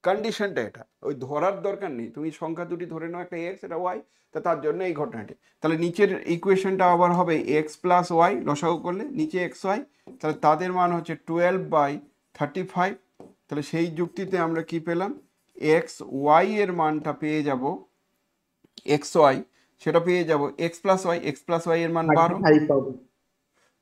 কন্ডিশনটা এটা, ওই ধরার দরকার নেই, তুমি সংখ্যা দুটি ধরে নাও, একটা এক্স এটা ওয়াই, তা তার জন্য এই ঘটনাটি। তাহলে নিচের ইকুয়েশনটা আবার হবে এক্স প্লাস ওয়াই, লসাগু করলে নিচে এক্স ওয়াই, তাহলে তাদের মান হচ্ছে 12/35। তাহলে সেই যুক্তিতে আমরা কি পেলাম? এক্স ওয়াই এর মানটা পেয়ে যাব, এক্স ওয়াই সেটা পেয়ে যাব এক্স প্লাস ওয়াই এর মান 12।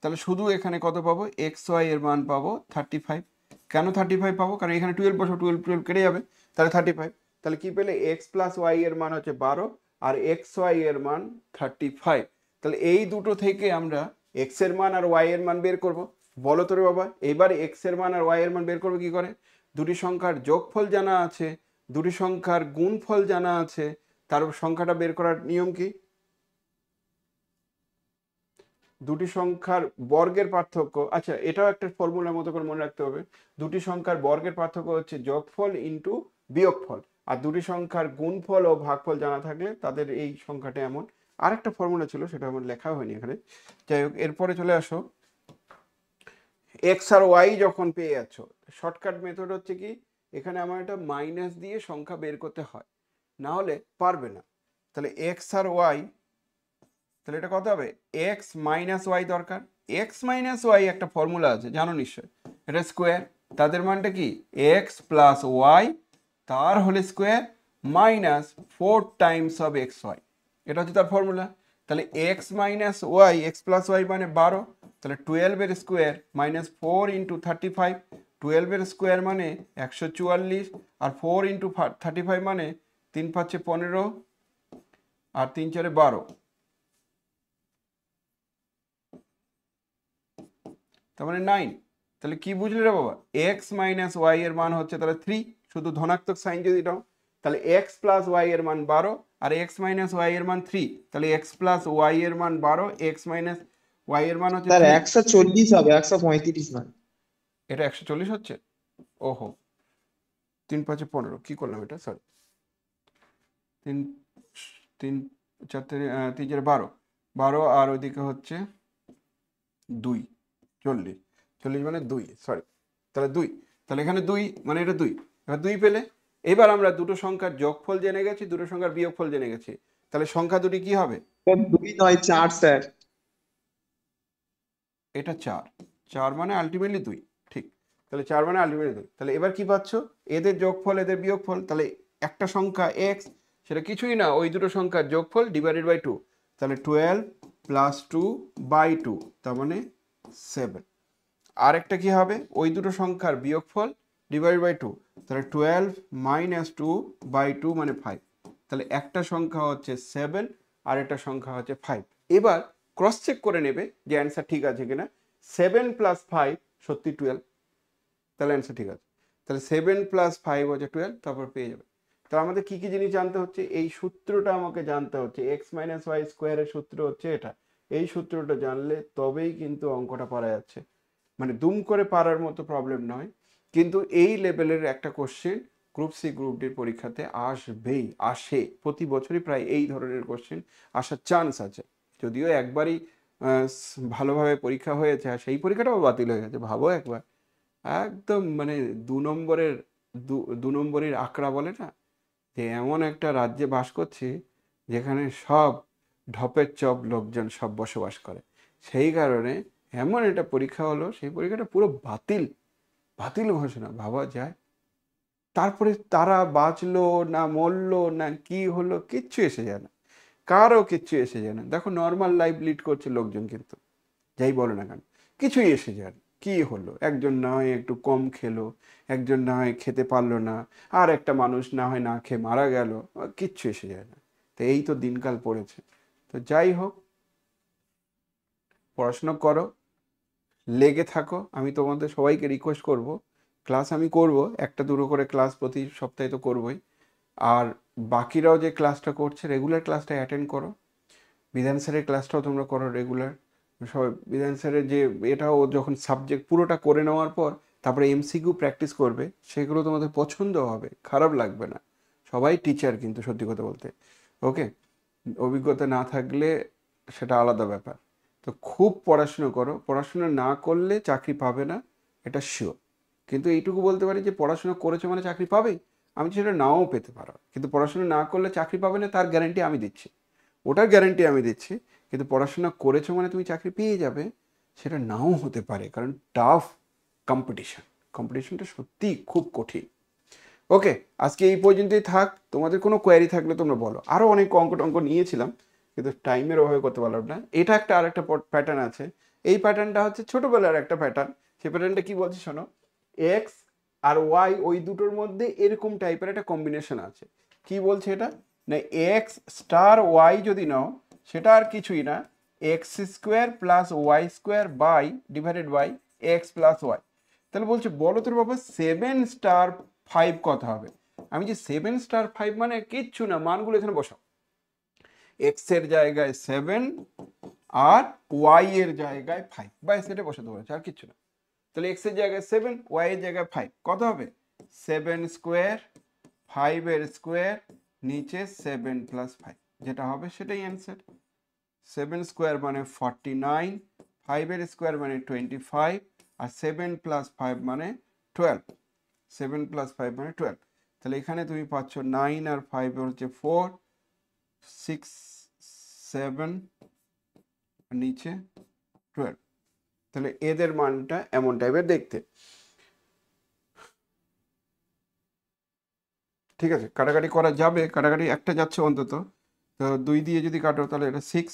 তাহলে শুধু এখানে কত পাবো? এক্স ওয়াই এর মান পাবো 35। কেন 35 পাবো? কারণ এখানে 12 বসো, 12 কেটে যাবে, তাহলে 35। তাহলে কি পেলে? এক্স প্লাস ওয়াই এর মান হচ্ছে 12 আর এক্স ওয়াই এর মান 35। তাহলে এই দুটো থেকে আমরা এক্স এর মান আর ওয়াই এর মান বের করব। বলো তো রে বাবা, এবার এক্স এর মান আর ওয়াই এর মান বের করবো কি করে? দুটি সংখ্যার যোগফল জানা আছে, দুটি সংখ্যার গুণফল জানা আছে, তার সংখ্যাটা বের করার নিয়ম কি? দুটি সংখ্যার বর্গের পার্থক্য, আচ্ছা এটাও একটা ফর্মুলার মতো করে মনে রাখতে হবে। দুটি সংখ্যার বর্গের পার্থক্য হচ্ছে যোগফল ইন্টু বিয়োগফল, আর দুটি সংখ্যার গুণফল ও ভাগফল জানা থাকলে তাদের এই সংখ্যাটা এমন। আরেকটা ফর্মুলা ছিল, সেটা আমার লেখা হয়নি এখানে, যাই হোক এরপরে চলে আসো। এক্স আর ওয়াই যখন পেয়ে যাচ্ছ, শর্টকাট মেথড হচ্ছে কি, এখানে আমার একটা মাইনাস দিয়ে সংখ্যা বের করতে হয়, না হলে পারবে না। তাহলে এক্স আর ওয়াই, তাহলে এটা কত হবে? এক্স মাইনাস ওয়াই দরকার। এক্স মাইনাস ওয়াই একটা ফর্মুলা আছে, জানো নিশ্চয়, এটা স্কোয়ার। তাদের মানটা কি? এক্স প্লাস ওয়াই তার whole square minus 4 times of X Y, এটা হচ্ছে তার ফর্মুলা। তাহলে X minus Y, X plus Y মানে 12, তাহলে 12 এর স্কোয়ার মাইনাস 4 ইন্টু 35, 12 এর স্কোয়ার মানে 144, আর 4 ইন্টু 35 মানে 3 5 15 আর 3 4 12, তার মানে 9। তাহলে কি বুঝলি রে বাবা, এক্স মাইনাস ওয়াই এর মান হচ্ছে তাহলে 3, শুধু ধনাত্মক সাইন যদি দাও তাহলে এক্স প্লাস ওয়াই এর মান 12 আর এক্স মাইনাস ওয়াই এর মান 3, তাহলে এক্স প্লাস ওয়াই এর মান 12, এক্স মাইনাস ওয়াই এর মান হচ্ছে স্যার 3। 140 হবে, 135 নয়। এটা 140 হচ্ছে, ওহো 3 5 15, কি করলাম এটা, সরি 3 3 4 3 4 12, 12 আর ওইদিকে হচ্ছে 2, 40, 40 মানে 2, সরি তাহলে 2, তাহলে এখানে 2 মানে এটা 2, এবার 2 পেলে এবার আমরা দুটো সংখ্যার যোগফল জেনে গেছি, দুটো সংখ্যার বিয়োগফল জেনে গেছি, তাহলে সংখ্যা দুটি কি হবে, স্যার 2 নয় 4 স্যার। এটা 4, 4 মানে আলটিমেটলি 2, ঠিক, তাহলে 4 মানে আলটিমেটলি 2। তাহলে এবার কি পাচ্ছ, এদের যোগফল এদের বিয়োগফল, তাহলে একটা সংখ্যা x সেটা কিছুই না ওই দুটো সংখ্যার যোগফল ডিভাইডেড বাই 2, তাহলে 12 প্লাস 2 বাই 2 তার মানে 7। আর একটা কি হবে, ওই দুটো সংখ্যার বিয়োগফল ডিভাইডেড বাই 2, তাহলে 12 মাইনাস 2 বাই 2 মানে 5, তাহলে একটা সংখ্যা হচ্ছে 7 আর একটা সংখ্যা হচ্ছে 5। এবার ক্রস চেক করে নেবে যে অ্যান্সার ঠিক আছে কিনা, 7 প্লাস 5 সত্যি 12, তাহলে অ্যান্সার ঠিক আছে, তাহলে 7 প্লাস 5 হচ্ছে 12, তারপর পেয়ে যাবে। তাহলে আমাদের কি কি জিনিস জানতে হচ্ছে, এই সূত্রটা আমাকে জানতে হচ্ছে, এক্স মাইনাস ওয়াই স্কোয়ারের সূত্র হচ্ছে এটা, এই সূত্রটা জানলে তবেই কিন্তু অঙ্কটা পারা যাচ্ছে, মানে দুম করে পারার মতো প্রবলেম নয়, কিন্তু এই লেভেলের একটা কোশ্চেন গ্রুপ সি গ্রুপ ডির পরীক্ষাতে আসবেই, আসে প্রতি বছরই প্রায় এই ধরনের কোশ্চেন আসার চান্স আছে, যদিও একবারই ভালোভাবে পরীক্ষা হয়েছে আর সেই পরীক্ষাটাও বাতিল হয়ে গেছে, ভাবো একবার, একদম মানে 2 নম্বরের আঁকড়া বলে না, যে এমন একটা রাজ্যে বাস করছি যেখানে সব ঢপের চপ লোকজন সব বসবাস করে, সেই কারণে এমন একটা পরীক্ষা হলো, সেই পরীক্ষাটা পুরো বাতিল, বাতিল ঘোষণা, ভাবা যায়। তারপরে তারা বাঁচলো না মরলো না কি হলো কিচ্ছু এসে যায় না, কারও কিচ্ছু এসে যায় না, দেখো নর্মাল লাইফ লিড করছে লোকজন, কিন্তু যাই বলো না কেন কিছুই এসে যায় না, কি হলো, একজন না হয় একটু কম খেলো, একজন না হয় খেতে পারলো না, আর একটা মানুষ না হয় না খেয়ে মারা গেল, কিচ্ছু এসে যায় না। তো এই তো দিনকাল পড়েছে, তো যাই হোক পড়াশোনা করো, লেগে থাকো, আমি তোমাদের সবাইকে রিকোয়েস্ট করব, ক্লাস আমি করব, একটা দুটো করে ক্লাস প্রতি সপ্তাহে তো করবই, আর বাকিরাও যে ক্লাসটা করছে রেগুলার ক্লাসটা অ্যাটেন্ড করো, বিধান স্যারের ক্লাসটাও তোমরা করো রেগুলার, সবাই বিধান স্যারের যে এটাও যখন সাবজেক্ট পুরোটা করে নেওয়ার পর তারপরে এমসিকিউ প্র্যাকটিস করবে, সেগুলো তোমাদের পছন্দ হবে, খারাপ লাগবে না, সবাই টিচার কিন্তু সত্যি কথা বলতে, ওকে, অভিজ্ঞতা না থাকলে সেটা আলাদা ব্যাপার। তো খুব পড়াশুনো করো, পড়াশোনা না করলে চাকরি পাবে না, এটা শিওর, কিন্তু এইটুকু বলতে পারি যে পড়াশোনা করেছো মানে চাকরি পাবেই, আমি সেটা নাও পেতে পারো, কিন্তু পড়াশোনা না করলে চাকরি পাবে না তার গ্যারান্টি আমি দিচ্ছি, ওটার গ্যারান্টি আমি দিচ্ছি, কিন্তু পড়াশোনা করেছো মানে তুমি চাকরি পেয়ে যাবে সেটা নাও হতে পারে, কারণ টাফ কম্পিটিশনটা সত্যিই খুব কঠিন। ওকে, আজকে এই পর্যন্তই থাক, তোমাদের কোনো কোয়ারি থাকলে তোমরা বলো, আরও অনেক অঙ্ক নিয়েছিলাম কিন্তু টাইমের অভাবে করতে পারলাম না। এটা একটা আরেকটা প্যাটার্ন আছে, এই প্যাটার্নটা হচ্ছে ছোটবেলার একটা প্যাটার্ন, সেই প্যাটার্নটা কি বলছে শোনো, এক্স আর ওয়াই ওই দুটোর মধ্যে এরকম টাইপের একটা কম্বিনেশন আছে, কি বলছে এটা না, এক্স স্টার ওয়াই যদি নাও সেটা আর কিছুই না, X square plus Y square by divided by X plus Y. তাহলে বলছে বলো তোর বাবা 7 স্টার 5 কত হবে, আমি যে 7 স্টার 5 মানে কিচ্ছু না, মানগুলো এখানে বসাও, এক্স এর জায়গায় 7 আর ওয়াই এর জায়গায় 5, বাই সেটা বসাতে বলেছে, আর কিচ্ছু না, তাহলে এক্স এর জায়গায় 7 ওয়াই এর জায়গায় 5 কত হবে, 7 স্কোয়ার 5 এর স্কোয়ার নিচে 7 প্লাস 5, যেটা হবে সেটাই অ্যান্সার, 7 স্কোয়ার মানে 49, 5 এর স্কোয়ার মানে 25 আর 7 প্লাস 5 মানে 12, 7 প্লাস 5 মানে 12, তাহলে এখানে তুমি পাচ্ছ 9 আর 5 হচ্ছে 4, 6 7 নিচে 12, তাহলে এদের মানটা এমন টাইপের দেখতে, ঠিক আছে, কাটাকাটি করা যাবে, কাটাকাটি একটা যাচ্ছে অন্তত, তো 2 দিয়ে যদি কাটো তাহলে এটা 6,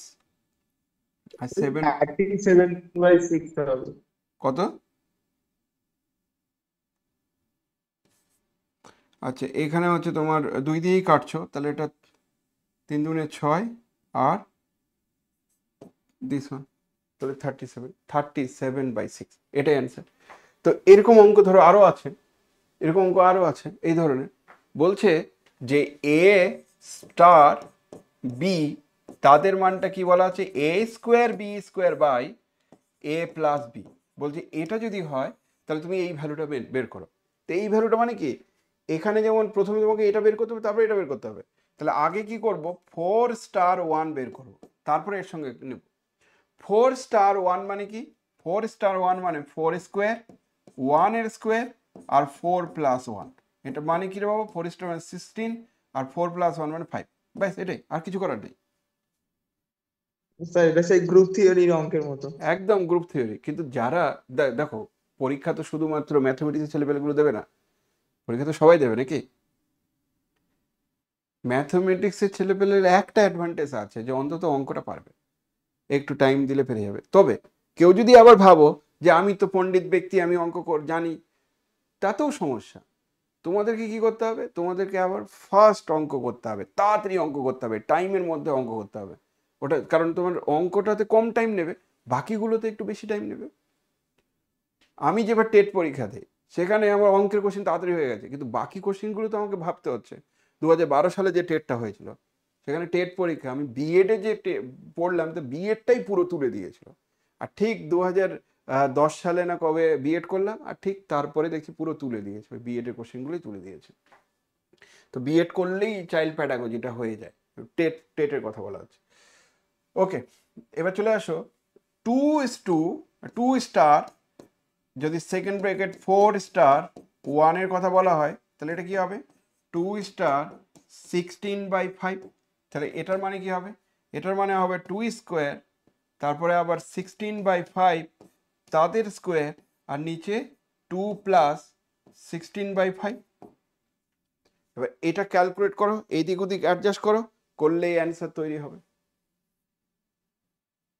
আর 7 37/6 হবে। কত? আচ্ছা এখানে হচ্ছে তোমার 2 দিয়েই কাটছো, তাহলে এটা 3 দুগুণে 6 আর দিস ওয়ান, তাহলে 37/6, এটাই অ্যান্সার। তো এরকম অঙ্ক ধরো আরো আছে, এরকম অঙ্ক আরো আছে এই ধরনের। বলছে যে এ স্টার বি তাদের মানটা কি বলা আছে, A square B square by A plus B. বলছে এটা যদি হয় তাহলে তুমি এই ভ্যালুটা বের করো। তো এই ভ্যালুটা মানে কি, এখানে যেমন প্রথমে তোমাকে এটা বের করতে হবে, তারপরে এটা বের করতে হবে। তাহলে আগে কি করব, 4 স্টার 1 বের করব, তারপরে এর সঙ্গে নেব। 4 স্টার 1 মানে কি, 4 স্টার 1 মানে 4 স্কোয়ার, 1 এর স্কোয়ার আর 4 প্লাস 1। এটা মানে কি রে বাবা, 4 স্টার মানে 16 আর 4 প্লাস 1 মানে 5। ব্যাস এটাই, আর কিছু করার নেই। স্যার এটা সেই গ্রুপ থিওরির অঙ্কের মতো। একদম গ্রুপ থিওরি। কিন্তু যারা দেখো পরীক্ষা তো শুধুমাত্র ম্যাথমেটিক্সের ছেলেপেলেগুলো দেবে না, পরীক্ষা তো সবাই দেবে নাকি। ম্যাথমেটিক্সের ছেলেপেলের একটা অ্যাডভান্টেজ আছে যে অন্তত অঙ্কটা পারবে, একটু টাইম দিলে পেরে যাবে। তবে কেউ যদি আবার ভাবো যে আমি তো পণ্ডিত ব্যক্তি, আমি অঙ্ক জানি, তাতেও সমস্যা। তোমাদেরকে কি করতে হবে, তোমাদেরকে আবার ফার্স্ট অঙ্ক করতে হবে, তাড়াতাড়ি অঙ্ক করতে হবে, টাইমের মধ্যে অঙ্ক করতে হবে ওটা, কারণ তোমার অঙ্কটাতে কম টাইম নেবে, বাকিগুলোতে একটু বেশি টাইম নেবে। আমি যেবার টেট পরীক্ষা দিই সেখানে আমার অঙ্কের কোশ্চেন তাড়াতাড়ি হয়ে গেছে, কিন্তু বাকি কোশ্চেনগুলো তো আমাকে ভাবতে হচ্ছে। 2012 সালে যে টেটটা হয়েছিল, সেখানে টেট পরীক্ষা আমি বিএডে যে পড়লাম, তো বিএডটাই পুরো তুলে দিয়েছিল। আর ঠিক 2010 সালে না কবে বিএড করলাম, আর ঠিক তারপরে দেখছি পুরো তুলে দিয়েছে, ওই বিএড এর কোশ্চেনগুলোই তুলে দিয়েছে। তো বিএড করলেই চাইল্ড প্যাডাগজিটা হয়ে যায়, টেটের কথা বলা হচ্ছে। ওকে, এবার চলে আসো 2 স্টার, যদি সেকেন্ড ব্র্যাকেট 4 স্টার 1 এর কথা বলা হয় তাহলে এটা কি হবে, 2 স্টার 16/5। তাহলে এটার মানে কি হবে, এটার মানে হবে 2 স্কোয়ার, তারপরে আবার 16/5 তাদের স্কোয়ার, আর নিচে 2 প্লাস 16/5। এবার এটা ক্যালকুলেট করো, এই দিক ওদিক অ্যাডজাস্ট করো, করলেই অ্যান্সার তৈরি হবে।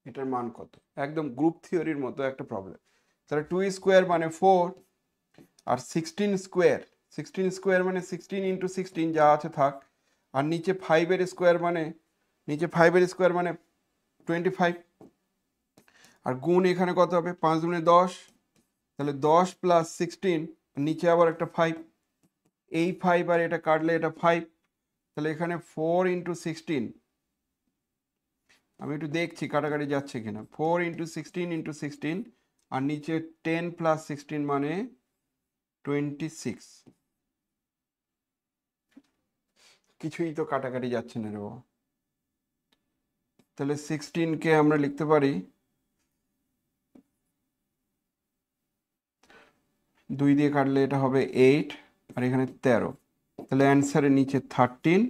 এটার মান কত, একদম গ্রুপ থিওরির মতো একটা প্রবলেম। তাহলে 2 স্কোয়ার মানে 4, আর 16 স্কোয়ার মানে 16 × 16 যা আছে থাক, আর নিচে 5 এর স্কোয়ার মানে 25, আর গুণ এখানে কত হবে, 5 গুণে 10, তাহলে 10 প্লাস 16, নিচে আবার একটা 5, এই 5 আর এটা কাটলে এটা 5, তাহলে এখানে 4 × 16, আমি একটু দেখছি কাটাকাটি যাচ্ছে কিনা, 4 × 16 × 16, আর নিচে 10 প্লাস 16 মানে 26। কিছুই তো কাটাকাটি যাচ্ছে না রে বাবা। তাহলে 16কে আমরা লিখতে পারি 2 দিয়ে কাটলে এটা হবে 8, আর এখানে 13। তাহলে অ্যান্সারের নিচে 13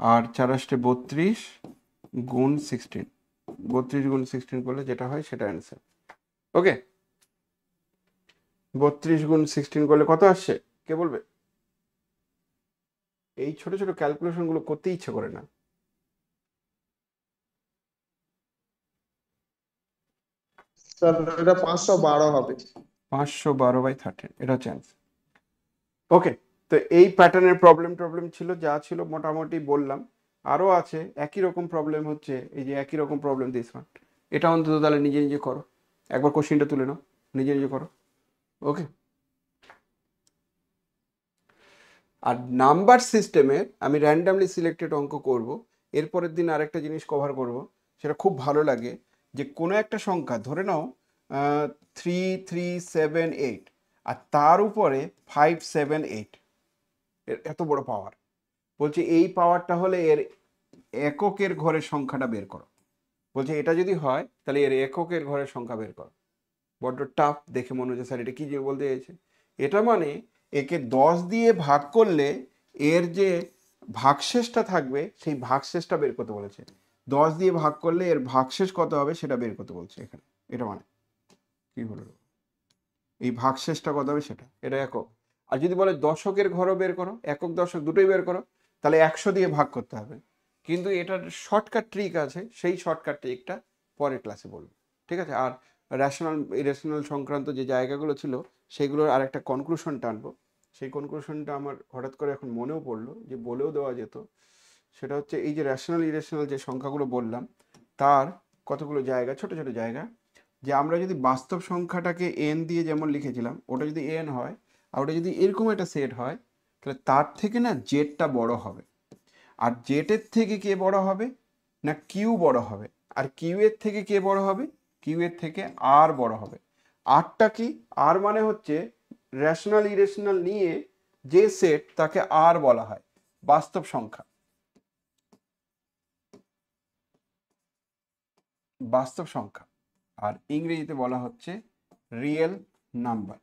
আর 4 32 গুণ 16, 32 গুণ 16 করলে যেটা হয় সেটা অ্যান্সার। ওকে, 32 গুণ 16 করলে কত আসছে কে বলবে? এই ছোট ছোট ক্যালকুলেশন গুলো করতে ইচ্ছে করে না। স্যার এটা 512 হবে। 512/13, এটা হচ্ছে অ্যান্সার। ওকে, তো এই প্যাটার্নের প্রবলেম ছিল, যা ছিল মোটামুটি বললাম। আরও আছে একই রকম প্রবলেম, হচ্ছে এই যে একই রকম প্রবলেম দিস ওয়ান। এটা অন্তত তাহলে নিজে নিজে করো, একবার কোশ্চেনটা তুলে নাও, নিজে নিজে করো। ওকে, আর নাম্বার সিস্টেমে আমি র্যান্ডামলি সিলেক্টেড অঙ্ক করব। এরপরের দিন আরেকটা জিনিস কভার করব, সেটা খুব ভালো লাগে, যে কোনো একটা সংখ্যা ধরে নাও 3, 3, 7, 8, আর তার উপরে 5, 7, 8, এত বড় পাওয়ার। বলছে এই পাওয়ারটা হলে এর এককের ঘরের সংখ্যাটা বের করো। বলছে এটা যদি হয় তাহলে এর এককের ঘরের সংখ্যা বের করো। বড্ড টাফ দেখে মনে হচ্ছে স্যার এটা কি বলতে চাইছে। এটা মানে একে 10 দিয়ে ভাগ করলে এর যে ভাগশেষটা থাকবে সেই ভাগশেষটা বের করতে বলেছে। 10 দিয়ে ভাগ করলে এর ভাগশেষ কত হবে সেটা বের করতে বলছে এখানে। এটা মানে কি হলো, এই ভাগশেষটা কত হবে সেটা, এটা একক। আর যদি বলে দশকের ঘরও বের করো, একক দশক দুটোই বের করো, তাহলে 100 দিয়ে ভাগ করতে হবে। কিন্তু এটার শর্টকাট ট্রিক আছে, সেই শর্টকাট ট্রিকটা পরের ক্লাসে বলবো, ঠিক আছে? আর রেশনাল ইরেশনাল সংক্রান্ত যে জায়গাগুলো ছিল সেগুলোর আর একটা কনক্লুশন টানবো। সেই কনক্লুশনটা আমার হঠাৎ করে এখন মনেও পড়লো, যে বলেও দেওয়া যেত। সেটা হচ্ছে এই যে রেশনাল ইরেশনাল যে সংখ্যাগুলো বললাম তার কতগুলো জায়গা, ছোট ছোট জায়গা, যে আমরা যদি বাস্তব সংখ্যাটাকে এন দিয়ে যেমন লিখেছিলাম, ওটা যদি এন হয় আর ওটা যদি এরকম একটা সেট হয়, তাহলে তার থেকে না জেডটা বড় হবে। আর জেডের থেকে কে বড় হবে না কিউ বড় হবে। আর কিউ এর থেকে কে বড় হবে, কিউ এর থেকে আর বড় হবে। আরটা কি, আর মানে হচ্ছে রেশনাল ইরেশনাল নিয়ে যে সেট তাকে আর বলা হয়, বাস্তব সংখ্যা, বাস্তব সংখ্যা। আর ইংরেজিতে বলা হচ্ছে রিয়েল নাম্বার।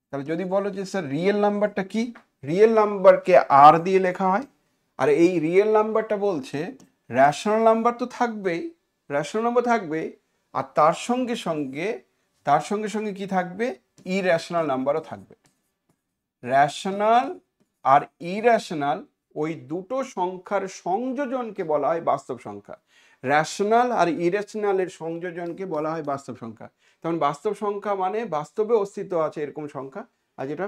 তাহলে যদি বলো যে স্যার রিয়েল নাম্বারটা কি, রিয়েল নাম্বারকে আর দিয়ে লেখা হয়। আর এই রিয়েল নাম্বারটা বলছে রেশনাল নাম্বার তো থাকবেই, রেশনাল নাম্বার থাকবে, আর তার সঙ্গে সঙ্গে কি থাকবে, ইরেশনাল নাম্বারও থাকবে। রেশনাল আর ইরেশনাল ওই দুটো সংখ্যার সংযোজনকে বলা হয় বাস্তব সংখ্যা। রেশনাল আর ইরেশনালের সংযোজনকে বলা হয় বাস্তব সংখ্যা। তখন বাস্তব সংখ্যা মানে বাস্তবে অস্তিত্ব আছে এরকম সংখ্যা, আর যেটা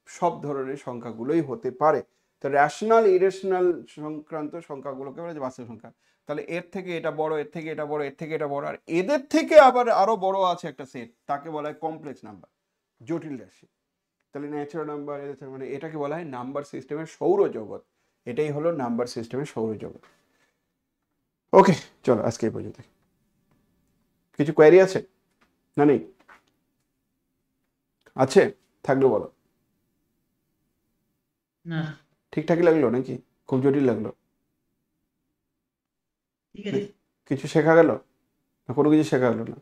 সব ধরনের সংখ্যাগুলোই হতে পারে। তো রেশনাল ইরেশনাল সংক্রান্ত সংখ্যাগুলোকে বলা হয় বাস্তব সংখ্যা। তাহলে এর থেকে এটা বড়, এর থেকে এটা বড়, এর থেকে এটা বড়, আর এদের থেকে আবার আরো বড় আছে একটা সেট, তাকে বলা হয় কমপ্লেক্স নাম্বার, জটিল রাশি। তাহলে ন্যাচারাল নাম্বার, মানে এটাকে বলা হয় নাম্বার সিস্টেমের সৌরজগৎ। এটাই হলো নাম্বার সিস্টেমের সৌরজগৎ। ওকে, চলো আজকে এই পর্যন্ত। কিছু কোয়েরি আছে না নেই? আছে, থাকলে বলো। না, ঠিকঠাকই লাগলো নাকি খুব জটিল লাগলো? ঠিক আছে। কিছু শেখা গেল না কোনো কিছু শেখা গেল না?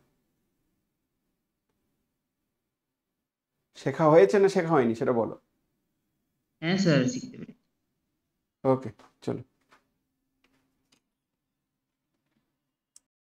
শেখা হয়েছে না শেখা হয়নি সেটা বলো। হ্যাঁ স্যার, শিখতে পেরেছি। ওকে, চলো।